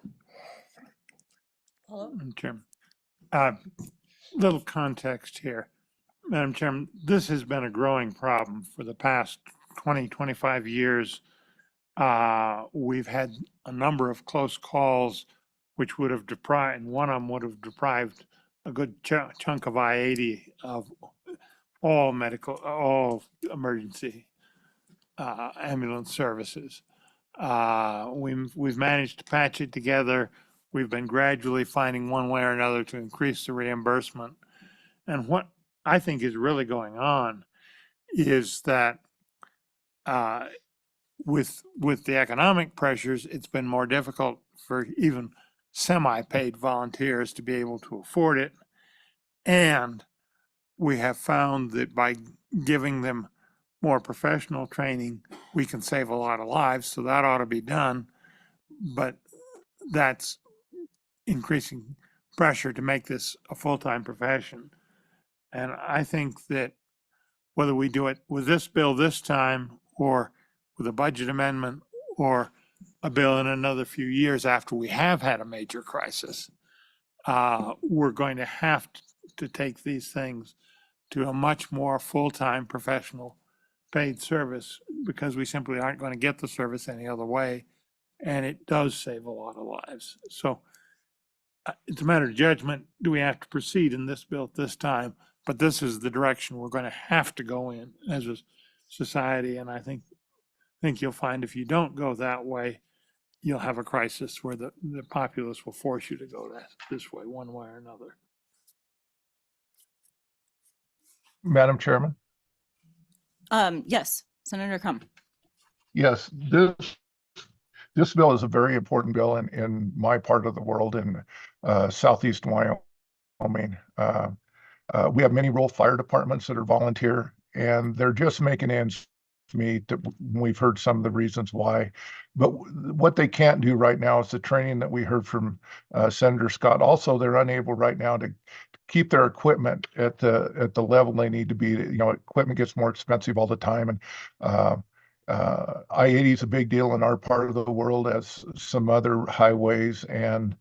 Madam Chairman, little context here. Madam Chairman, this has been a growing problem for the past 20, 25 years. We've had a number of close calls which would have deprived, and one of them would have deprived a good chunk of I-80 of all emergency ambulance services. We've managed to patch it together. We've been gradually finding one way or another to increase the reimbursement. And what I think is really going on is that with the economic pressures, it's been more difficult for even semi-paid volunteers to be able to afford it. And we have found that by giving them more professional training, we can save a lot of lives. So that ought to be done. But that's increasing pressure to make this a full-time profession. And I think that whether we do it with this bill this time, or with a budget amendment, or a bill in another few years after we have had a major crisis, we're going to have to take these things to a much more full-time professional paid service, because we simply aren't going to get the service any other way. And it does save a lot of lives. So it's a matter of judgment. Do we have to proceed in this bill at this time? But this is the direction we're going to have to go in as a society. And I think you'll find if you don't go that way, you'll have a crisis where the populace will force you to go this way, one way or another. Madam Chairman? Yes, Senator Crum. Yes, this bill is a very important bill in my part of the world, in southeast Wyoming. We have many rural fire departments that are volunteer, and they're just making ends meet. We've heard some of the reasons why, but what they can't do right now is the training that we heard from Senator Scott. Also, they're unable right now to keep their equipment at the level they need to be. Equipment gets more expensive all the time, and I-80 is a big deal in our part of the world, as some other highways, and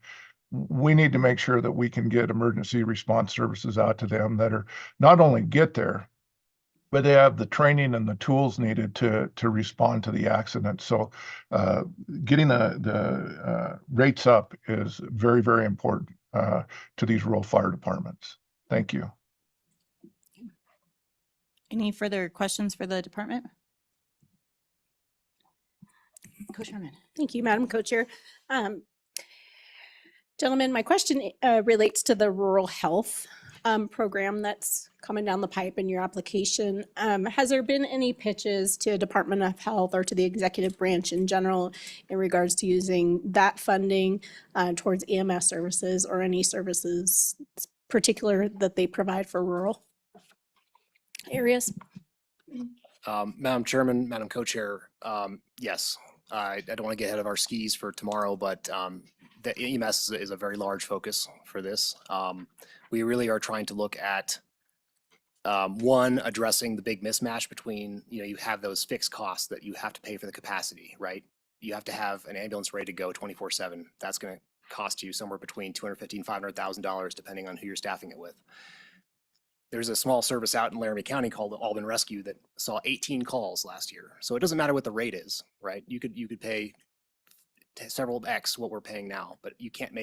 we need to make sure that we can get emergency response services out to them that are not only get there, but they have the training and the tools needed to respond to the accident. So getting the rates up is very, very important to these rural fire departments. Thank you. Any further questions for the department? Coach Sherman. Thank you, Madam Co-Chair. Gentlemen, my question relates to the rural health program that's coming down the pipe in your application. Has there been any pitches to Department of Health or to the executive branch in general in regards to using that funding towards EMS services or any services particular that they provide for rural areas. Madam Chairman, Madam Co-Chair, yes, I don't want to get ahead of our skis for tomorrow, but the EMS is a very large focus for this. We really are trying to look at one, addressing the big mismatch between, you have those fixed costs that you have to pay for the capacity, right? You have to have an ambulance ready to go 24/7. That's going to cost you somewhere between $250,000 and $500,000, depending on who you're staffing it with. There's a small service out in Laramie County called the Albin Rescue that saw 18 calls last year. So it doesn't matter what the rate is, right? You could pay several X what we're paying now, but you can't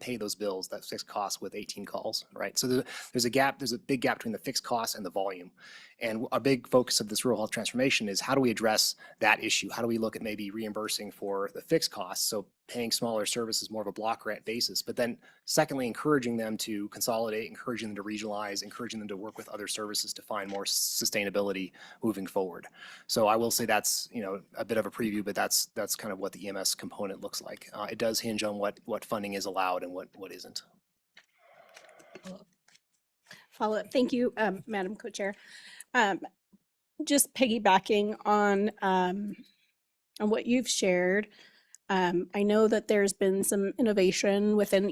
pay those bills, that fixed cost with 18 calls, right? So there's a big gap between the fixed costs and the volume. And a big focus of this rural health transformation is how do we address that issue? How do we look at maybe reimbursing for the fixed costs? So paying smaller services more of a block grant basis, but then secondly, encouraging them to consolidate, encouraging them to regionalize, encouraging them to work with other services to find more sustainability moving forward. So I will say that's, a bit of a preview, but that's kind of what the EMS component looks like. It does hinge on what funding is allowed and what isn't. Follow up. Thank you, Madam Co-Chair. Just piggybacking on what you've shared, I know that there's been some innovation within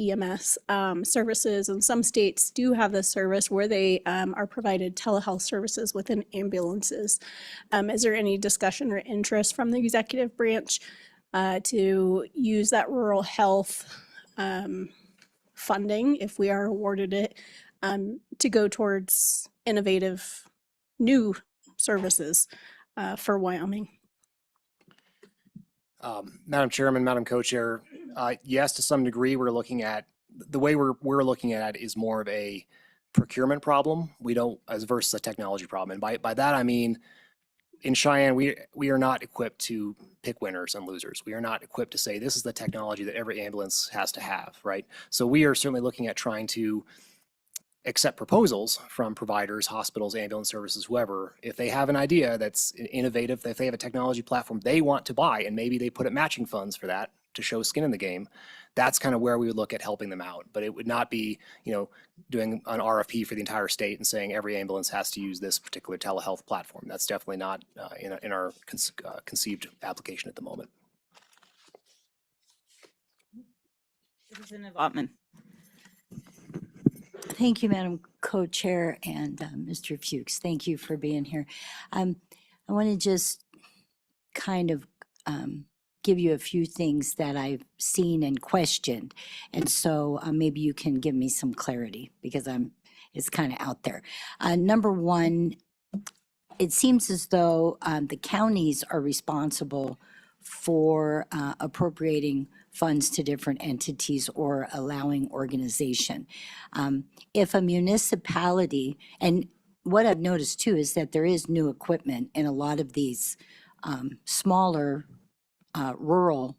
EMS services, and some states do have this service where they are provided telehealth services within ambulances. Is there any discussion or interest from the executive branch to use that rural health funding, if we are awarded it, to go towards innovative new services for Wyoming? Madam Chairman, Madam Co-Chair, yes, to some degree, we're looking at, the way we're looking at it is more of a procurement problem. We don't, as versus a technology problem. And by that, I mean, in Cheyenne, we are not equipped to pick winners and losers. We are not equipped to say, this is the technology that every ambulance has to have, right? So we are certainly looking at trying to accept proposals from providers, hospitals, ambulance services, whoever, if they have an idea that's innovative, if they have a technology platform they want to buy, and maybe they put up matching funds for that to show skin in the game, that's kind of where we would look at helping them out. But it would not be, doing an RFP for the entire state and saying every ambulance has to use this particular telehealth platform. That's definitely not in our conceived application at the moment. Representative Ottman. Thank you, Madam Co-Chair, and Mr. Fuchs. Thank you for being here. I want to just kind of give you a few things that I've seen and questioned. And so maybe you can give me some clarity because it's kind of out there. Number one, it seems as though the counties are responsible for appropriating funds to different entities or allowing organization. If a municipality, and what I've noticed too is that there is new equipment in a lot of these smaller rural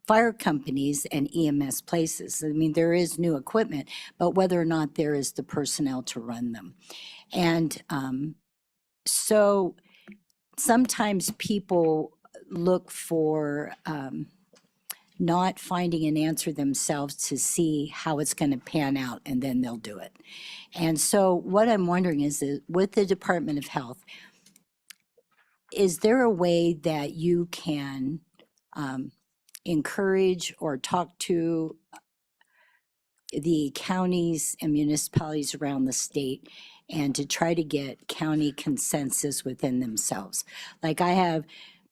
fire companies and EMS places. I mean, there is new equipment, but whether or not there is the personnel to run them. And so sometimes people look for not finding an answer themselves to see how it's going to pan out, and then they'll do it. And so what I'm wondering is that with the Department of Health, is there a way that you can encourage or talk to the counties and municipalities around the state and to try to get county consensus within themselves? Like I have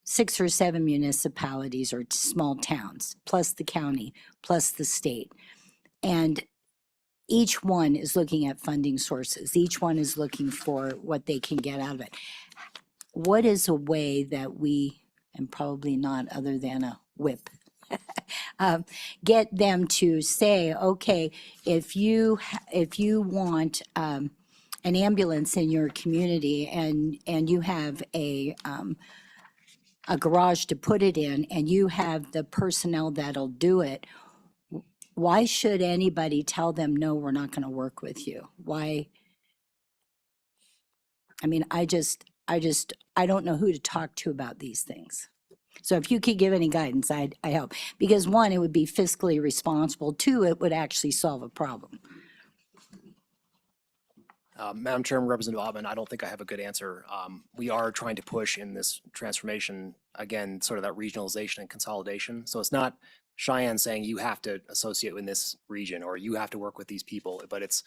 6 or 7 municipalities or small towns, plus the county, plus the state. And each one is looking at funding sources. Each one is looking for what they can get out of it. What is a way that we, and probably not other than a whip, get them to say, okay, if you want an ambulance in your community and you have a garage to put it in and you have the personnel that'll do it, why should anybody tell them, no, we're not going to work with you? Why? I mean, I don't know who to talk to about these things. So if you could give any guidance, I help. Because one, it would be fiscally responsible. Two, it would actually solve a problem. Madam Chairman, Representative Ottman, I don't think I have a good answer. We are trying to push in this transformation, again, sort of that regionalization and consolidation. So it's not Cheyenne saying you have to associate in this region or you have to work with these people, but it's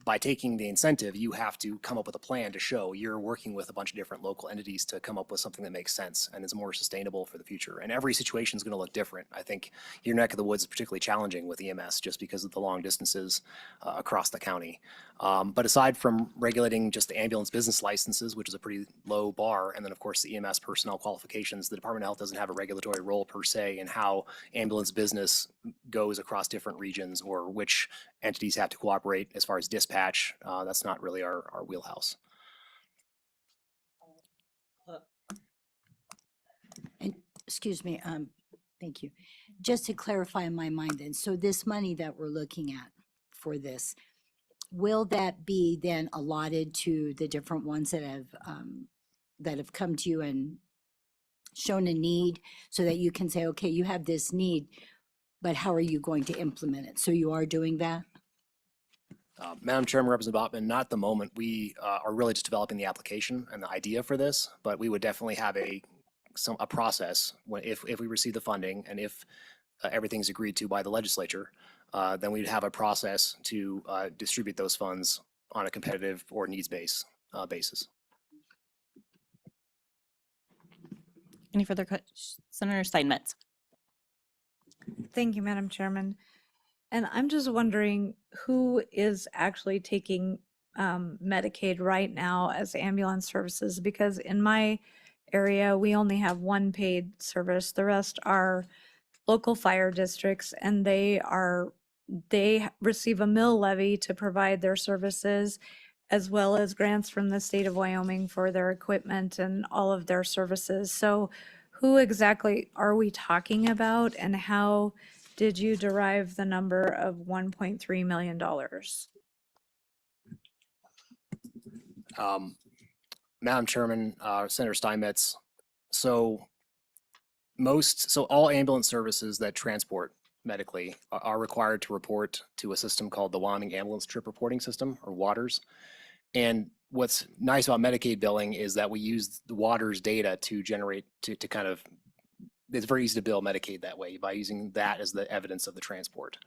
by taking the incentive, you have to come up with a plan to show you're working with a bunch of different local entities to come up with something that makes sense and is more sustainable for the future. And every situation is going to look different. I think your neck of the woods is particularly challenging with EMS just because of the long distances across the county. But aside from regulating just the ambulance business licenses, which is a pretty low bar, and then of course the EMS personnel qualifications, the Department of Health doesn't have a regulatory role per se in how ambulance business goes across different regions or which entities have to cooperate as far as dispatch. That's not really our wheelhouse. And, excuse me, thank you. Just to clarify in my mind then, so this money that we're looking at for this, will that be then allotted to the different ones that have come to you and shown a need so that you can say, okay, you have this need, but how are you going to implement it? So you are doing that? Madam Chairman, Representative Ottman, not at the moment. We are really just developing the application and the idea for this, but we would definitely have a process if we receive the funding and if everything's agreed to by the legislature, then we'd have a process to distribute those funds on a competitive or needs-based basis. Any further questions? Senator Steinmetz. Thank you, Madam Chairman. And I'm just wondering who is actually taking Medicaid right now as ambulance services? Because in my area, we only have one paid service. The rest are local fire districts, and they receive a mill levy to provide their services, as well as grants from the state of Wyoming for their equipment and all of their services. So who exactly are we talking about, and how did you derive the number of $1.3 million? Madam Chairman, Senator Steinmetz, so all ambulance services that transport medically are required to report to a system called the Wyoming Ambulance Trip Reporting System, or WATRS. And what's nice about Medicaid billing is that we use the WATRS data to generate, to kind of, it's very easy to bill Medicaid that way by using that as the evidence of the transport.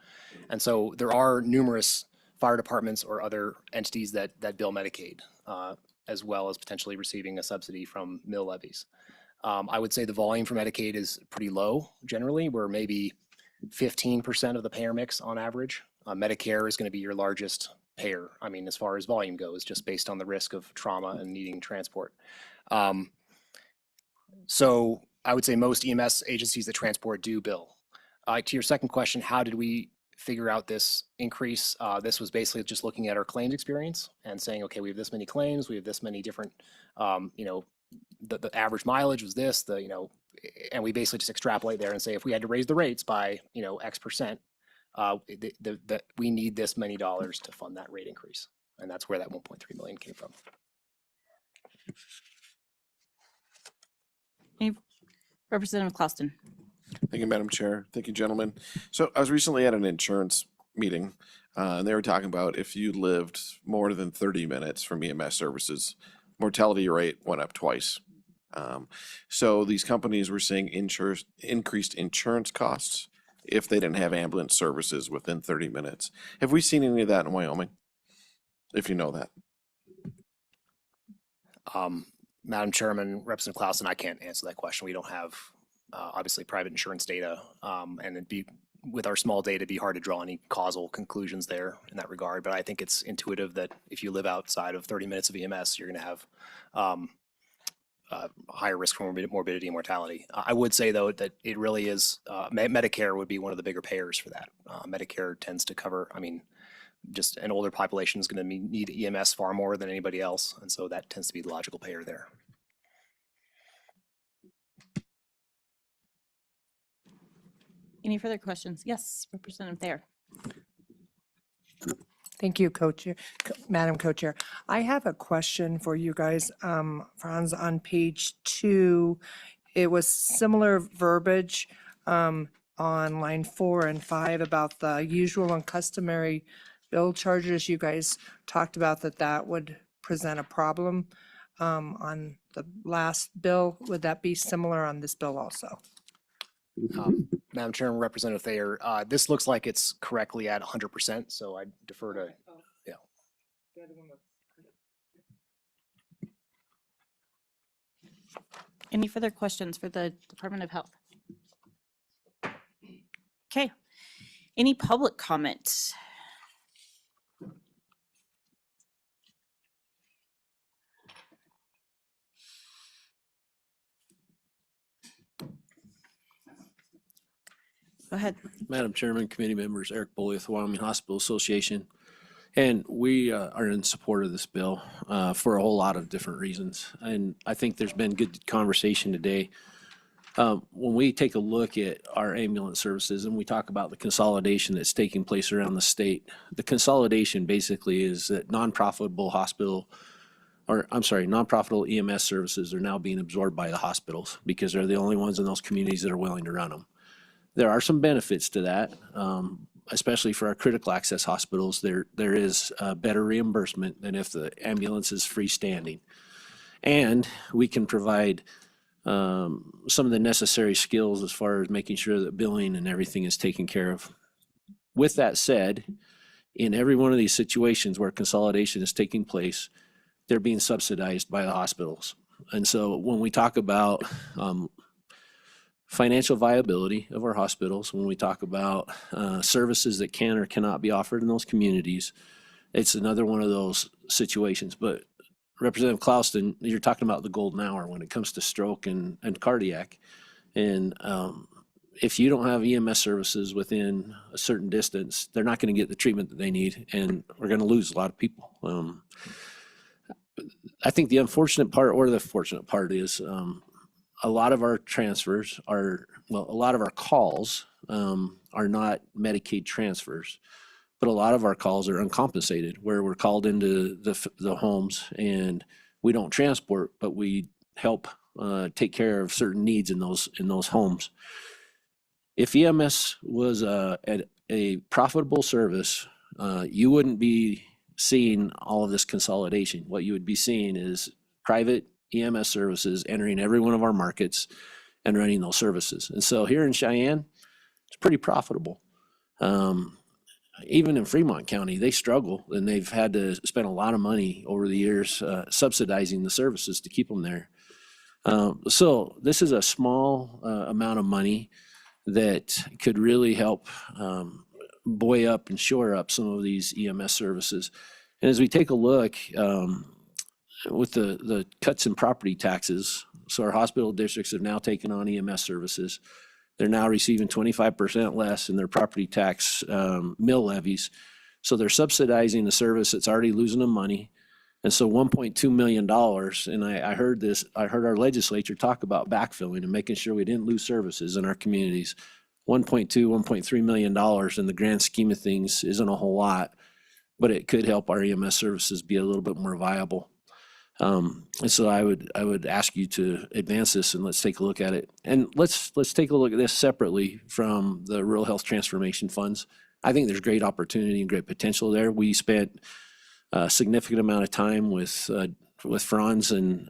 And so there are numerous fire departments or other entities that bill Medicaid, as well as potentially receiving a subsidy from mill levies. I would say the volume for Medicaid is pretty low generally. We're maybe 15% of the payer mix on average. Medicare is going to be your largest payer. I mean, as far as volume goes, just based on the risk of trauma and needing transport. So I would say most EMS agencies that transport do bill. To your second question, how did we figure out this increase? This was basically just looking at our claims experience and saying, okay, we have this many claims, we have this many different, the average mileage was this, and we basically just extrapolate there and say, if we had to raise the rates by, X percent, we need this many dollars to fund that rate increase. And that's where that 1.3 million came from. Representative Clauston. Thank you, Madam Chair. Thank you, gentlemen. So I was recently at an insurance meeting, and they were talking about if you lived more than 30 minutes from EMS services, mortality rate went up twice. So these companies were seeing increased insurance costs if they didn't have ambulance services within 30 minutes. Have we seen any of that in Wyoming? If you know that. Madam Chairman, Representative Clausen, I can't answer that question. We don't have obviously private insurance data, and with our small data, it'd be hard to draw any causal conclusions there in that regard. But I think it's intuitive that if you live outside of 30 minutes of EMS, you're going to have higher risk for morbidity and mortality. I would say, though, that it really is, Medicare would be one of the bigger payers for that. Medicare tends to cover, just an older population is going to need EMS far more than anybody else. And so that tends to be the logical payer there. Any further questions? Yes, Representative Thayer. Thank you, Madam Co-Chair. I have a question for you guys. Franz, on page 2, It was similar verbiage on line 4 and 5 about the usual and customary bill charges. You guys talked about that would present a problem on the last bill. Would that be similar on this bill also? Madam Chairman, Representative Thayer, this looks like it's correctly at 100%, so I defer to, yeah. Any further questions for the Department of Health? Okay. Any public comments? Go ahead. Madam Chairman, committee members, Eric Boley with Wyoming Hospital Association. And we are in support of this bill for a whole lot of different reasons. And I think there's been good conversation today. When we take a look at our ambulance services and we talk about the consolidation that's taking place around the state, the consolidation basically is that non-profitable EMS services are now being absorbed by the hospitals because they're the only ones in those communities that are willing to run them. There are some benefits to that, especially for our critical access hospitals. There is better reimbursement than if the ambulance is freestanding. And we can provide some of the necessary skills as far as making sure that billing and everything is taken care of. With that said, in every one of these situations where consolidation is taking place, they're being subsidized by the hospitals. And so when we talk about financial viability of our hospitals, when we talk about services that can or cannot be offered in those communities, it's another one of those situations. But Representative Clouston, you're talking about the golden hour when it comes to stroke and cardiac. And if you don't have EMS services within a certain distance, they're not going to get the treatment that they need, and we're going to lose a lot of people. I think the unfortunate part or the fortunate part is a lot of our transfers are, well, a lot of our calls are not Medicaid transfers, but a lot of our calls are uncompensated, where we're called into the homes and we don't transport, but we help take care of certain needs in those homes. If EMS was a profitable service, you wouldn't be seeing all of this consolidation. What you would be seeing is private EMS services entering every one of our markets and running those services. And so here in Cheyenne, it's pretty profitable. Even in Fremont County, they struggle, and they've had to spend a lot of money over the years subsidizing the services to keep them there. So this is a small amount of money that could really help buoy up and shore up some of these EMS services. And as we take a look, with the cuts in property taxes, so our hospital districts have now taken on EMS services. They're now receiving 25% less in their property tax mill levies. So they're subsidizing the service that's already losing them money. And so $1.2 million, and I heard our legislature talk about backfilling and making sure we didn't lose services in our communities. $1.3 million in the grand scheme of things isn't a whole lot, but it could help our EMS services be a little bit more viable. And so I would ask you to advance this, and let's take a look at it. And let's take a look at this separately from the rural health transformation funds. I think there's great opportunity and great potential there. We spent a significant amount of time with Franz and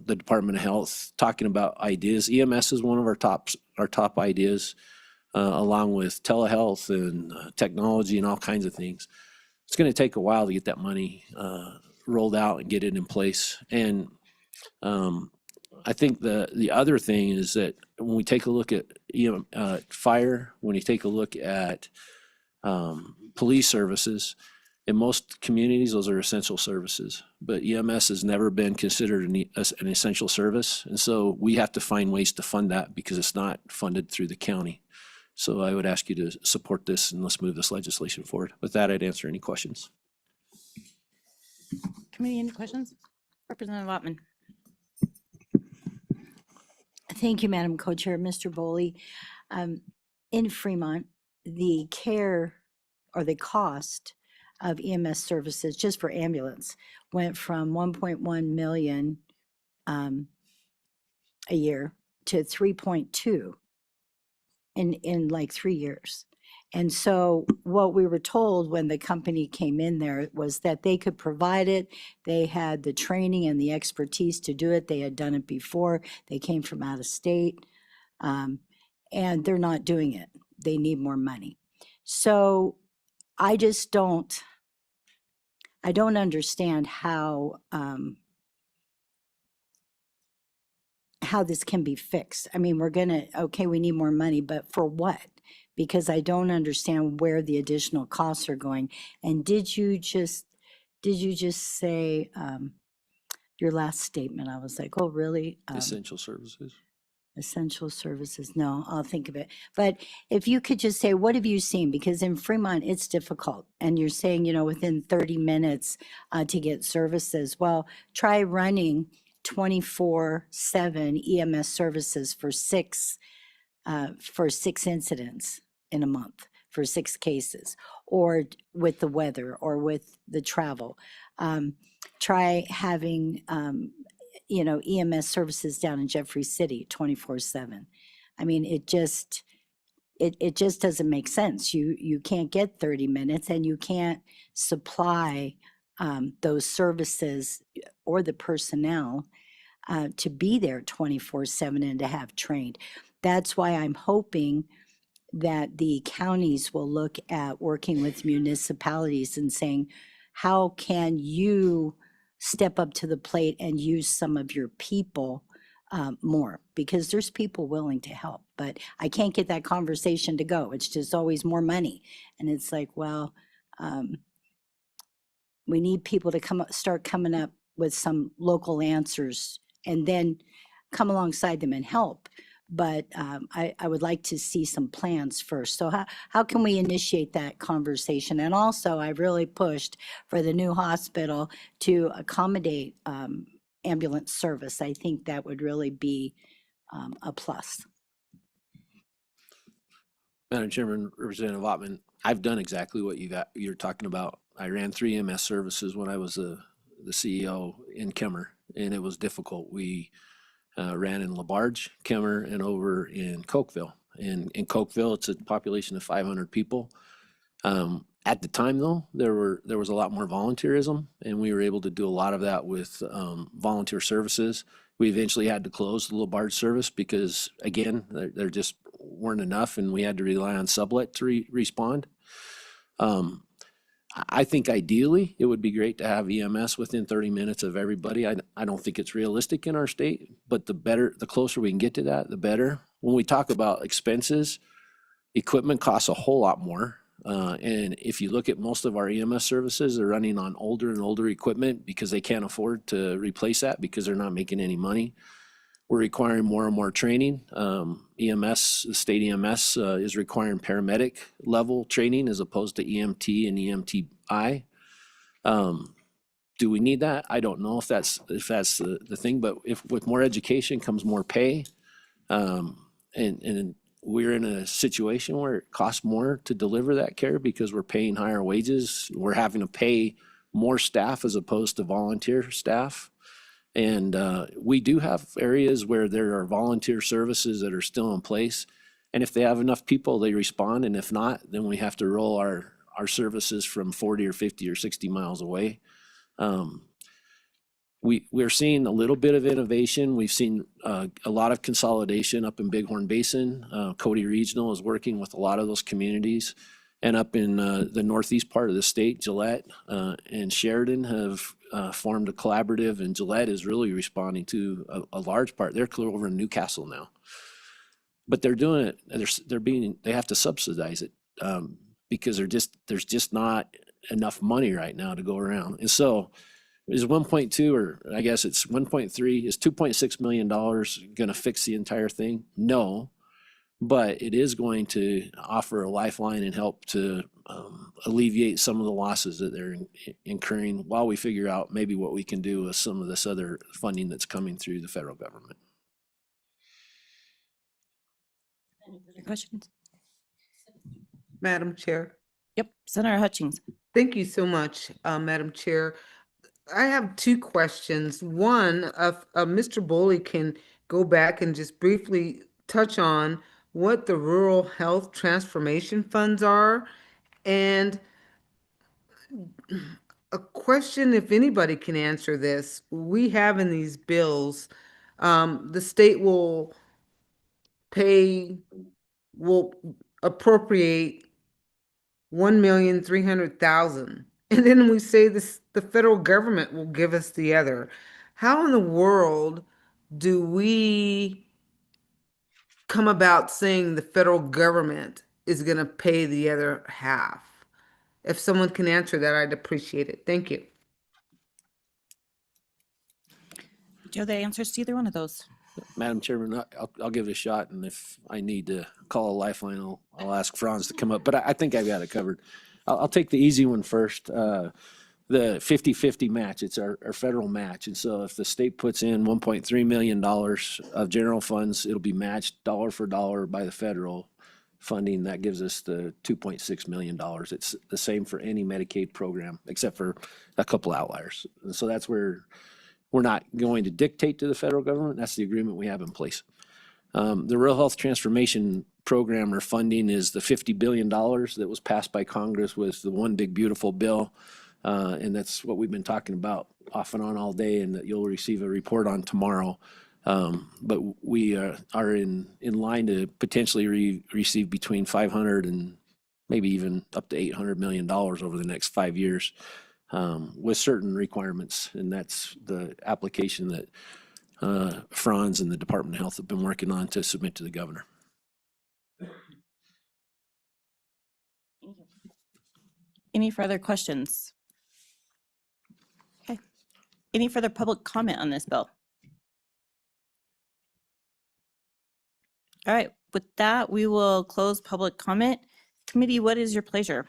the Department of Health talking about ideas. EMS is one of our top ideas, along with telehealth and technology and all kinds of things. It's going to take a while to get that money rolled out and get it in place. And I think the other thing is that when we take a look at fire, when you take a look at police services, in most communities, those are essential services, but EMS has never been considered an essential service. And so we have to find ways to fund that because it's not funded through the county. So I would ask you to support this, and let's move this legislation forward. With that, I'd answer any questions. Committee, any questions? Representative Ottman. Thank you, Madam Co-Chair. Mr. Boley, in Fremont, the care or the cost of EMS services just for ambulance went from 1.1 million a year to 3.2 in like 3 years. And so what we were told when the company came in there was that they could provide it. They had the training and the expertise to do it. They had done it before. They came from out of state. And they're not doing it. They need more money. So I just don't understand how this can be fixed. I mean, okay, we need more money, but for what? Because I don't understand where the additional costs are going. And did you just say, your last statement, I was like, oh, really? Essential services. Essential services, no, I'll think of it. But if you could just say, what have you seen? Because in Fremont, it's difficult. And you're saying, within 30 minutes to get services. Well, try running 24/7 EMS services for six incidents in a month, for 6 cases, or with the weather or with the travel. Try having, EMS services down in Jeffrey City 24/7. I mean, it just doesn't make sense. You can't get 30 minutes and you can't supply those services or the personnel to be there 24/7 and to have trained. That's why I'm hoping that the counties will look at working with municipalities and saying, how can you step up to the plate and use some of your people more? Because there's people willing to help, but I can't get that conversation to go. It's just always more money. And it's like, well, we need people to start coming up with some local answers and then come alongside them and help. But I would like to see some plans first. So how can we initiate that conversation? And also, I really pushed for the new hospital to accommodate ambulance service. I think that would really be a plus. Madam Chairman, Representative Ottman, I've done exactly what you're talking about. I ran 3 EMS services when I was the CEO in Kemmer, and it was difficult. We ran in LaBarge, Kemmer, and over in Cokeville. In Cokeville, it's a population of 500 people. At the time, though, there was a lot more volunteerism, and we were able to do a lot of that with volunteer services. We eventually had to close the LaBarge service because, again, there just weren't enough, and we had to rely on sublet to respond. I think ideally it would be great to have EMS within 30 minutes of everybody. I don't think it's realistic in our state, but the closer we can get to that, the better. When we talk about expenses, equipment costs a whole lot more. And if you look at most of our EMS services, they're running on older and older equipment because they can't afford to replace that because they're not making any money. We're requiring more and more training. EMS, the state EMS is requiring paramedic level training as opposed to EMT and EMTI. Do we need that? I don't know if that's the thing, but if with more education comes more pay, and we're in a situation where it costs more to deliver that care because we're paying higher wages. We're having to pay more staff as opposed to volunteer staff. And we do have areas where there are volunteer services that are still in place. And if they have enough people, they respond. And if not, then we have to roll our services from 40 or 50 or 60 miles away. We're seeing a little bit of innovation. We've seen a lot of consolidation up in Bighorn Basin. Cody Regional is working with a lot of those communities. And up in the northeast part of the state, Gillette and Sheridan have formed a collaborative, and Gillette is really responding to a large part. They're clear over in Newcastle now, but they're doing it. They have to subsidize it because there's just not enough money right now to go around. And so, is 1.2, or I guess it's 1.3, is $2.6 million going to fix the entire thing? No. But it is going to offer a lifeline and help to alleviate some of the losses that they're incurring while we figure out maybe what we can do with some of this other funding that's coming through the federal government. Any other questions? Madam Chair. Yep, Senator Hutchings. Thank you so much, Madam Chair. I have 2 questions. One, Mr. Boley can go back and just briefly touch on what the rural health transformation funds are? And a question, if anybody can answer this, we have in these bills, the state will appropriate 1,300,000. And then we say this, the federal government will give us the other. How in the world do we come about saying the federal government is going to pay the other half? If someone can answer that, I'd appreciate it. Thank you. Do you have the answers to either one of those? Madam Chairman, I'll give it a shot, and if I need to call a lifeline, I'll ask Franz to come up, but I think I've got it covered. I'll take the easy one first. The 50-50 match, it's our federal match, and so if the state puts in $1.3 million of general funds, it'll be matched dollar for dollar by the federal funding. That gives us the $2.6 million. It's the same for any Medicaid program, except for a couple outliers. And so that's where we're not going to dictate to the federal government. That's the agreement we have in place. The Rural Health Transformation Program or funding is the $50 billion that was passed by Congress with the One Big Beautiful Bill. And that's what we've been talking about off and on all day, and that you'll receive a report on tomorrow. But we are in line to potentially receive between 500 and maybe even up to $800 million over the next 5 years. With certain requirements, and that's the application that Franz and the Department of Health have been working on to submit to the governor. Any further questions? Okay. Any further public comment on this bill? All right, with that, we will close public comment. Committee, what is your pleasure?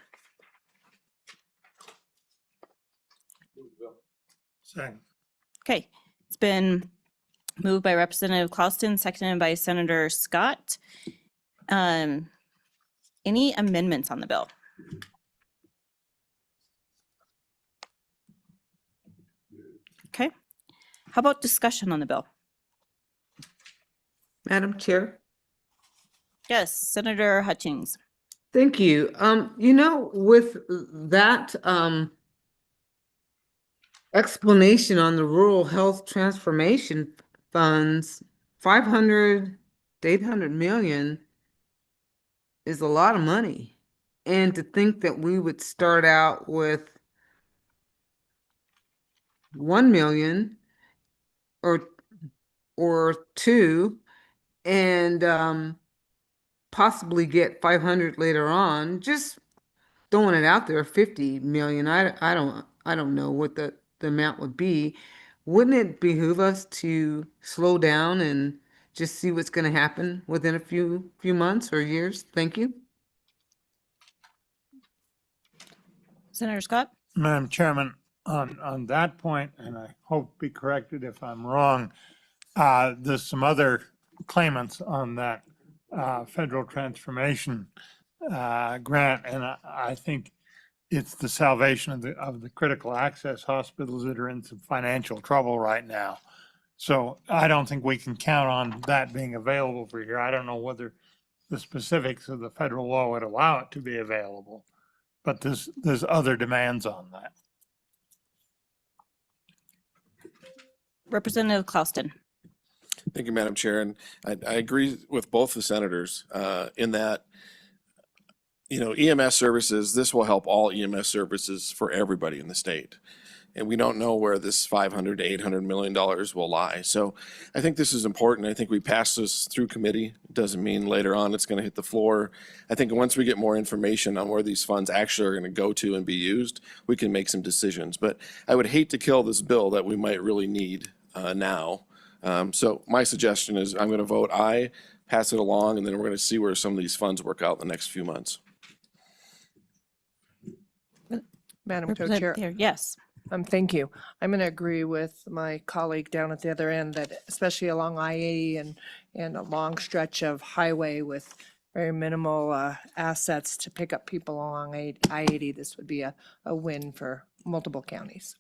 Second. Okay, it's been moved by Representative Clauston, seconded by Senator Scott. Any amendments on the bill? Okay, how about discussion on the bill? Madam Chair? Yes, Senator Hutchings. Thank you. With that explanation on the rural health transformation funds, 500 to 800 million is a lot of money. And to think that we would start out with 1 million or 2 and possibly get 500 later on, just throwing it out there, 50 million. I don't know what the amount would be. Wouldn't it behoove us to slow down and just see what's going to happen within a few months or years? Thank you. Senator Scott? Madam Chairman, on that point, and I hope be corrected if I'm wrong, there's some other claimants on that federal transformation grant, and I think it's the salvation of the critical access hospitals that are in some financial trouble right now. So I don't think we can count on that being available for here. I don't know whether the specifics of the federal law would allow it to be available, but there's other demands on that. Representative Clauston. Thank you, Madam Chair. And I agree with both the senators in that, EMS services, this will help all EMS services for everybody in the state. And we don't know where this $500 to $800 million will lie. So I think this is important. I think we passed this through committee. It doesn't mean later on it's going to hit the floor. I think once we get more information on where these funds actually are going to go to and be used, we can make some decisions. But I would hate to kill this bill that we might really need now. So my suggestion is I'm going to vote aye, pass it along, and then we're going to see where some of these funds work out in the next few months. Madam Co-Chair. Yes. Thank you. I'm going to agree with my colleague down at the other end that especially along I-80 and a long stretch of highway with very minimal assets to pick up people along I-80, this would be a win for multiple counties.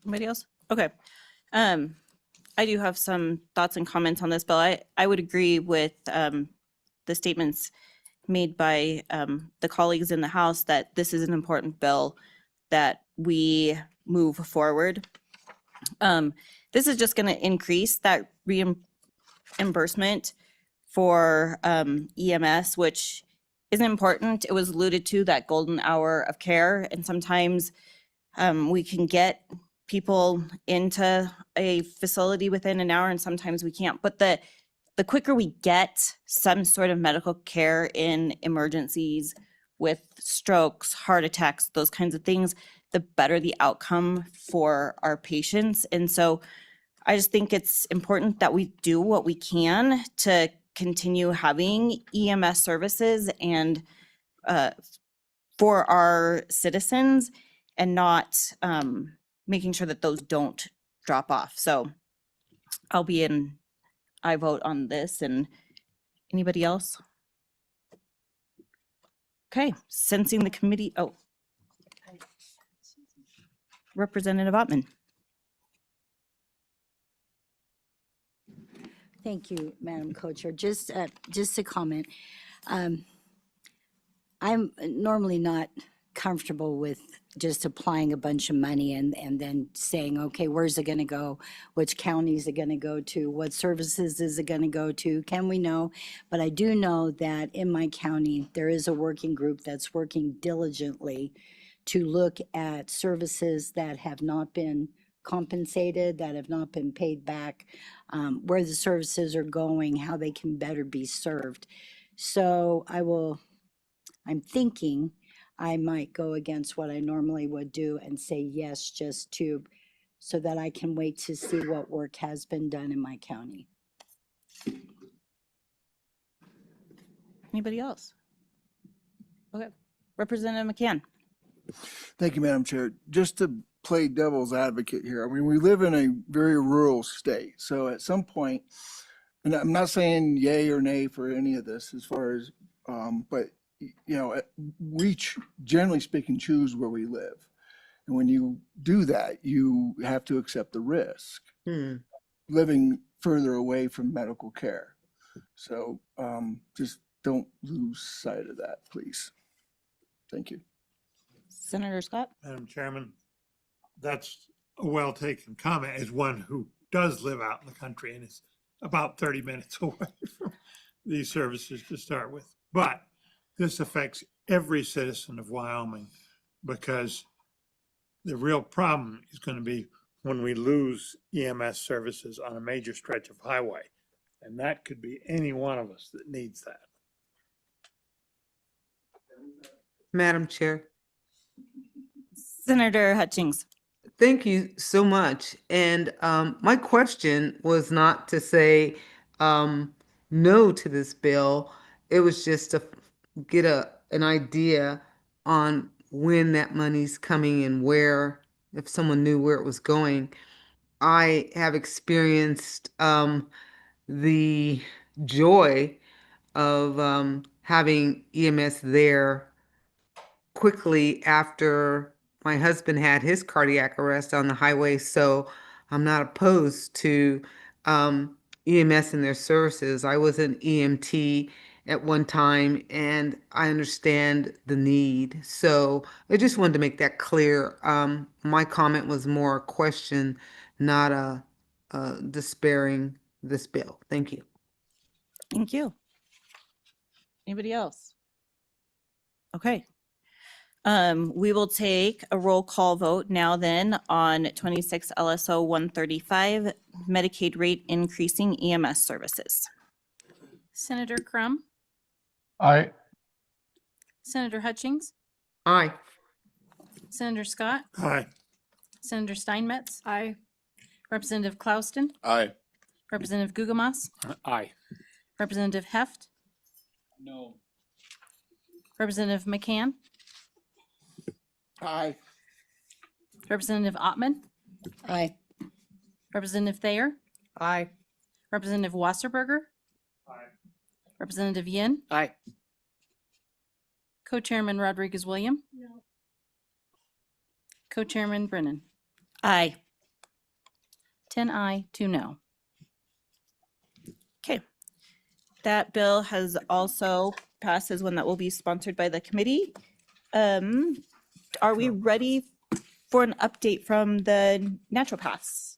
Anybody else? Okay. I do have some thoughts and comments on this bill. I would agree with the statements made by the colleagues in the House that this is an important bill that we move forward. This is just going to increase that reimbursement for EMS, which is important. It was alluded to, that golden hour of care, and sometimes we can get people into a facility within an hour and sometimes we can't. But the quicker we get some sort of medical care in emergencies with strokes, heart attacks, those kinds of things, the better the outcome for our patients. And so I just think it's important that we do what we can to continue having EMS services and for our citizens, and not making sure that those don't drop off. So I vote on this. And anybody else? Okay, sensing the committee. Oh, Representative Ottman. Thank you, Madam Co-Chair. Just a comment. I'm normally not comfortable with just applying a bunch of money and then saying, okay, where's it going to go? Which county is it going to go to? What services is it going to go to? Can we know? But I do know that in my county, there is a working group that's working diligently to look at services that have not been compensated, that have not been paid back, where the services are going, how they can better be served. So I'm thinking I might go against what I normally would do and say yes, so that I can wait to see what work has been done in my county. Anybody else? Okay, Representative McCann. Thank you, Madam Chair. Just to play devil's advocate here, I mean, we live in a very rural state. So at some point, and I'm not saying yay or nay for any of this as far as, but you know, we generally speaking choose where we live. And when you do that, you have to accept the risk living further away from medical care. So just don't lose sight of that, please. Thank you. Senator Scott. Madam Chairman, that's a well-taken comment as one who does live out in the country and is about 30 minutes away from these services to start with. But this affects every citizen of Wyoming, because the real problem is going to be when we lose EMS services on a major stretch of highway. And that could be any one of us that needs that. Madam Chair. Senator Hutchings. Thank you so much. And my question was not to say no to this bill. It was just to get an idea on when that money's coming and where, if someone knew where it was going. I have experienced the joy of having EMS there quickly after my husband had his cardiac arrest on the highway. So I'm not opposed to EMS and their services. I was an EMT at one time, and I understand the need. So I just wanted to make that clear. My comment was more a question, not a despairing this bill. Thank you. Thank you. Anybody else? Okay. We will take a roll call vote now then on 26 LSO 135, Medicaid rate increasing EMS services. Senator Crum, Aye. Senator Hutchings, Aye. Senator Scott, Aye. Senator Steinmetz, Aye. Representative Klauston, Aye. Representative Gugamas, Aye. Representative Heft, No. Representative McCann, Aye. Representative Ottman, Aye. Representative Thayer, Aye. Representative Wasserberger, Aye. Representative Yin, Aye. Co-Chairman Rodriguez William. No. Co-Chairman Brennan. Aye. 10 aye, 2 no. Okay. That bill has also passed as one that will be sponsored by the committee. Are we ready for an update from the naturopaths?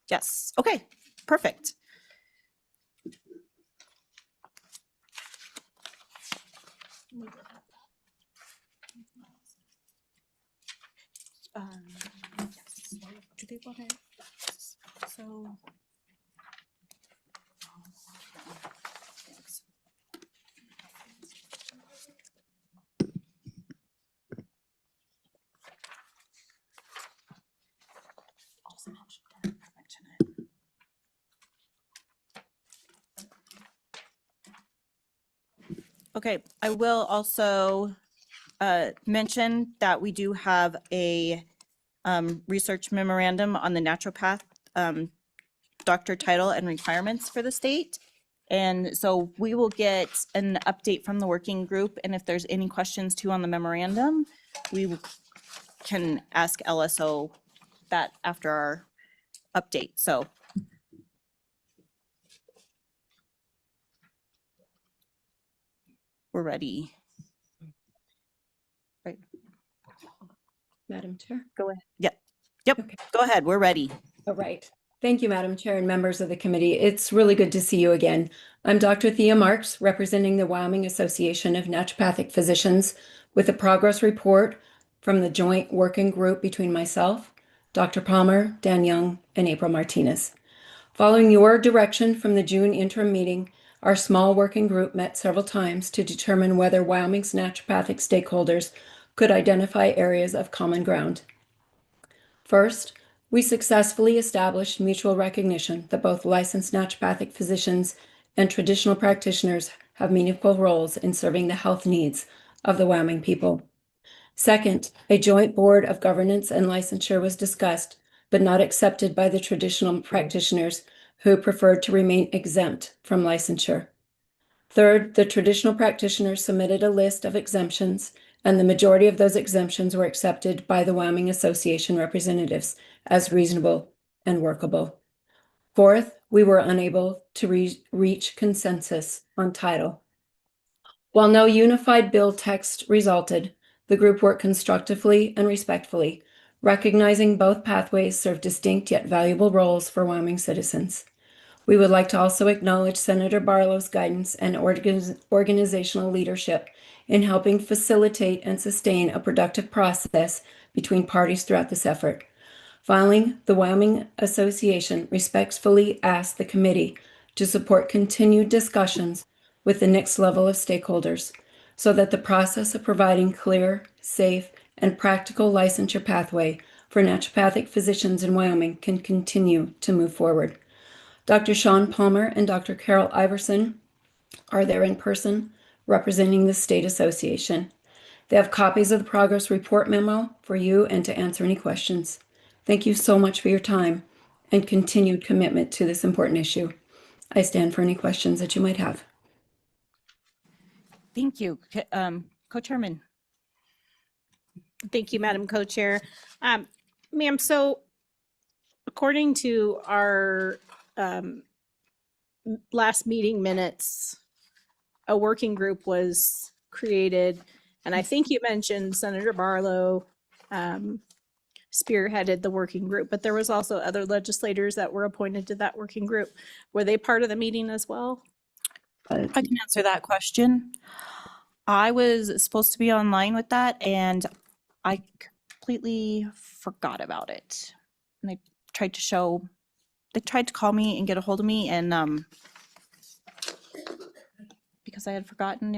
Yes, okay, perfect. Yes. Do they want to? So. Okay, I will also mention that we do have a research memorandum on the naturopath doctor title and requirements for the state. And so we will get an update from the working group, and if there's any questions too on the memorandum, can ask LSO that after our update, so. We're ready. Right, Madam Chair? go ahead. Yep, go ahead, we're ready. All right. Thank you, Madam Chair and members of the committee. It's really good to see you again. I'm Dr. Thea Marks, representing the Wyoming Association of Naturopathic Physicians, with a progress report from the joint working group between myself, Dr. Palmer, Dan Young, and April Martinez. Following your direction from the June interim meeting, our small working group met several times to determine whether Wyoming's naturopathic stakeholders could identify areas of common ground. First, we successfully established mutual recognition that both licensed naturopathic physicians and traditional practitioners have meaningful roles in serving the health needs of the Wyoming people. Second, a joint board of governance and licensure was discussed, but not accepted by the traditional practitioners who preferred to remain exempt from licensure. Third, the traditional practitioners submitted a list of exemptions, and the majority of those exemptions were accepted by the Wyoming Association representatives as reasonable and workable. Fourth, we were unable to reach consensus on title. While no unified bill text resulted, the group worked constructively and respectfully, recognizing both pathways serve distinct yet valuable roles for Wyoming citizens. We would like to also acknowledge Senator Barlow's guidance and organizational leadership in helping facilitate and sustain a productive process between parties throughout this effort. Finally, the Wyoming Association respectfully asks the committee to support continued discussions with the next level of stakeholders so that the process of providing clear, safe, and practical licensure pathway for naturopathic physicians in Wyoming can continue to move forward. Dr. Sean Palmer and Dr. Carol Iverson are there in person representing the State Association. They have copies of the progress report memo for you and to answer any questions. Thank you so much for your time and continued commitment to this important issue. I stand for any questions that you might have. Thank you. Co-chairman. Thank you, Madam Co-Chair. Ma'am, so according to our last meeting minutes, a working group was created, and I think you mentioned Senator Barlow spearheaded the working group, but there was also other legislators that were appointed to that working group. Were they part of the meeting as well? I can answer that question. I was supposed to be online with that and I completely forgot about it. And they tried to call me and get a hold of me, and because I had forgotten,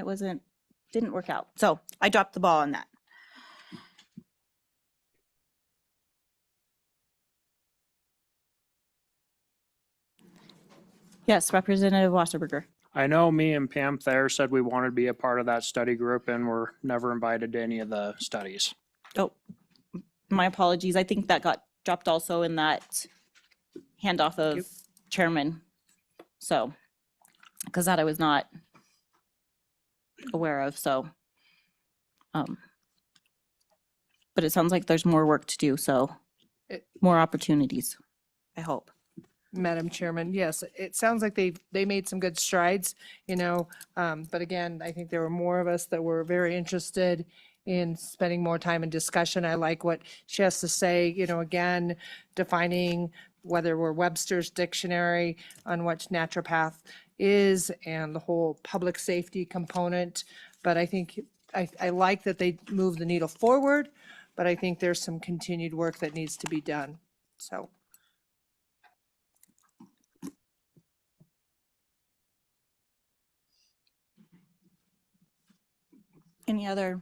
didn't work out. So I dropped the ball on that. Yes, Representative Wasserberger. I know me and Pam Thayer said we wanted to be a part of that study group and were never invited to any of the studies. Oh, my apologies. I think that got dropped also in that handoff of chairman. So, because that I was not aware of, so. But it sounds like there's more work to do, so more opportunities, I hope. Madam Chairman, yes, it sounds like they made some good strides, but again, I think there were more of us that were very interested in spending more time in discussion. I like what she has to say, again, defining whether we're Webster's dictionary on what naturopath is and the whole public safety component. But I think, I like that they move the needle forward, but I think there's some continued work that needs to be done, so. Any other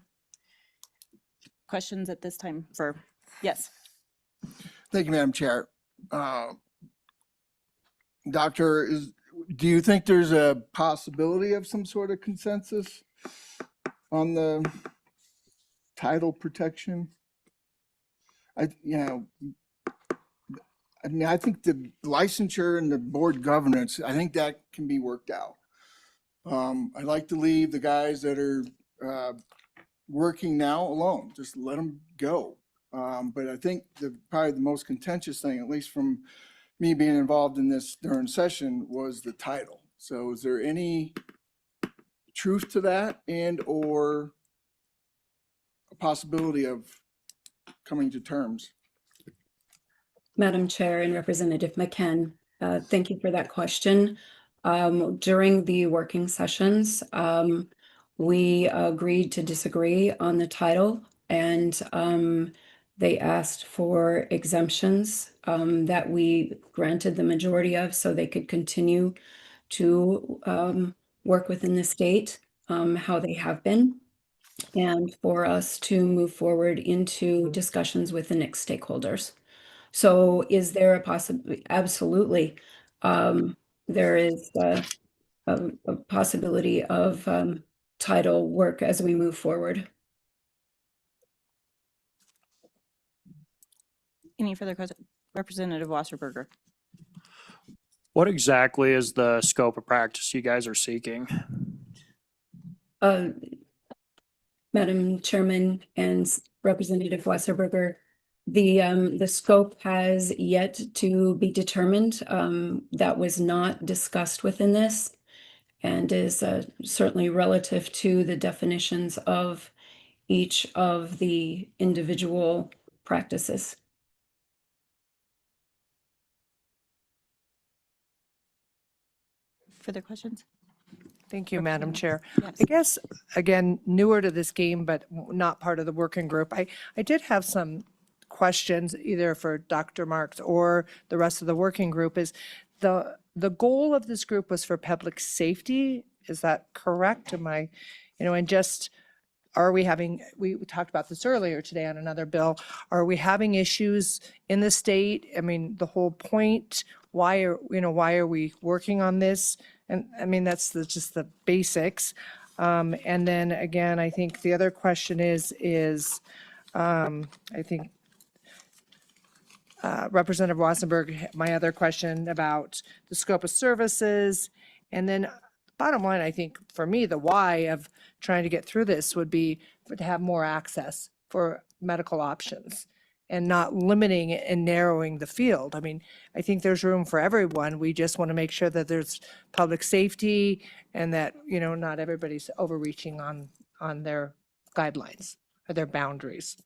questions at this time for, yes? Thank you, Madam Chair. Doctor, do you think there's a possibility of some sort of consensus on the title protection? I think the licensure and the board governance, I think that can be worked out. I like to leave the guys that are working now alone, just let them go. But I think probably the most contentious thing, at least from me being involved in this during session, was the title. So is there any truth to that and or a possibility of coming to terms? Madam Chair and Representative McKen, thank you for that question. During the working sessions, we agreed to disagree on the title, and they asked for exemptions that we granted the majority of so they could continue to work within the state how they have been, and for us to move forward into discussions with the next stakeholders. So is there a possibility? Absolutely. There is a possibility of title work as we move forward. Any further questions? Representative Wasserberger. What exactly is the scope of practice you guys are seeking? Madam Chairman and Representative Wasserberger, the scope has yet to be determined. That was not discussed within this and is certainly relative to the definitions of each of the individual practices. Further questions? Thank you, Madam Chair. Yes. I guess, again, newer to this game, but not part of the working group. I did have some questions either for Dr. Marks or the rest of the working group. Is the goal of this group was for public safety? Is that correct? Am I, and just, are we having, we talked about this earlier today on another bill, are we having issues in the state? I mean, the whole point, why are we working on this? And I mean, that's just the basics. And then again, I think the other question is I think Representative Wassenberg, my other question about the scope of services. And then bottom line, I think for me, the why of trying to get through this would be to have more access for medical options and not limiting and narrowing the field. I mean, I think there's room for everyone. We just want to make sure that there's public safety and that, not everybody's overreaching on their guidelines or their boundaries.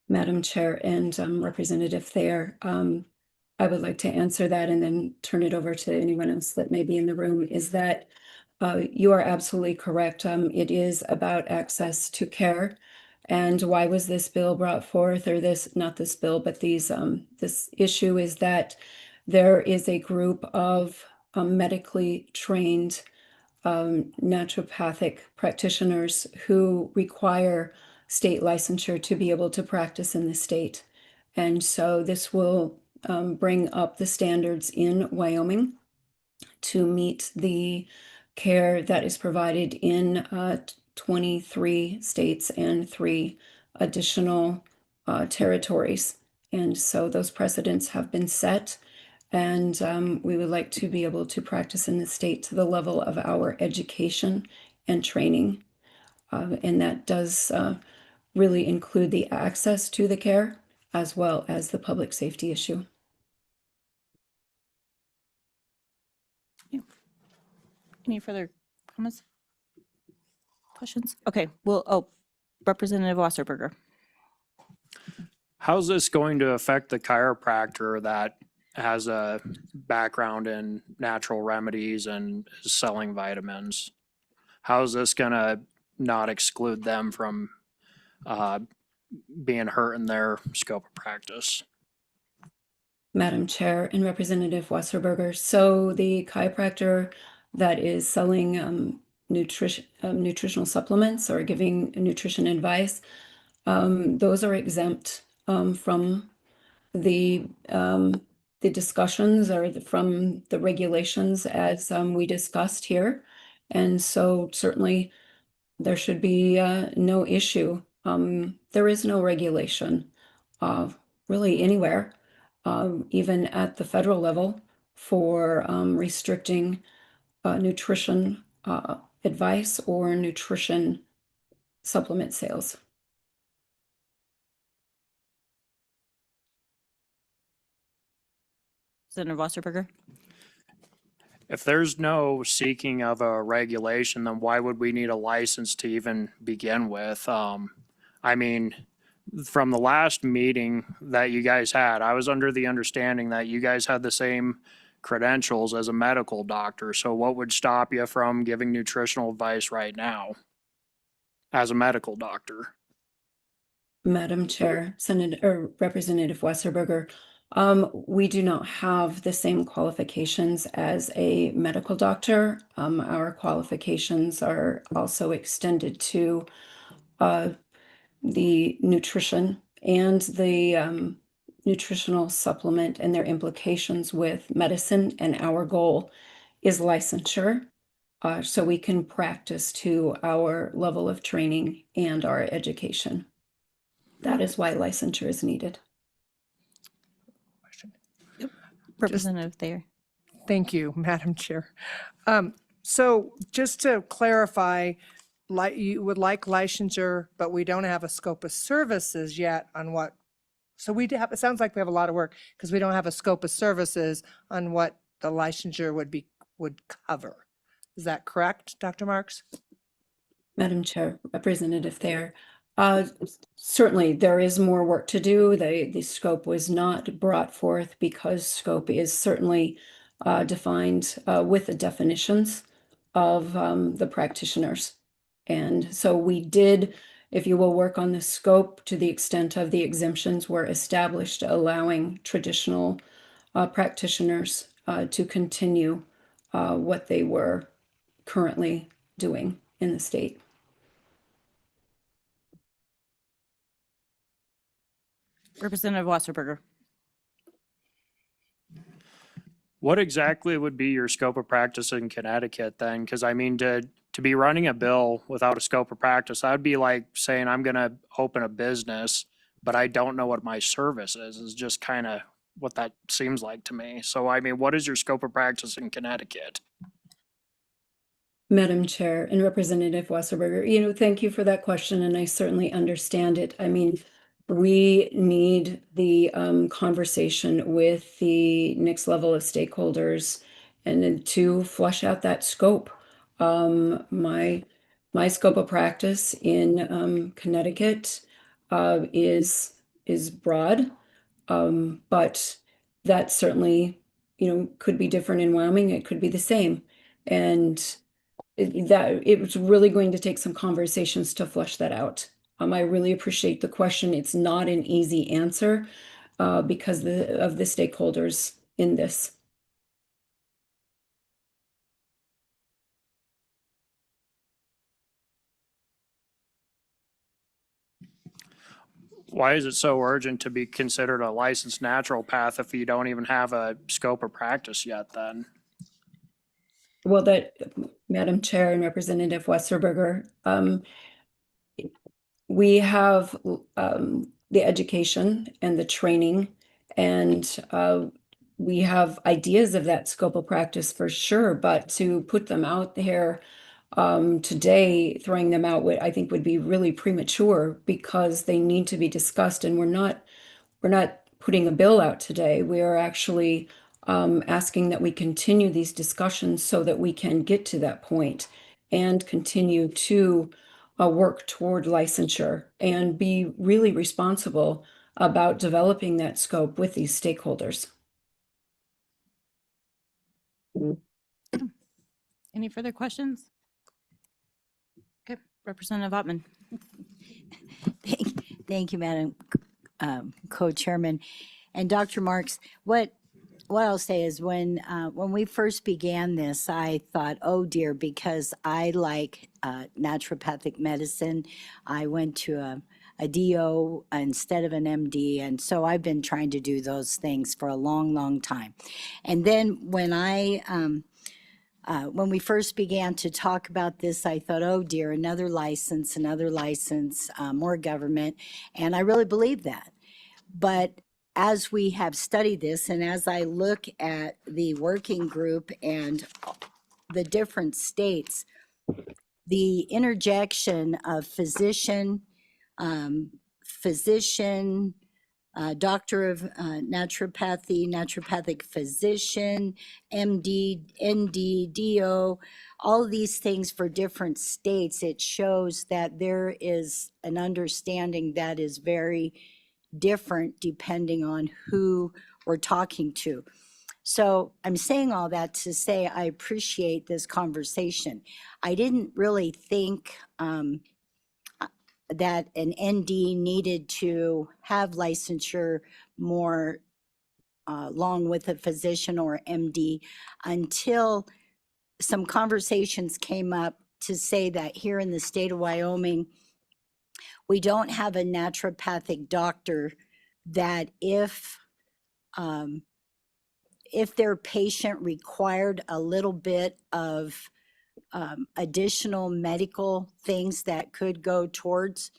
Madam Chair and Representative Thayer, I would like to answer that and then turn it over to anyone else that may be in the room, is that you are absolutely correct. It is about access to care. And why was this bill brought forth, or not this bill, but this issue is that there is a group of medically trained naturopathic practitioners who require state licensure to be able to practice in the state. And so this will bring up the standards in Wyoming to meet the care that is provided in 23 states and 3 additional territories. And so those precedents have been set, and we would like to be able to practice in the state to the level of our education and training. And that does really include the access to the care as well as the public safety issue. Any further comments? Questions? Okay, well, oh, Representative Wasserberger. How's this going to affect the chiropractor that has a background in natural remedies and is selling vitamins? How is this gonna not exclude them from being hurt in their scope of practice? Madam Chair and Representative Wasserberger, so the chiropractor that is selling nutritional supplements or giving nutrition advice, those are exempt from the discussions or from the regulations as we discussed here. And so certainly there should be no issue. There is no regulation really anywhere, even at the federal level, for restricting nutrition advice or nutrition supplement sales. Senator Wasserberger. If there's no seeking of a regulation, then why would we need a license to even begin with? I mean, from the last meeting that you guys had, I was under the understanding that you guys had the same credentials as a medical doctor. So what would stop you from giving nutritional advice right now as a medical doctor? Madam Chair, Representative Wasserberger, we do not have the same qualifications as a medical doctor. Our qualifications are also extended to the nutrition and the nutritional supplement and their implications with medicine. And our goal is licensure, so we can practice to our level of training and our education. That is why licensure is needed. Representative Thayer. Thank you, Madam Chair. So just to clarify, you would like licensure, but we don't have a scope of services yet on what, so we have, it sounds like we have a lot of work because we don't have a scope of services on what the licensure would cover. Is that correct, Dr. Marks? Madam Chair, Representative Thayer, certainly there is more work to do. The scope was not brought forth because scope is certainly defined with the definitions of the practitioners. And so we did, if you will, work on the scope to the extent of the exemptions were established, allowing traditional practitioners to continue what they were currently doing in the state. Representative Wasserberger. What exactly would be your scope of practice in Connecticut then? Because I mean, to be running a bill without a scope of practice, that would be like saying I'm going to open a business, but I don't know what my service is just kind of what that seems like to me. So, I mean, what is your scope of practice in Connecticut? Madam Chair and Representative Wasserberger, thank you for that question, and I certainly understand it. I mean, we need the conversation with the next level of stakeholders and then to flush out that scope. My scope of practice in Connecticut is broad, but that certainly could be different in Wyoming. It could be the same, and it's really going to take some conversations to flush that out. I really appreciate the question. It's not an easy answer because of the stakeholders in this. Why is it so urgent to be considered a licensed naturopath if you don't even have a scope of practice yet then? Well, Madam Chair and Representative Wasserberger, we have the education and the training, and we have ideas of that scope of practice for sure, but to put them out there today, throwing them out I think would be really premature because they need to be discussed, and we're we're not putting a bill out today. We are actually asking that we continue these discussions so that we can get to that point and continue to work toward licensure and be really responsible about developing that scope with these stakeholders. Any further questions? Okay, Representative Ottman. Thank you, Madam Co-Chairman. And Dr. Marks, what I'll say is when we first began this, I thought, oh dear, because I like naturopathic medicine. I went to a DO instead of an MD, and so I've been trying to do those things for a long, long time. And then when when we first began to talk about this, I thought, oh dear, another license, more government. And I really believe that. But as we have studied this, and as I look at the working group and the different states, the interjection of physician, doctor of naturopathy, naturopathic physician, MD, ND, DO, all of these things for different states, it shows that there is an understanding that is very different depending on who we're talking to. So I'm saying all that to say I appreciate this conversation. I didn't really think that an ND needed to have licensure more along with a physician or MD until some conversations came up to say that here in the state of Wyoming, we don't have a naturopathic doctor that if their patient required a little bit of additional medical things that could go towards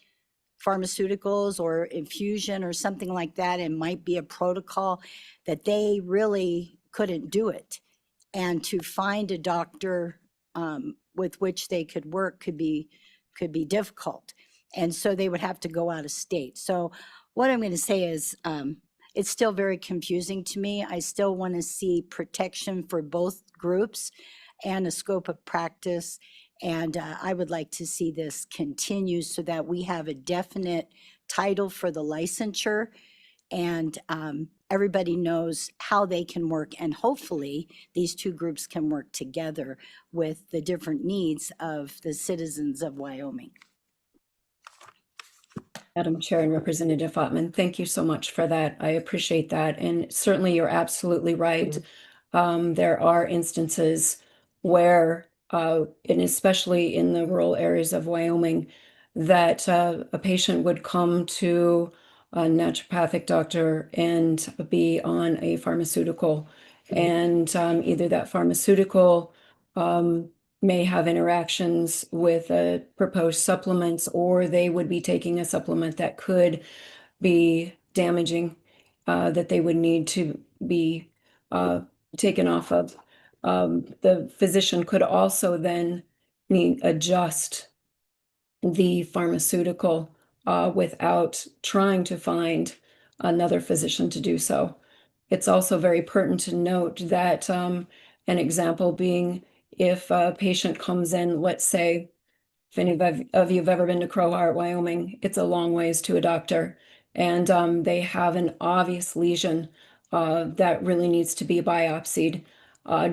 pharmaceuticals or infusion or something like that, and might be a protocol, that they really couldn't do it. And to find a doctor with which they could work could be difficult. And so they would have to go out of state. So what I'm going to say is it's still very confusing to me. I still want to see protection for both groups and a scope of practice. And I would like to see this continue so that we have a definite title for the licensure and everybody knows how they can work. And hopefully these two groups can work together with the different needs of the citizens of Wyoming. Madam Chair and Representative Ottman, thank you so much for that. I appreciate that. And certainly you're absolutely right. There are instances where, and especially in the rural areas of Wyoming, that a patient would come to a naturopathic doctor and be on a pharmaceutical. And either that pharmaceutical may have interactions with proposed supplements, or they would be taking a supplement that could be damaging, that they would need to be taken off of. The physician could also then adjust the pharmaceutical without trying to find another physician to do so. It's also very pertinent to note that an example being, if a patient comes in, let's say, if any of you have ever been to Crowheart, Wyoming, it's a long ways to a doctor, and they have an obvious lesion that really needs to be biopsied.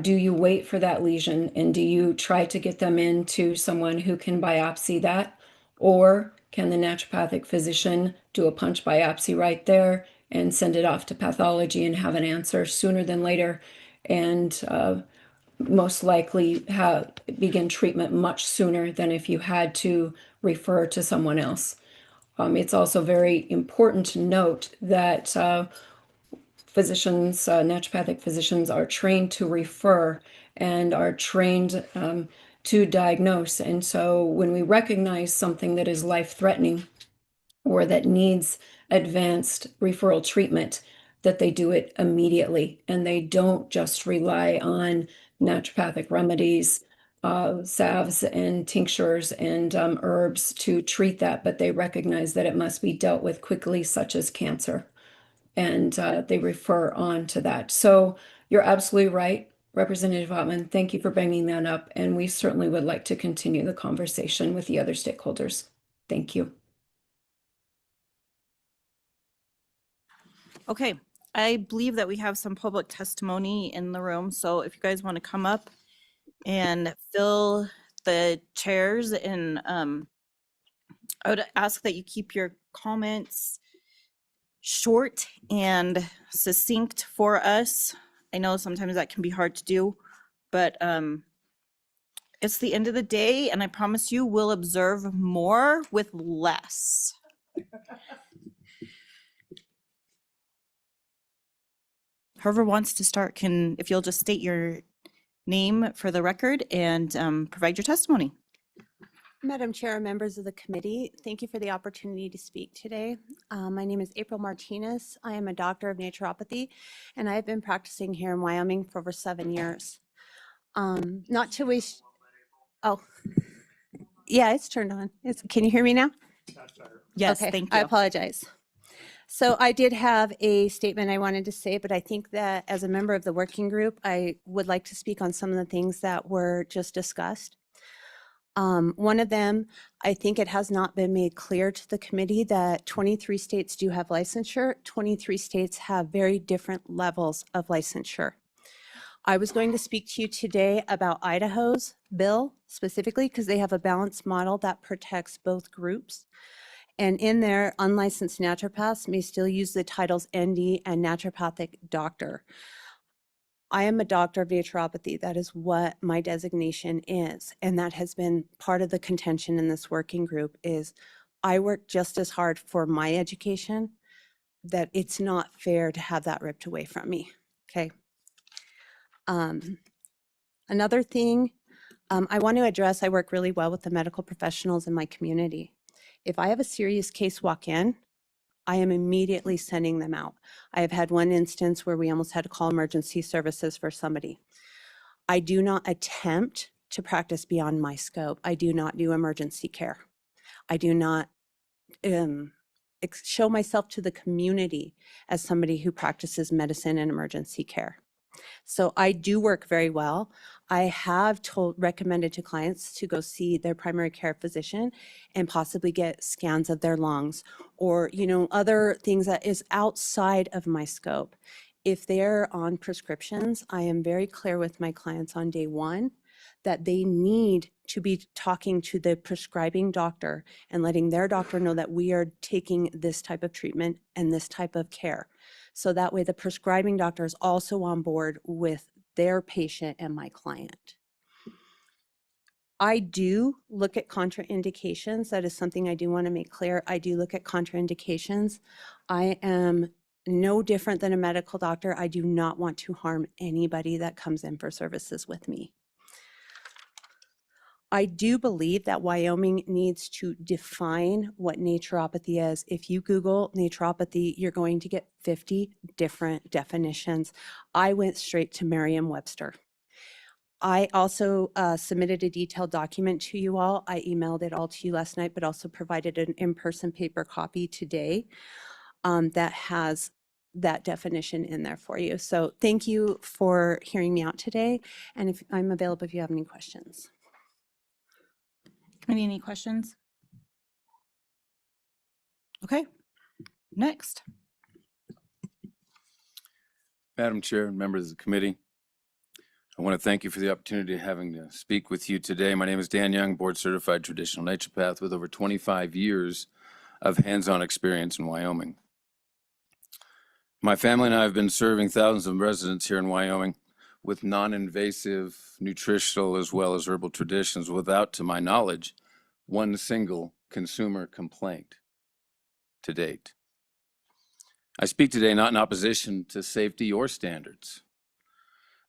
Do you wait for that lesion and do you try to get them into someone who can biopsy that? Or can the naturopathic physician do a punch biopsy right there and send it off to pathology and have an answer sooner than later, and most likely begin treatment much sooner than if you had to refer to someone else? It's also very important to note that physicians, naturopathic physicians, are trained to refer and are trained to diagnose. And so when we recognize something that is life-threatening or that needs advanced referral treatment, that they do it immediately and they don't just rely on naturopathic remedies, salves and tinctures and herbs to treat that, but they recognize that it must be dealt with quickly, such as cancer. and they refer on to that. So you're absolutely right, Representative Ottman. Thank you for bringing that up, and we certainly would like to continue the conversation with the other stakeholders. Thank you. Okay, I believe that we have some public testimony in the room, so if you guys want to come up and fill the chairs, and I would ask that you keep your comments short and succinct for us. I know sometimes that can be hard to do, but it's the end of the day, and I promise you we'll observe more with less. Whoever wants to start can, if you'll just state your name for the record and provide your testimony. Madam Chair, members of the committee, thank you for the opportunity to speak today. My name is April Martinez. I am a doctor of naturopathy, and I have been practicing here in Wyoming for over 7 years. Not to waste, oh, yeah, it's turned on. Can you hear me now? Yes, Okay, thank I you. apologize. So I did have a statement I wanted to say, but I think that as a member of the working group, I would like to speak on some of the things that were just discussed. One of them, I think it has not been made clear to the committee that 23 states do have licensure. 23 states have very different levels of licensure. I was going to speak to you today about Idaho's bill specifically because they have a balanced model that protects both groups. And in there, unlicensed naturopaths may still use the titles ND and naturopathic doctor. I am a doctor of naturopathy. That is what my designation is. And that has been part of the contention in this working group is I work just as hard for my education, that it's not fair to have that ripped away from me, okay? Another thing I want to address, I work really well with the medical professionals in my community. If I have a serious case walk in, I am immediately sending them out. I have had one instance where we almost had to call emergency services for somebody. I do not attempt to practice beyond my scope. I do not do emergency care. I do not show myself to the community as somebody who practices medicine and emergency care. So I do work very well. I have recommended to clients to go see their primary care physician and possibly get scans of their lungs or, you know, other things that is outside of my scope. If they're on prescriptions, I am very clear with my clients on day one that they need to be talking to the prescribing doctor and letting their doctor know that we are taking this type of treatment and this type of care. So that way the prescribing doctor is also on board with their patient and my client. I do look at contraindications. That is something I do want to make clear. I do look at contraindications. I am no different than a medical doctor. I do not want to harm anybody that comes in for services with me. I do believe that Wyoming needs to define what naturopathy is. If you Google naturopathy, you're going to get 50 different definitions. I went straight to Merriam-Webster. I also submitted a detailed document to you all. I emailed it all to you last night, but also provided an in-person paper copy today that has that definition in there for you. So thank you for hearing me out today. And if I'm available if you have any questions. Committee, any questions? Okay, next. Madam Chair and members of the committee, I want to thank you for the opportunity of having to speak with you today. My name is Dan Young, board certified traditional naturopath with over 25 years of hands-on experience in Wyoming. My family and I have been serving thousands of residents here in Wyoming with non-invasive nutritional as well as herbal traditions without, to my knowledge, one single consumer complaint to date. I speak today not in opposition to safety or standards,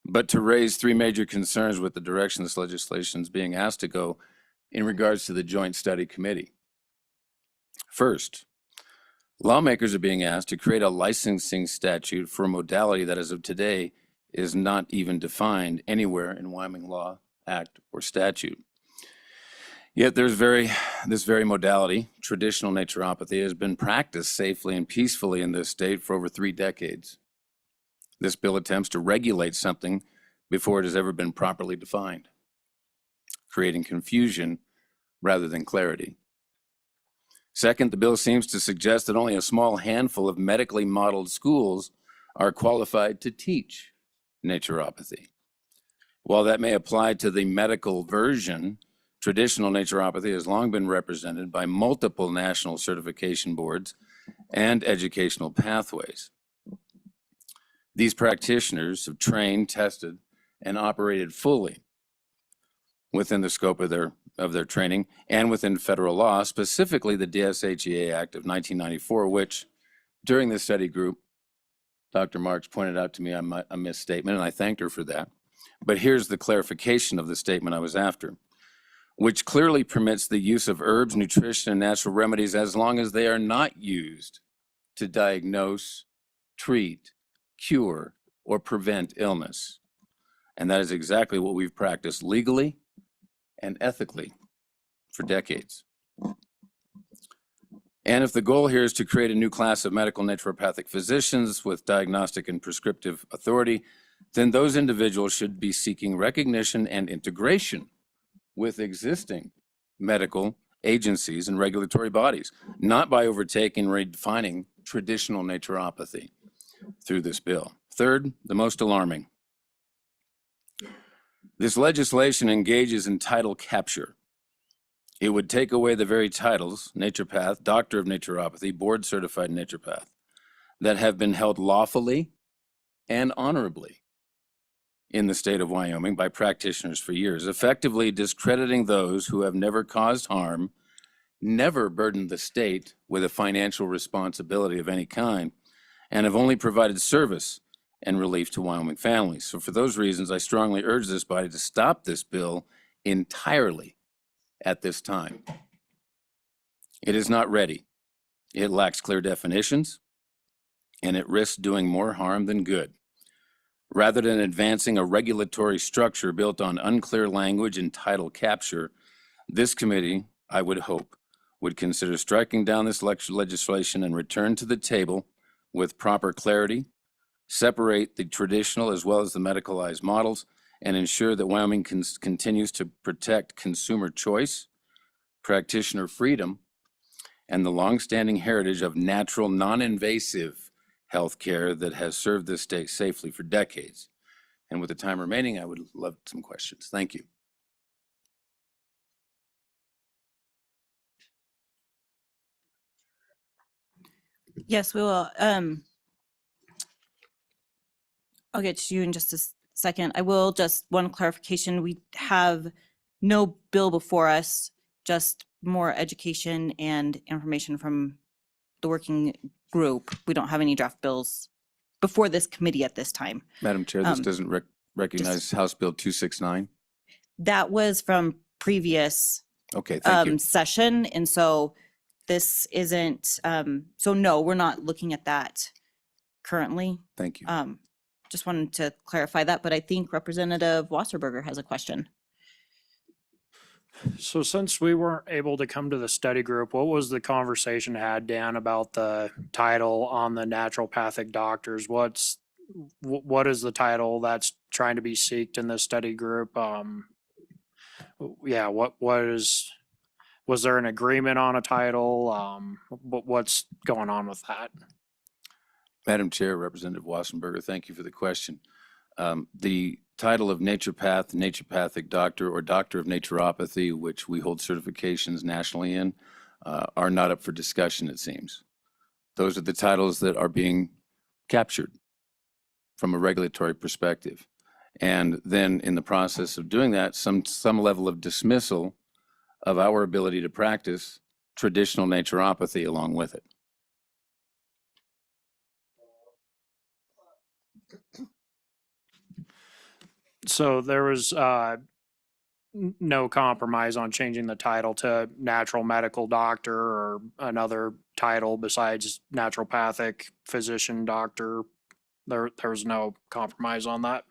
but to raise three major concerns with the direction this legislation is being asked to go in regards to the Joint Study Committee. First, lawmakers are being asked to create a licensing statute for a modality that as of today is not even defined anywhere in Wyoming law, act, or statute. Yet this very modality, traditional naturopathy, has been practiced safely and peacefully in this state for over 3 decades. This bill attempts to regulate something before it has ever been properly defined, creating confusion rather than clarity. Second, the bill seems to suggest that only a small handful of medically modeled schools are qualified to teach naturopathy. While that may apply to the medical version, traditional naturopathy has long been represented by multiple national certification boards and educational pathways. These practitioners have trained, tested, and operated fully within the scope of their training and within federal law, specifically the DSHEA Act of 1994, which during the study group, Dr. Marks pointed out to me a misstatement, and I thanked her for that. But here's the clarification of the statement I was after, which clearly permits the use of herbs, nutrition, and natural remedies as long as they are not used to diagnose, treat, cure, or prevent illness. And that is exactly what we've practiced legally and ethically for decades. And if the goal here is to create a new class of medical naturopathic physicians with diagnostic and prescriptive authority, then those individuals should be seeking recognition and integration with existing medical agencies and regulatory bodies, not by overtaking and redefining traditional naturopathy through this bill. Third, the most alarming. This legislation engages in title capture. It would take away the very titles, naturopath, doctor of naturopathy, board certified naturopath, that have been held lawfully and honorably in the state of Wyoming by practitioners for years, effectively discrediting those who have never caused harm, never burdened the state with a financial responsibility of any kind, and have only provided service and relief to Wyoming families. So for those reasons, I strongly urge this body to stop this bill entirely at this time. It is not ready. It lacks clear definitions, and it risks doing more harm than good. Rather than advancing a regulatory structure built on unclear language and title capture, this committee, I would hope, would consider striking down this legislation and return to the table with proper clarity, separate the traditional as well as the medicalized models, and ensure that Wyoming continues to protect consumer choice, practitioner freedom, and the longstanding heritage of natural, non-invasive healthcare that has served this state safely for decades. And with the time remaining, I would love some questions. Thank you. Yes, we will. I'll get to you in just a second. I will just, one clarification, we have no bill before us, just more education and information from the working group. We don't have any draft bills before this committee at this time. Madam Chair, this doesn't recognize House Bill 269. That was from previous Okay, thank you. session, and so this isn't, so no, we're not looking at that currently. Thank you. Just wanted to clarify that, but I think Representative Wasserberger has a question. So since we weren't able to come to the study group, what was the conversation had, Dan, about the title on the naturopathic doctors? What is the title that's trying to be seeked in this study group? Yeah, was there an agreement on a title? What's going on with that? Madam Chair, Representative Wassenberger, thank you for the question. The title of naturopath, naturopathic doctor, or doctor of naturopathy, which we hold certifications nationally in, are not up for discussion, it seems. Those are the titles that are being captured from a regulatory perspective. And then in the process of doing that, some level of dismissal of our ability to practice traditional naturopathy along with it. So there was no compromise on changing the title to natural medical doctor or another title besides naturopathic physician doctor. There was no compromise on that.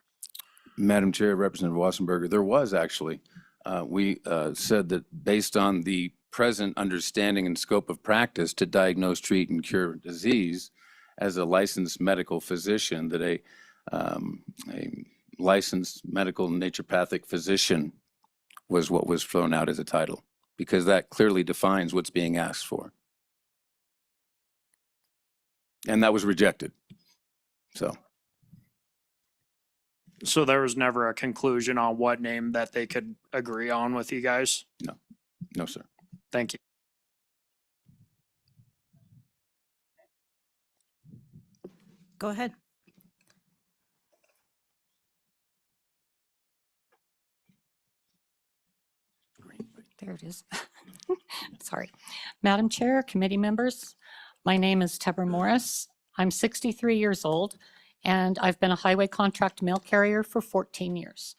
Madam Chair, Representative Wassenberger, there was actually we said that based on the present understanding and scope of practice to diagnose, treat, and cure disease, as a licensed medical physician, that a licensed medical naturopathic physician was what was thrown out as a title, because that clearly defines what's being asked for. And that was rejected. So there was never a conclusion on what name that they could agree on with you guys? No, sir. Thank you. Go ahead. There it is. Sorry. Madam Chair, committee members, my name is Tebra Morris. I'm 63 years old, and I've been a highway contract mail carrier for 14 years.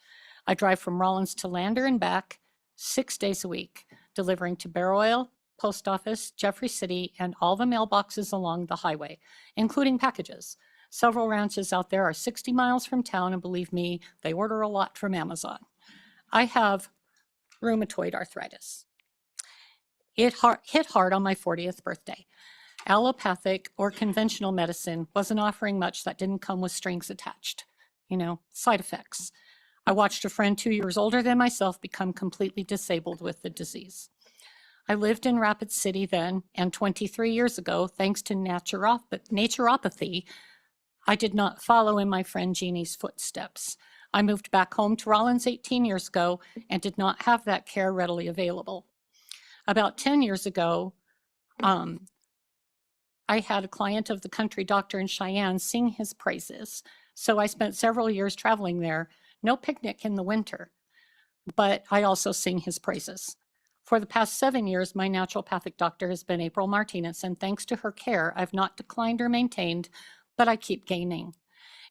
I drive from Rollins to Lander and back 6 days a week, delivering to Bear Oil, Post Office, Jeffrey City, and all the mailboxes along the highway, including packages. Several ranches out there are 60 miles from town, and believe me, they order a lot from Amazon. I have rheumatoid arthritis. It hit hard on my 40th birthday. Allopathic or conventional medicine wasn't offering much that didn't come with strings attached, side effects. I watched a friend 2 years older than myself become completely disabled with the disease. I lived in Rapid City then, and 23 years ago, thanks to naturopathy, I did not follow in my friend Jeannie's footsteps. I moved back home to Rollins 18 years ago and did not have that care readily available. About 10 years ago, I had a client of the country doctor in Cheyenne sing his praises. So I spent several years traveling there. No picnic in the winter, but I also sing his praises. For the past 7 years, my naturopathic doctor has been April Martinez, and thanks to her care, I've not declined or maintained, but I keep gaining.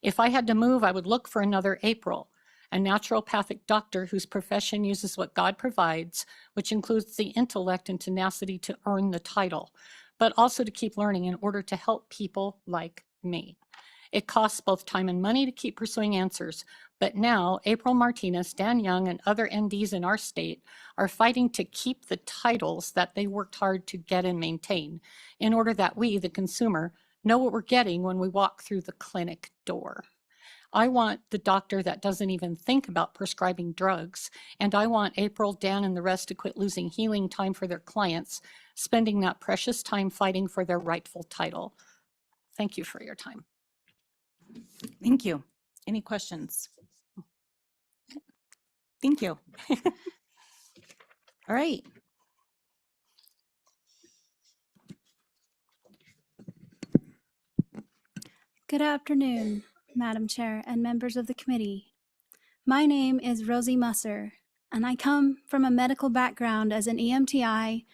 If I had to move, I would look for another April, a naturopathic doctor whose profession uses what God provides, which includes the intellect and tenacity to earn the title, but also to keep learning in order to help people like me. It costs both time and money to keep pursuing answers, but now April Martinez, Dan Young, and other NDs in our state are fighting to keep the titles that they worked hard to get and maintain in order that we, the consumer, know what we're getting when we walk through the clinic door. I want the doctor that doesn't even think about prescribing drugs, and I want April, Dan, and the rest to quit losing healing time for their clients, spending that precious time fighting for their rightful title. Thank you for your time. Thank you. Any questions? Thank you. All right. Good afternoon, Madam Chair and members of the committee. My name is Rosie Musser, and I come from a medical background as an EMTI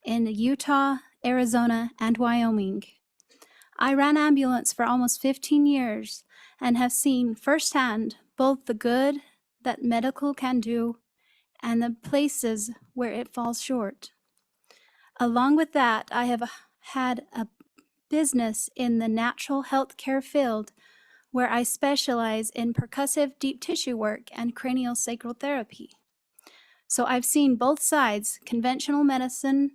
in Utah, Arizona, and Wyoming. I ran ambulance for almost 15 years and have seen firsthand both the good that medical can do and the places where it falls short. Along with that, I have had a business in the natural health care field where I specialize in percussive deep tissue work and cranial sacral therapy. So I've seen both sides, conventional medicine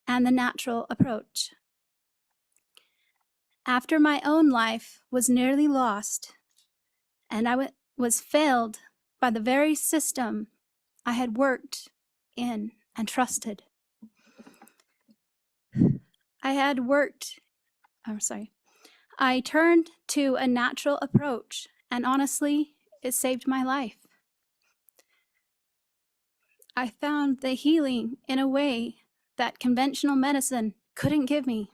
and the natural approach. After my own life was nearly lost and I was failed by the very system I had worked in and trusted. I turned to a natural approach, and honestly, it saved my life. I found the healing in a way that conventional medicine couldn't give me.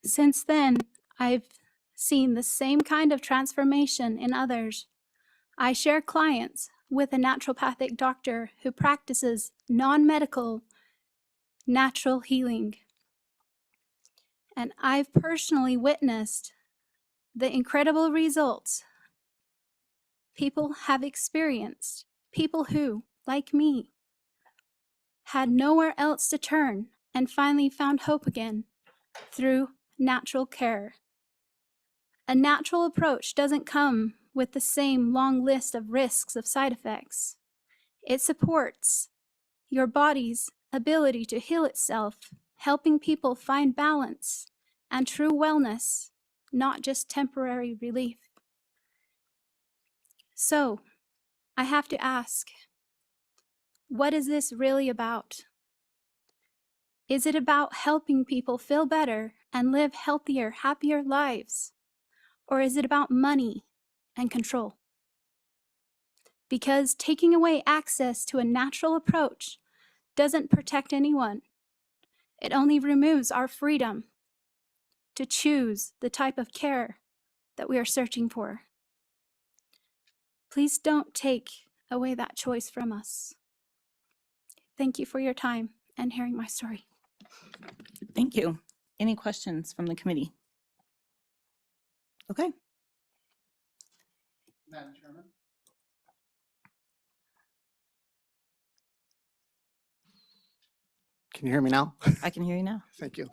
Since then, I've seen the same kind of transformation in others. I share clients with a naturopathic doctor who practices non-medical natural healing. And I've personally witnessed the incredible results people have experienced. People who, like me, had nowhere else to turn and finally found hope again through natural care. A natural approach doesn't come with the same long list of risks of side effects. It supports your body's ability to heal itself, helping people find balance and true wellness, not just temporary relief. So, I have to ask, what is this really about? Is it about helping people feel better and live healthier, happier lives? Or is it about money and control? Because taking away access to a natural approach doesn't protect anyone. It only removes our freedom to choose the type of care that we are searching for. Please don't take away that choice from us. Thank you for your time and hearing my story. Thank you. Any questions from the committee? Okay. Madam Chairman? Can you hear me now? I can hear you now. Thank you.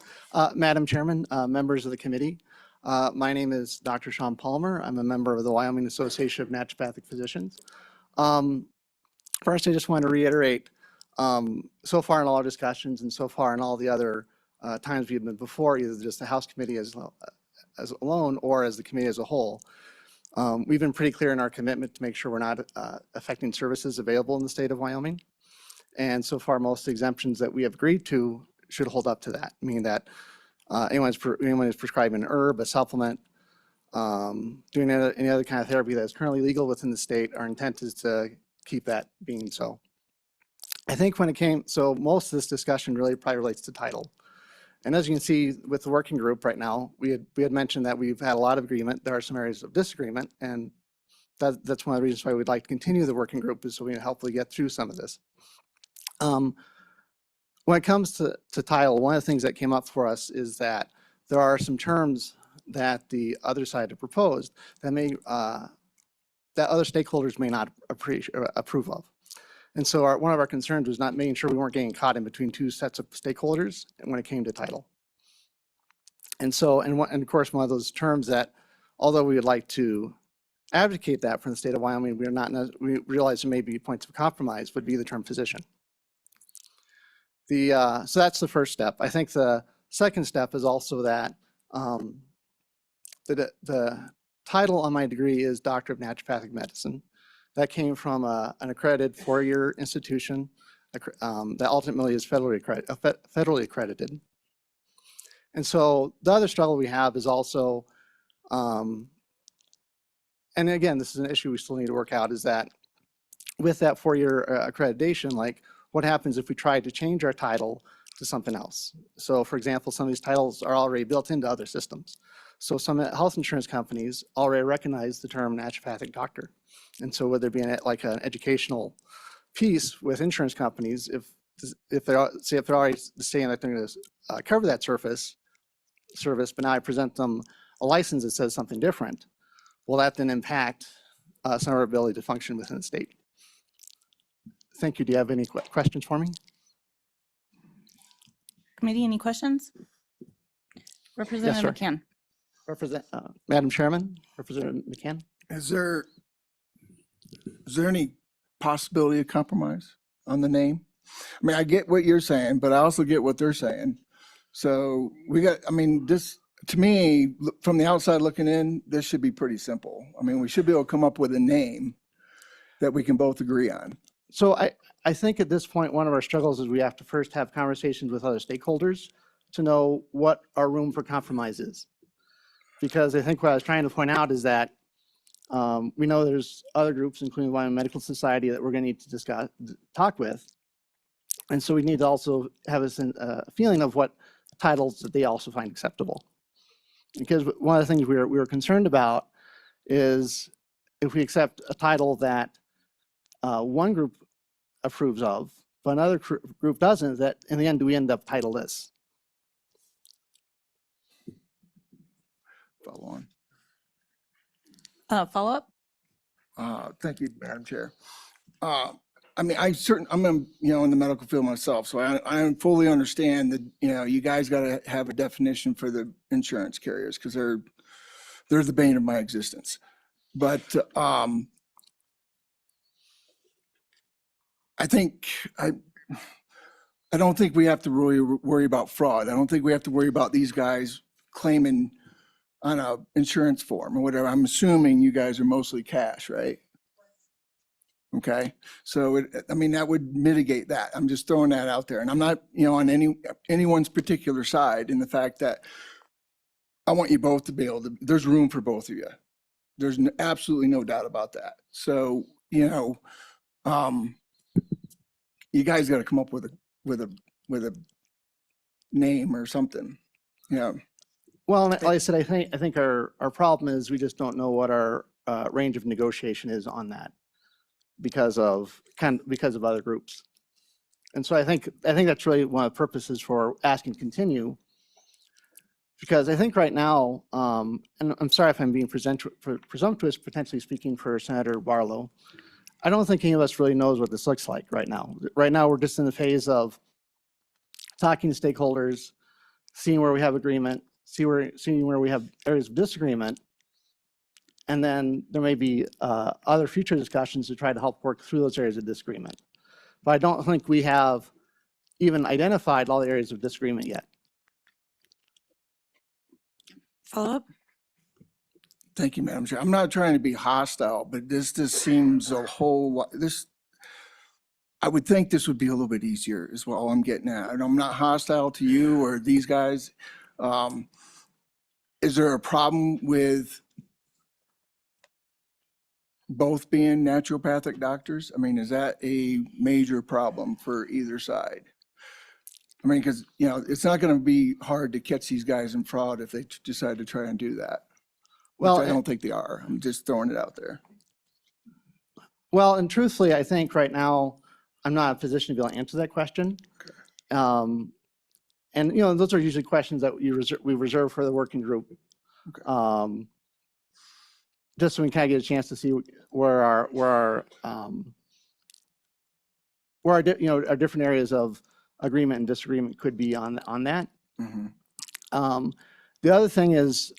Madam Chairman, members of the committee, my name is Dr. Sean Palmer. I'm a member of the Wyoming Association of Naturopathic Physicians. First, I just want to reiterate, so far in all our discussions and so far in all the other times we've been before, either just the House Committee as alone or as the committee as a whole, we've been pretty clear in our commitment to make sure we're not affecting services available in the state of Wyoming. And so far, most exemptions that we have agreed to should hold up to that, meaning that anyone who's prescribing an herb, a supplement, doing any other kind of therapy that is currently legal within the state, our intent is to keep that being so. I think when it came, so most of this discussion really probably relates to title. And as you can see with the working group right now, we had mentioned that we've had a lot of agreement. There are some areas of disagreement, and that's one of the reasons why we'd like to continue the working group, is so we can hopefully get through some of this. When it comes to title, one of the things that came up for us is that there are some terms that the other side have proposed that may that other stakeholders may not approve of. And so one of our concerns was not making sure we weren't getting caught in between two sets of stakeholders when it came to title. And so, and of course, one of those terms that, although we would like to advocate that from the state of Wyoming, we realize there may be points of compromise, would be the term physician. So that's the first step. I think the second step is also that the title on my degree is Doctor of Naturopathic Medicine. That came from an accredited four-year institution that ultimately is federally accredited. And so the other struggle we have is also, and again, this is an issue we still need to work out, is that with that four-year accreditation, like what happens if we try to change our title to something else? So for example, some of these titles are already built into other systems. So some health insurance companies already recognize the term naturopathic doctor. And so would there be like an educational piece with insurance companies, if they're already saying that they're going to cover that service, but now I present them a license that says something different, will that then impact some of our ability to function within the state? Thank you. Do you have any questions for me? Committee, any questions? Representative sir. McCann. Madam Chairman, Representative McCann. Is there any possibility of compromise on the name? I mean, I get what you're saying, but I also get what they're saying. So this, to me, from the outside looking in, this should be pretty simple. I mean, we should be able to come up with a name that we can both agree on. So I think at this point, one of our struggles is we have to first have conversations with other stakeholders to know what our room for compromise is. Because I think what I was trying to point out is that we know there's other groups, including the Wyoming Medical Society, that we're going to need to talk with. And so we need to also have a feeling of what titles that they also find acceptable. Because one of the things we were concerned about is if we accept a title that one group approves of, but another group doesn't, that in the end, do we end up titleless? Follow on. Follow up? Thank you, Madam Chair. I mean, I'm in the medical field myself, so I fully understand that, you guys got to have a definition for the insurance carriers because they're the bane of my existence. But I think, I don't think we have to really worry about fraud. I don't think we have to worry about these guys claiming on a insurance form or whatever. I'm assuming you guys are mostly cash, right? Okay, so I mean, that would mitigate that. I'm just throwing that out there. And I'm not, on anyone's particular side in the fact that I want you both to be able to, there's room for both of you. There's absolutely no doubt about that. So, you guys got to come up with a name or something. Yeah. Well, like I said, I think our problem is we just don't know what our range of negotiation is on that because of other groups. And so I think that's really one of the purposes for asking continue. Because I think right now, and I'm sorry if I'm being presumptuous, potentially speaking for Senator Barlow, I don't think any of us really knows what this looks like right now. Right now, we're just in the phase of talking to stakeholders, seeing where we have agreement, seeing where we have areas of disagreement, and then there may be other future discussions to try to help work through those areas of disagreement. But I don't think we have even identified all the areas of disagreement yet. Follow up? Thank you, Madam Chair. I'm not trying to be hostile, but this just seems a whole lot, I would think this would be a little bit easier is what all I'm getting at. And I'm not hostile to you or these guys. Is there a problem with both being naturopathic doctors? I mean, is that a major problem for either side? I mean, because, it's not going to be hard to catch these guys in fraud if they decide to try and do that. Well, I don't think they are. I'm just throwing it out there. Well, and truthfully, I think right now, I'm not in a position to be able to answer that question. And, those are usually questions that we reserve for the working group. Just so we kind of get a chance to see where our different areas of agreement and disagreement could be on that. Mm-hmm. The other thing is,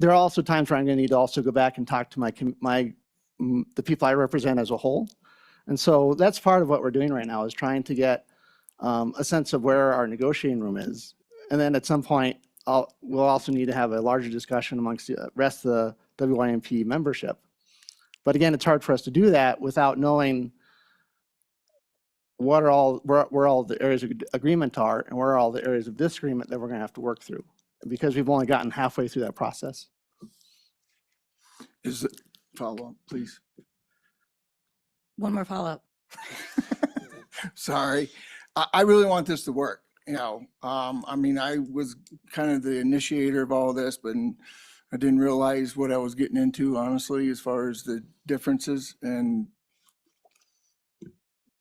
there are also times where I'm going to need to also go back and talk to the people I represent as a whole. And so that's part of what we're doing right now is trying to get a sense of where our negotiating room is. And then at some point, we'll also need to have a larger discussion amongst the rest of the WYMP membership. But again, it's hard for us to do that without knowing where all the areas of agreement are and where all the areas of disagreement that we're going to have to work through, because we've only gotten halfway through that process. Is it follow up, please? One more follow-up. Sorry. I really want this to work. I mean, I was kind of the initiator of all this, but I didn't realize what I was getting into, honestly, as far as the differences and,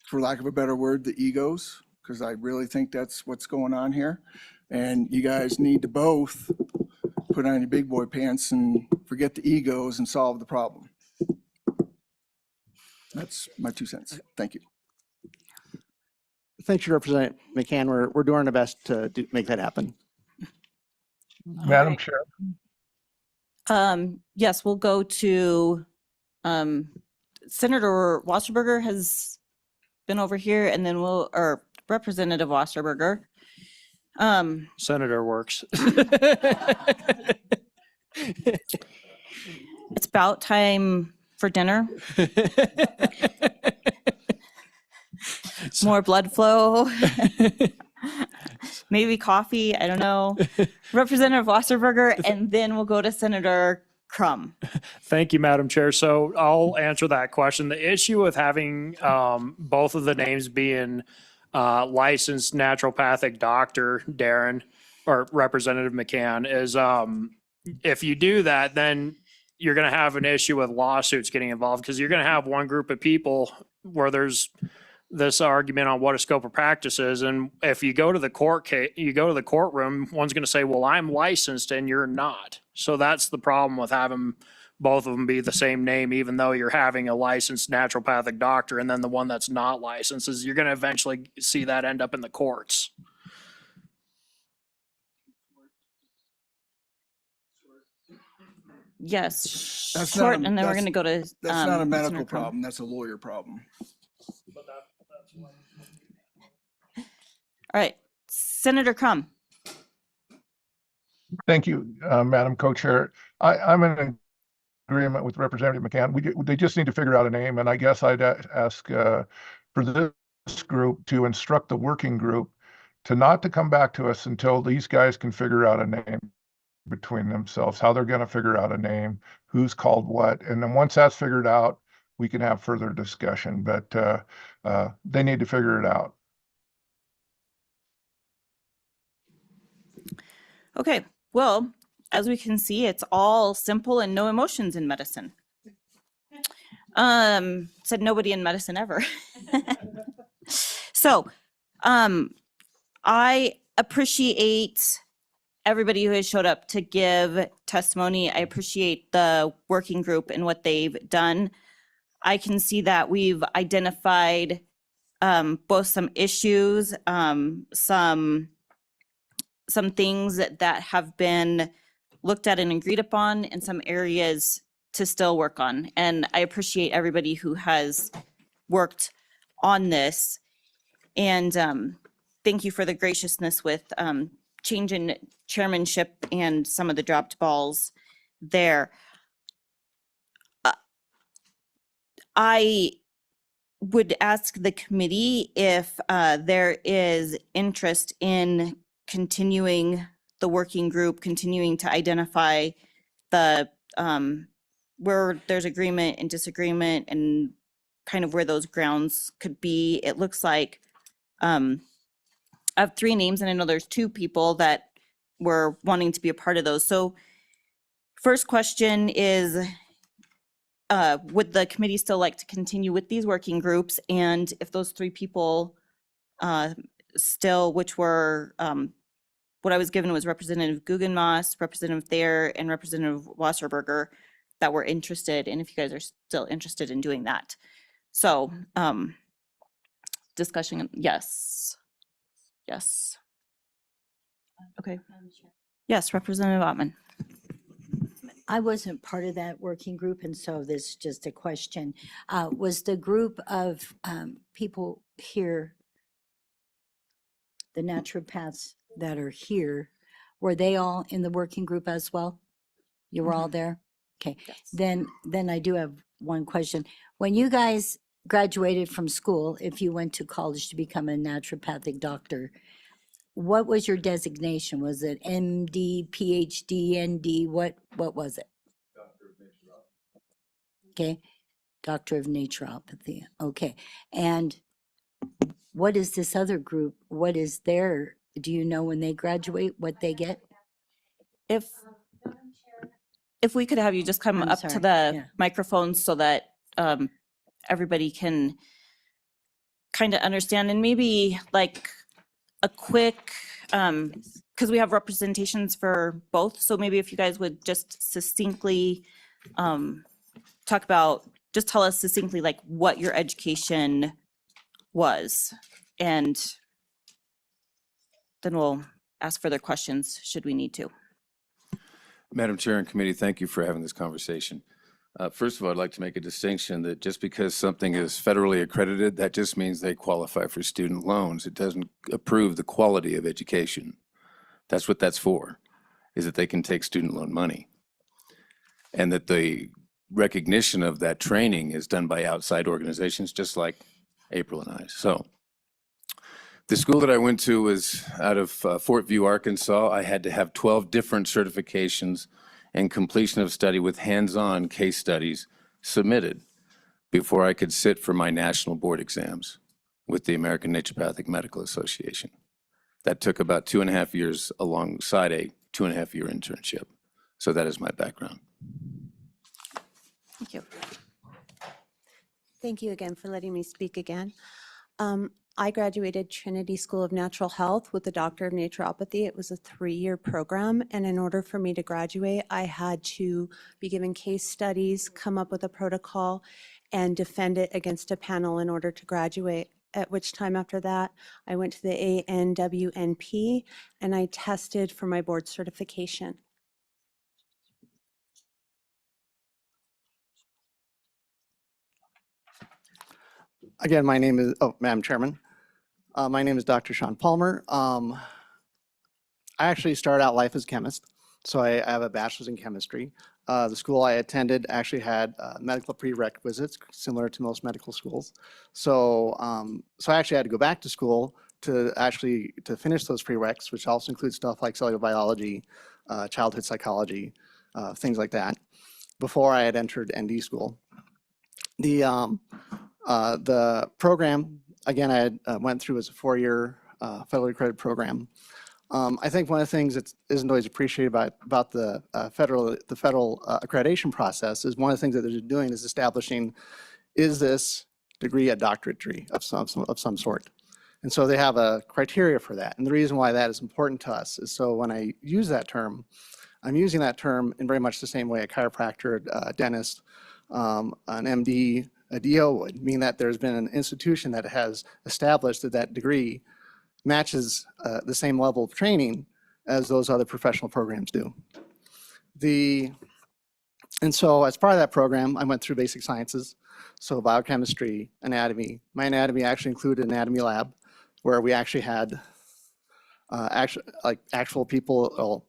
for lack of a better word, the egos, because I really think that's what's going on here. And you guys need to both put on your big boy pants and forget the egos and solve the problem. That's my 2 cents. Thank you. Thank you, Representative McCann. We're doing our best to make that happen. Madam Chair. Yes, we'll go to Senator Wasserberger has been over here, and then or Representative Wasserberger. Senator works. It's about time for dinner. More blood flow. Maybe coffee, I don't know. Representative Wasserberger, and then we'll go to Senator Crum. Thank you, Madam Chair. So I'll answer that question. The issue with having both of the names being licensed naturopathic doctor, Darren, or Representative McCann, is if you do that, then you're going to have an issue with lawsuits getting involved, because you're going to have one group of people where there's this argument on what a scope of practice is. And if you go to the courtroom, one's going to say, well, I'm licensed and you're not. So that's the problem with having both of them be the same name, even though you're having a licensed naturopathic doctor, and then the one that's not licensed is you're going to eventually see that end up in the courts. Yes, That's not short, a- and then we're that's- gonna go to. That's not a Senator medical Crum. problem, that's a lawyer problem. All right, Senator Crum. Thank you, Madam Co-Chair. I'm in agreement with Representative McCann. They just need to figure out a name, and I guess I'd ask for this group to instruct the working group to not to come back to us until these guys can figure out a name between themselves, how they're going to figure out a name, who's called what, and then once that's figured out, we can have further discussion. But they need to figure it out. Okay, well, as we can see, it's all simple and no emotions in medicine. Said nobody in medicine ever. So, I appreciate everybody who has showed up to give testimony. I appreciate the working group and what they've done. I can see that we've identified both some issues, some things that have been looked at and agreed upon, and some areas to still work on. And I appreciate everybody who has worked on this. And thank you for the graciousness with changing chairmanship and some of the dropped balls there. I would ask the committee if there is interest in continuing the working group, continuing to identify the where there's agreement and disagreement and kind of where those grounds could be. It looks like I have 3 names, and I know there's 2 people that were wanting to be a part of those. So first question is, would the committee still like to continue with these working groups? And if those 3 people still, which were, what I was given was Representative Guggenmoss, Representative Thayer, and Representative Wasserberger, that were interested, and if you guys are still interested in doing that. So discussion, yes. Yes. Okay. Yes, Representative Ottman. I wasn't part of that working group, and so this is just a question. Was the group of people here, the naturopaths that are here, were they all in the working group as well? You were all there? Okay. Then I do have one question. When you guys graduated from school, if you went to college to become a naturopathic doctor, what was your designation? Was it MD, PhD, ND? What was it? Okay, Doctor of Naturopathy. Okay, and what is this other group? What is their, do you know when they graduate, what they get? If we could have you just come I'm up sorry, to the yeah. microphone so that everybody can kind of understand, and maybe like a quick, because we have representations for both, so maybe if you guys would just succinctly talk about, just tell us succinctly like what your education was, and then we'll ask further questions should we need to. Madam Chair and committee, thank you for having this conversation. First of all, I'd like to make a distinction that just because something is federally accredited, that just means they qualify for student loans. It doesn't approve the quality of education. That's what that's for, is that they can take student loan money. And that the recognition of that training is done by outside organizations, just like April and I. So the school that I went to was out of Fort View, Arkansas. I had to have 12 different certifications and completion of study with hands-on case studies submitted before I could sit for my national board exams with the American Naturopathic Medical Association. That took about 2.5 years alongside a 2.5-year internship. So that is my background. Thank you. Thank you again for letting me speak again. I graduated Trinity School of Natural Health with a Doctor of Naturopathy. It was a 3-year program, and in order for me to graduate, I had to be given case studies, come up with a protocol, and defend it against a panel in order to graduate. At which time after that, I went to the ANWNP, and I tested for my board certification. Again, my name is, Madam Chairman. My name is Dr. Sean Palmer. I actually started out life as a chemist, so I have a bachelor's in chemistry. The school I attended actually had medical prerequisites similar to most medical schools. So, so I actually had to go back to school to finish those prereqs, which also includes stuff like cellular biology, childhood psychology, things like that, before I had entered ND school. The program, again, I had, went through as a 4-year federally accredited program. I think one of the things that isn't always appreciated about the federal accreditation process is one of the things that they're doing is establishing, is this degree a doctorate degree of some sort? And so they have a criteria for that. And the reason why that is important to us is so when I use that term, I'm using that term in very much the same way a chiropractor, a dentist, an MD, a DO would, mean that there's been an institution that has established that that degree matches the same level of training as those other professional programs do. And so as part of that program, I went through basic sciences, so biochemistry, anatomy. My anatomy actually included an anatomy lab where we actually had actual people,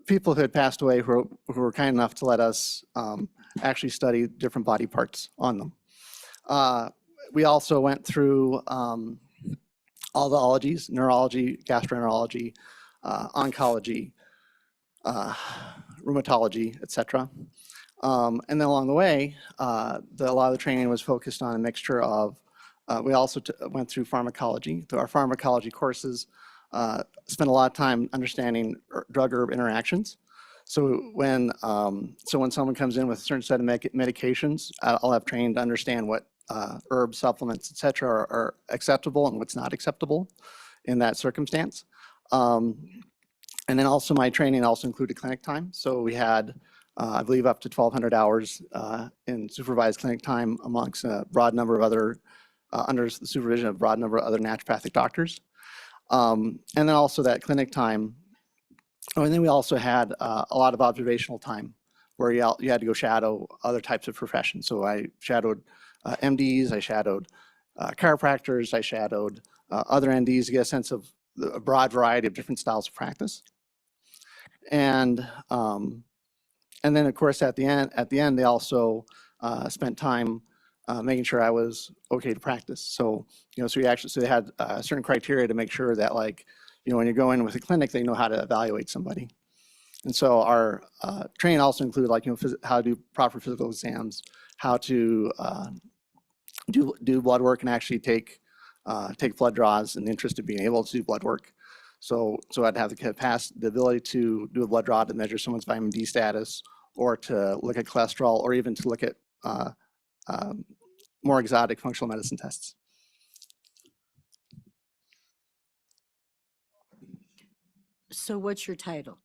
people who had passed away who were kind enough to let us actually study different body parts on them. We also went through all the ologies, neurology, gastroenterology, oncology, rheumatology, etc. And then along the way, a lot of the training was focused on a mixture of, we also went through pharmacology. Through our pharmacology courses, spent a lot of time understanding drug-herb interactions. So when someone comes in with a certain set of medications, I'll have training to understand what herb supplements, et cetera, are acceptable and what's not acceptable in that circumstance. And then also my training also included clinic time. So we had, I believe, up to 1,200 hours in supervised clinic time amongst a broad number of other, under the supervision of a broad number of other naturopathic doctors. And then also that clinic time. Oh, and then we also had a lot of observational time where you had to go shadow other types of professions. So I shadowed MDs, I shadowed chiropractors, I shadowed other NDs to get a sense of a broad variety of different styles of practice. And then of course at the end they also spent time making sure I was okay to practice. So so they had certain criteria to make sure that, like, when you go in with a clinic, they know how to evaluate somebody. And so our training also included, like, how to do proper physical exams, how to do blood work and actually take blood draws in the interest of being able to do blood work. So I'd have the ability to do a blood draw to measure someone's vitamin D status, or to look at cholesterol, or even to look at more exotic functional medicine tests. So what's your title?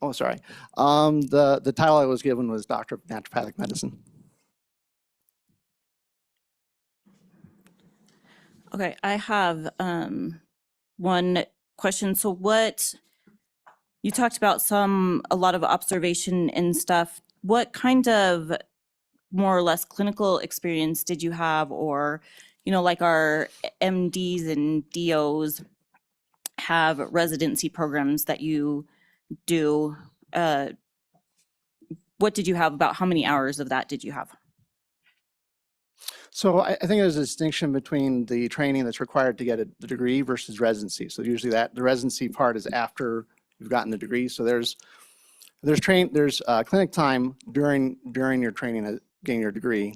Oh, sorry. The title I was given was Doctor of Naturopathic Medicine. Okay, I have one question. So you talked about a lot of observation and stuff. What kind of more or less clinical experience did you have? Or, like our MDs and DOs have residency programs that you do. What did you have? About how many hours of that did you have? So I think there's a distinction between the training that's required to get the degree versus residency. So usually the residency part is after you've gotten the degree. So there's clinic time during your training getting your degree,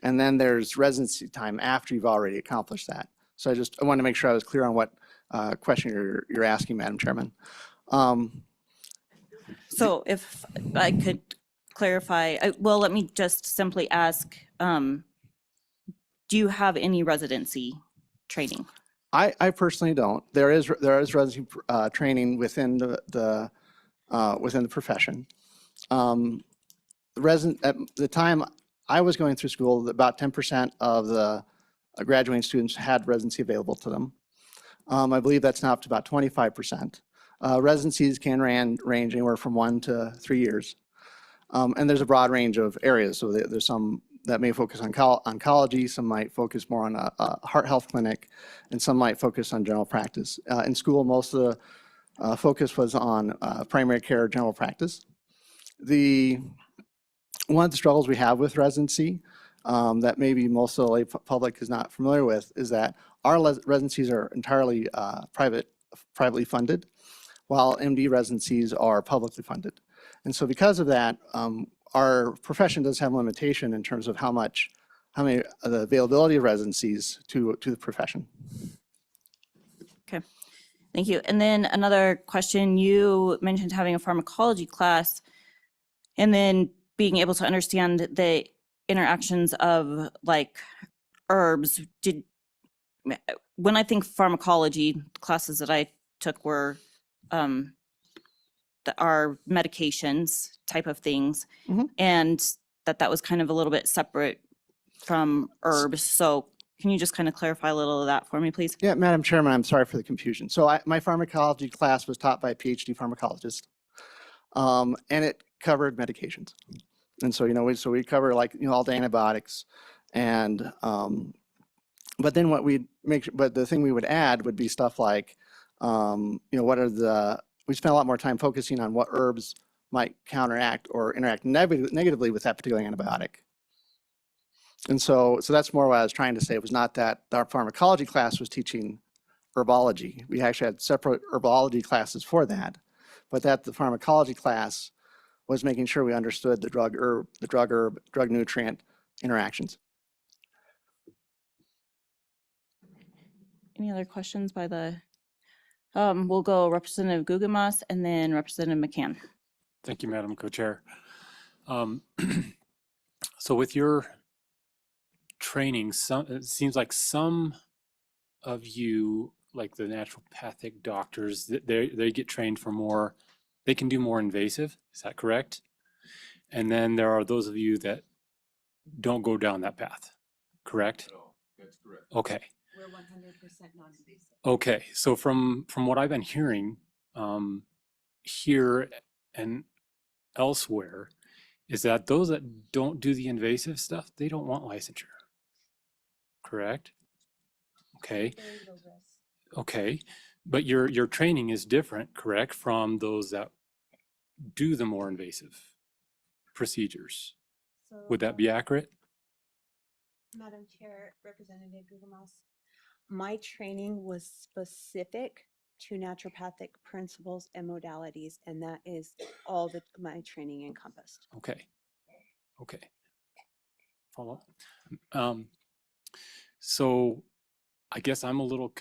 and then there's residency time after you've already accomplished that. So I wanted to make sure I was clear on what question you're asking, Madam Chairman. So if I could clarify, well, let me just simply ask, do you have any residency training? I personally don't. There is residency training within the profession. At the time I was going through school, about 10% of the graduating students had residency available to them. I believe that's now up to about 25%. Residencies can range anywhere from 1 to 3 years. And there's a broad range of areas. So there's some that may focus on oncology, some might focus more on a heart health clinic, and some might focus on general practice. In school, most of the focus was on primary care, general practice. One of the struggles we have with residency that maybe most of the lay public is not familiar with is that our residencies are entirely privately funded, while MD residencies are publicly funded. And so because of that, our profession does have a limitation in terms of how many the availability of residencies to the profession. Okay, thank you. And then another question, you mentioned having a pharmacology class and then being able to understand the interactions of like herbs. When I think pharmacology, classes that I took were that are medications type of things, and that was kind of a little bit separate from herbs. So can you just kind of clarify a little of that for me, please? Yeah, Madam Chairman, I'm sorry for the confusion. So my pharmacology class was taught by a PhD pharmacologist, and it covered medications. And so, we cover like, all the antibiotics and, but then but the thing we would add would be stuff like, we spent a lot more time focusing on what herbs might counteract or interact negatively with that particular antibiotic. And so that's more what I was trying to say. It was not that our pharmacology class was teaching herbology. We actually had separate herbology classes for that, but that the pharmacology class was making sure we understood the drug nutrient interactions. Any other questions by the, we'll go Representative Gugemas and then Representative McCann. Thank you, Madam Co-Chair. So with your training, it seems like some of you, like the naturopathic doctors, they get trained for more, they can do more invasive, is that correct? And then there are those of you that don't go down that path, correct? No, that's correct. Okay. We're 100% non-invasive. Okay, so from what I've been hearing here and elsewhere, is that those that don't do the invasive stuff, they don't want licensure, correct? Okay. Okay, but your training is different, correct, from those that do the more invasive procedures. Would that be accurate? Madam Chair, Representative Gugemas, my training was specific to naturopathic principles and modalities, and that is all that my training encompassed. Okay. Okay. Follow up. So I guess I'm a little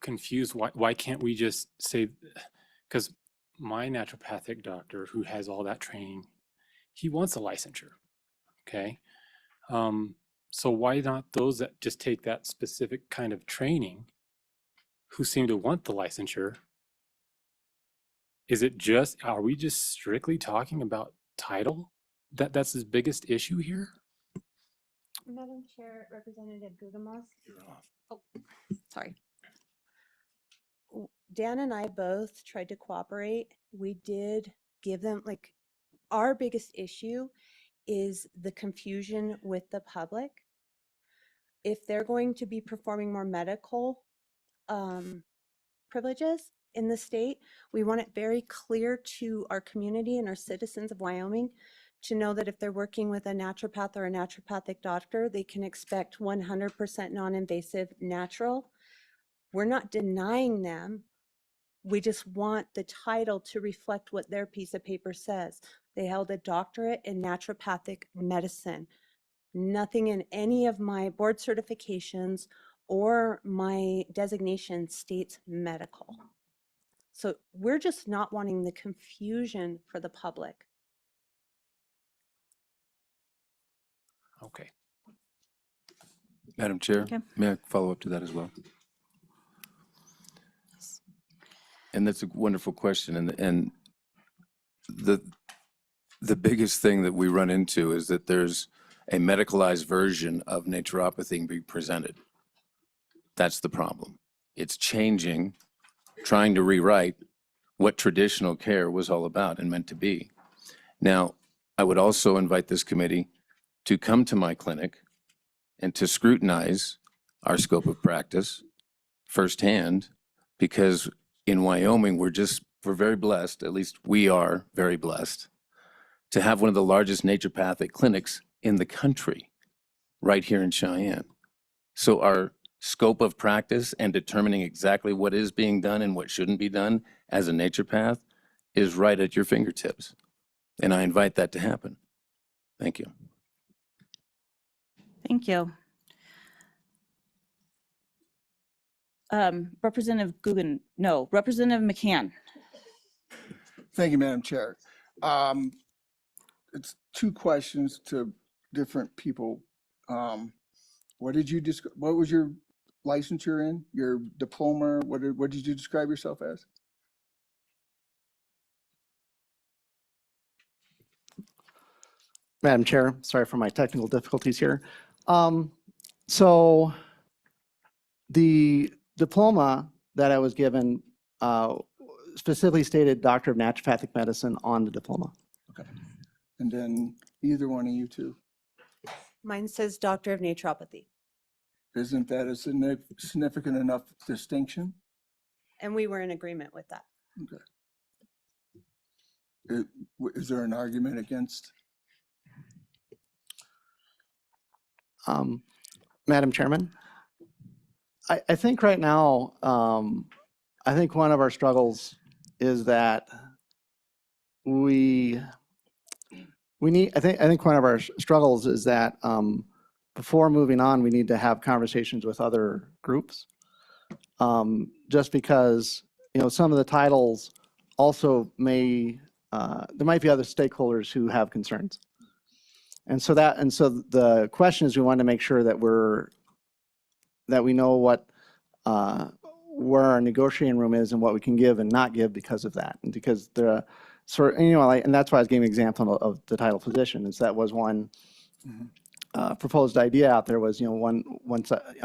confused. Why can't we just say, because my naturopathic doctor who has all that training, he wants a licensure. Okay. So why not those that just take that specific kind of training who seem to want the licensure? Are we just strictly talking about title? That's his biggest issue here? Madam Chair, Representative Gugemas. Oh, sorry. Dan and I both tried to cooperate. We did give them, our biggest issue is the confusion with the public. If they're going to be performing more medical privileges in the state, we want it very clear to our community and our citizens of Wyoming to know that if they're working with a naturopath or a naturopathic doctor, they can expect 100% non-invasive natural. We're not denying them. We just want the title to reflect what their piece of paper says. They held a doctorate in naturopathic medicine. Nothing in any of my board certifications or my designation states medical. So we're just not wanting the confusion for the public. Okay. Madam Chair, Okay. may I follow up to that as well? And that's a wonderful question. And the biggest thing that we run into is that there's a medicalized version of naturopathy being presented. That's the problem. It's changing, trying to rewrite what traditional care was all about and meant to be. Now, I would also invite this committee to come to my clinic and to scrutinize our scope of practice firsthand, because in Wyoming, we're very blessed, at least we are very blessed, to have one of the largest naturopathic clinics in the country right here in Cheyenne. So our scope of practice and determining exactly what is being done and what shouldn't be done as a naturopath is right at your fingertips. And I invite that to happen. Thank you. Thank you. Representative Representative McCann. Thank you, Madam Chair. It's two questions to different people. What was your licensure in? Your diploma? What did you describe yourself as? Madam Chair, sorry for my technical difficulties here. So the diploma that I was given specifically stated Doctor of Naturopathic Medicine on the diploma. Okay. And then either one of you two, Mine says Doctor of Naturopathy. isn't that a significant enough distinction? And we were in agreement with that. Okay. Is there an argument against? Madam Chairman, I think right now, I think one of our struggles is that we need, I think one of our struggles is that before moving on, we need to have conversations with other groups. Just because, some of the titles also there might be other stakeholders who have concerns. And so the question is, we want to make sure that we know where our negotiating room is and what we can give and not give because of that. And because and that's why I was giving an example of the title physician, is that was one proposed idea out there was,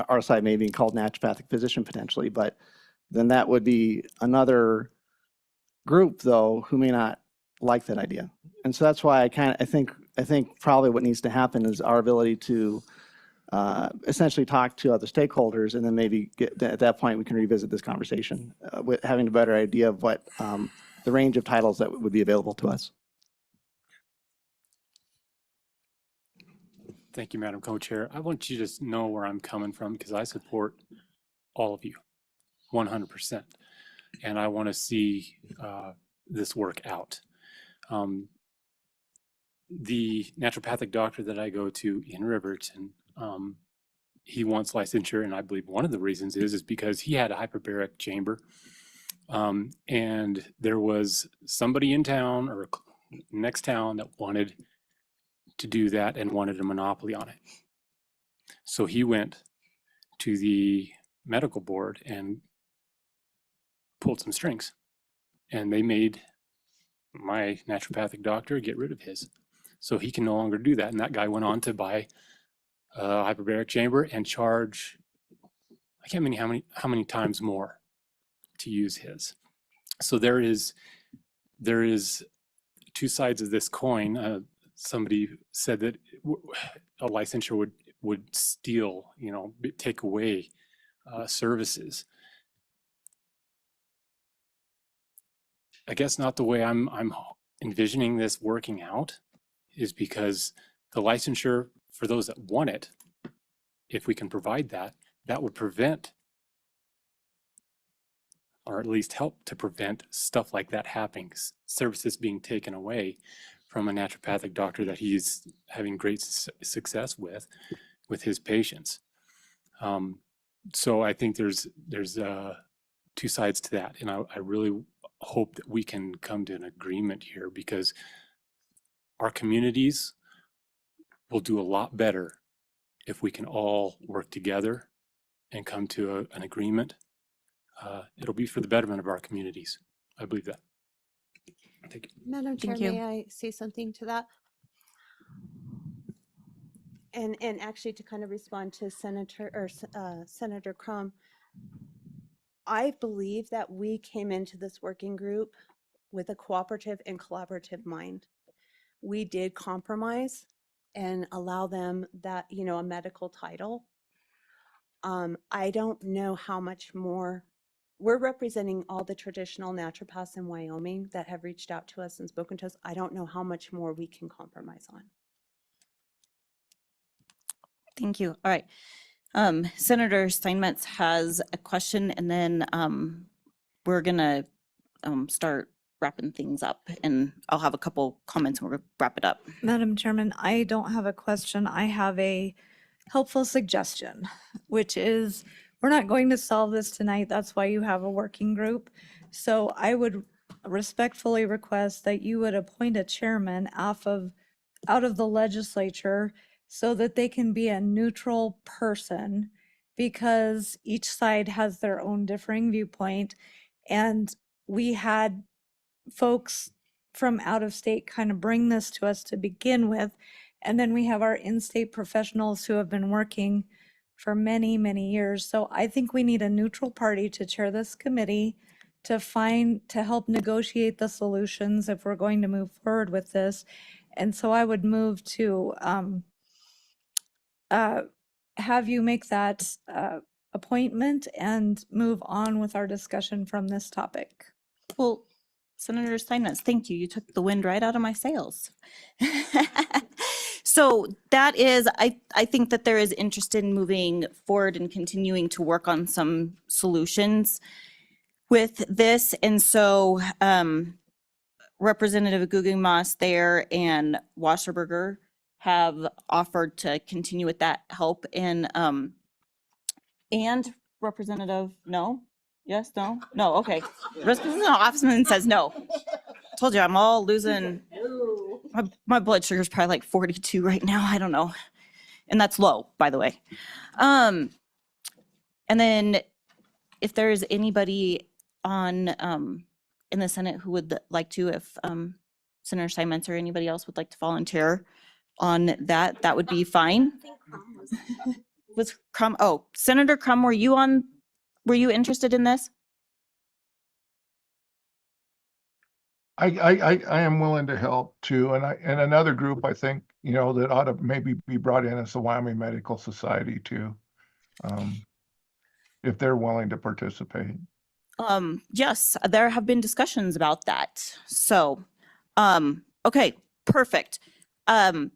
our side may be called naturopathic physician potentially, but then that would be another group though, who may not like that idea. And so that's why I think probably what needs to happen is our ability to essentially talk to other stakeholders, and then maybe at that point we can revisit this conversation with having a better idea of what the range of titles that would be available to us. Thank you, Madam Co-Chair. I want you to know where I'm coming from because I support all of you 100%. And I want to see this work out. The naturopathic doctor that I go to in Riverton, he wants licensure, and I believe one of the reasons is because he had a hyperbaric chamber, and there was somebody in town or next town that wanted to do that and wanted a monopoly on it. So he went to the medical board and pulled some strings, and they made my naturopathic doctor get rid of his. So he can no longer do that. And that guy went on to buy a hyperbaric chamber and charge, I can't remember how many times more to use his. So there is two sides of this coin. Somebody said that a licensure would steal, take away services. I guess not the way I'm envisioning this working out, is because the licensure for those that want it, if we can provide that, that would prevent, or at least help to prevent stuff like that happening, services being taken away from a naturopathic doctor that he's having great success with his patients. So I think there's two sides to that, and I really hope that we can come to an agreement here, because our communities will do a lot better if we can all work together and come to an agreement. It'll be for the betterment of our communities. I believe that. Thank you. Madam Chair, may I say something to that? And actually to kind of respond to Senator Crum, I believe that we came into this working group with a cooperative and collaborative mind. We did compromise and allow them that, a medical title. I don't know how much more. We're representing all the traditional naturopaths in Wyoming that have reached out to us and spoken to us. I don't know how much more we can compromise on. Thank you. All right. Senator Steinmetz has a question, and then we're gonna start wrapping things up, and I'll have a couple comments and we'll wrap it up. Madam Chairman, I don't have a question. I have a helpful suggestion, which is we're not going to solve this tonight. That's why you have a working group. So I would respectfully request that you would appoint a chairman out of the legislature so that they can be a neutral person, because each side has their own differing viewpoint. And we had folks from out of state kind of bring this to us to begin with. And then we have our in-state professionals who have been working for many, many years. So I think we need a neutral party to chair this committee to help negotiate the solutions if we're going to move forward with this. And so I would move to have you make that appointment and move on with our discussion from this topic. Well, Senator Steinmetz, thank you. You took the wind right out of my sails. So that is, I think that there is interest in moving forward and continuing to work on some solutions with this. And so Representative Guggenmoss there and Wasserberger have offered to continue with that help. And Representative, no? Yes, no? No, okay. Representative Hoffman says no. Told you, I'm all losing. My blood sugar is probably like 42 right now. I don't know. And that's low, by the way. And then if there is anybody on in the Senate who would like to, if Senator Steinmetz or anybody else would like to volunteer on that, that would be fine. Was Crum, oh, Senator Crum, were you interested in this? I am willing to help too. And another group I think, that ought to maybe be brought in is the Wyoming Medical Society too. If they're willing to participate. Yes, there have been discussions about that. So, okay, perfect. Madam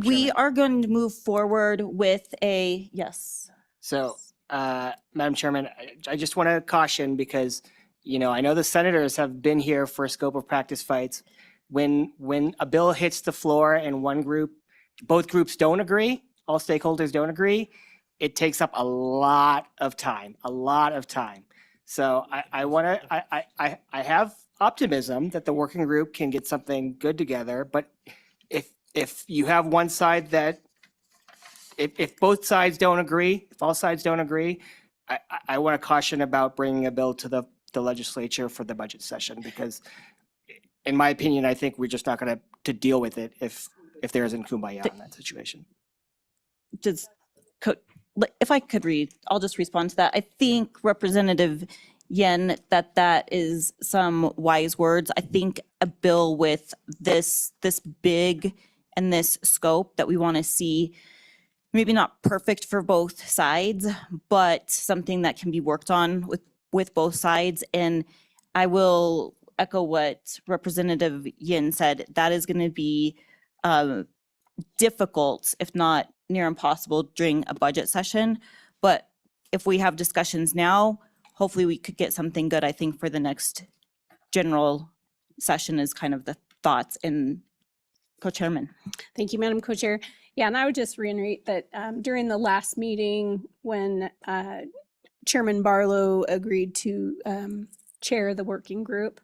We Chairman. are going to move forward with yes. So, Madam Chairman, I just want to caution because, I know the senators have been here for scope of practice fights. When a bill hits the floor and both groups don't agree, all stakeholders don't agree, it takes up a lot of time. So I have optimism that the working group can get something good together, but if you have one side if both sides don't agree, if all sides don't agree, I want to caution about bringing a bill to the legislature for the budget session, because in my opinion, I think we're just not going to deal with it if there isn't kumbaya in that situation. If I could read, I'll just respond to that. I think Representative Yen, that is some wise words. I think a bill with this big and this scope that we want to see, maybe not perfect for both sides, but something that can be worked on with both sides. And I will echo what Representative Yin said. That is going to be difficult, if not near impossible, during a budget session. But if we have discussions now, hopefully we could get something good, I think, for the next general session is kind of the thoughts. And Co-Chairman. Thank you, Madam Co-Chair. Yeah, and I would just reiterate that during the last meeting when Chairman Barlow agreed to chair the working group,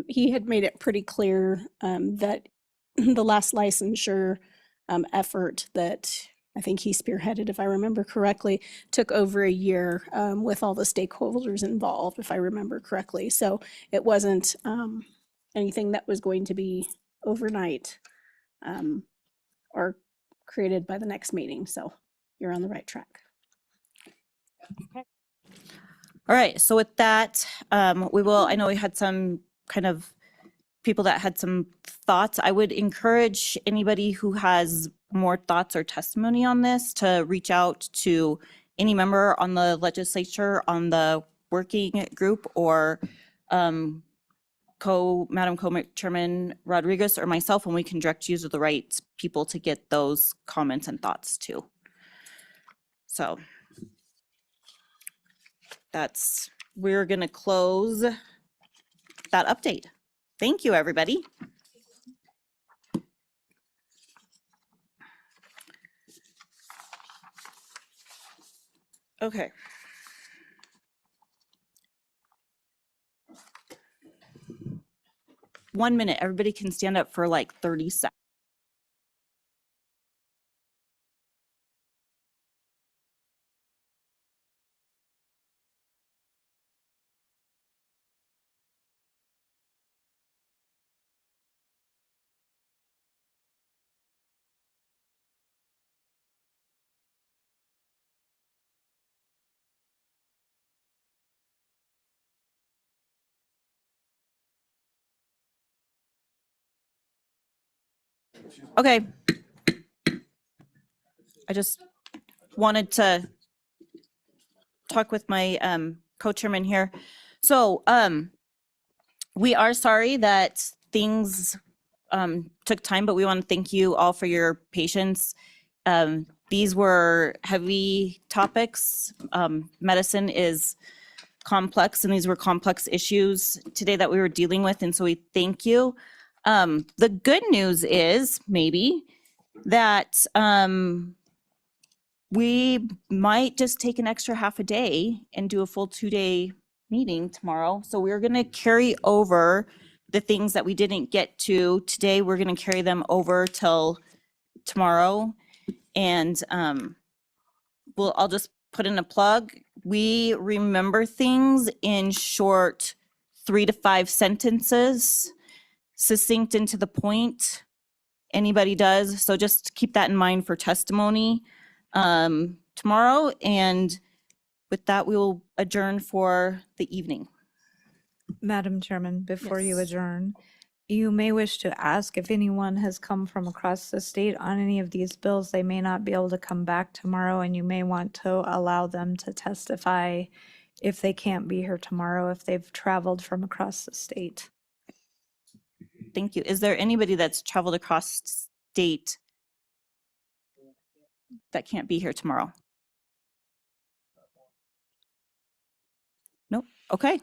he had made it pretty clear that the last licensure effort that I think he spearheaded, if I remember correctly, took over a year with all the stakeholders involved, if I remember correctly. So it wasn't anything that was going to be overnight or created by the next meeting. So you're on the right track. All right, so with that, I know we had some kind of people that had some thoughts. I would encourage anybody who has more thoughts or testimony on this to reach out to any member on the legislature, on the working group, or Madam Co-Chairman Rodriguez or myself, and we can direct you to the right people to get those comments and thoughts too. So we're gonna close that update. Thank you, everybody. Okay. One minute, everybody can stand up for like 30 seconds. Okay. I just wanted to talk with my co-chairman here. So we are sorry that things took time, but we want to thank you all for your patience. These were heavy topics. Medicine is complex, and these were complex issues today that we were dealing with, and so we thank you. The good news is maybe that we might just take an extra half a day and do a full 2-day meeting tomorrow. So we're going to carry over the things that we didn't get to today. We're going to carry them over till tomorrow. And I'll just put in a plug. We remember things in short 3 to 5 sentences, succinct and to the point. Anybody does. So just keep that in mind for testimony tomorrow. And with that, we will adjourn for the evening. Madam Chairman, before you Yes. adjourn, you may wish to ask if anyone has come from across the state on any of these bills. They may not be able to come back tomorrow, and you may want to allow them to testify if they can't be here tomorrow, if they've traveled from across the state. Thank you. Is there anybody that's traveled across state that can't be here tomorrow? Nope. Okay.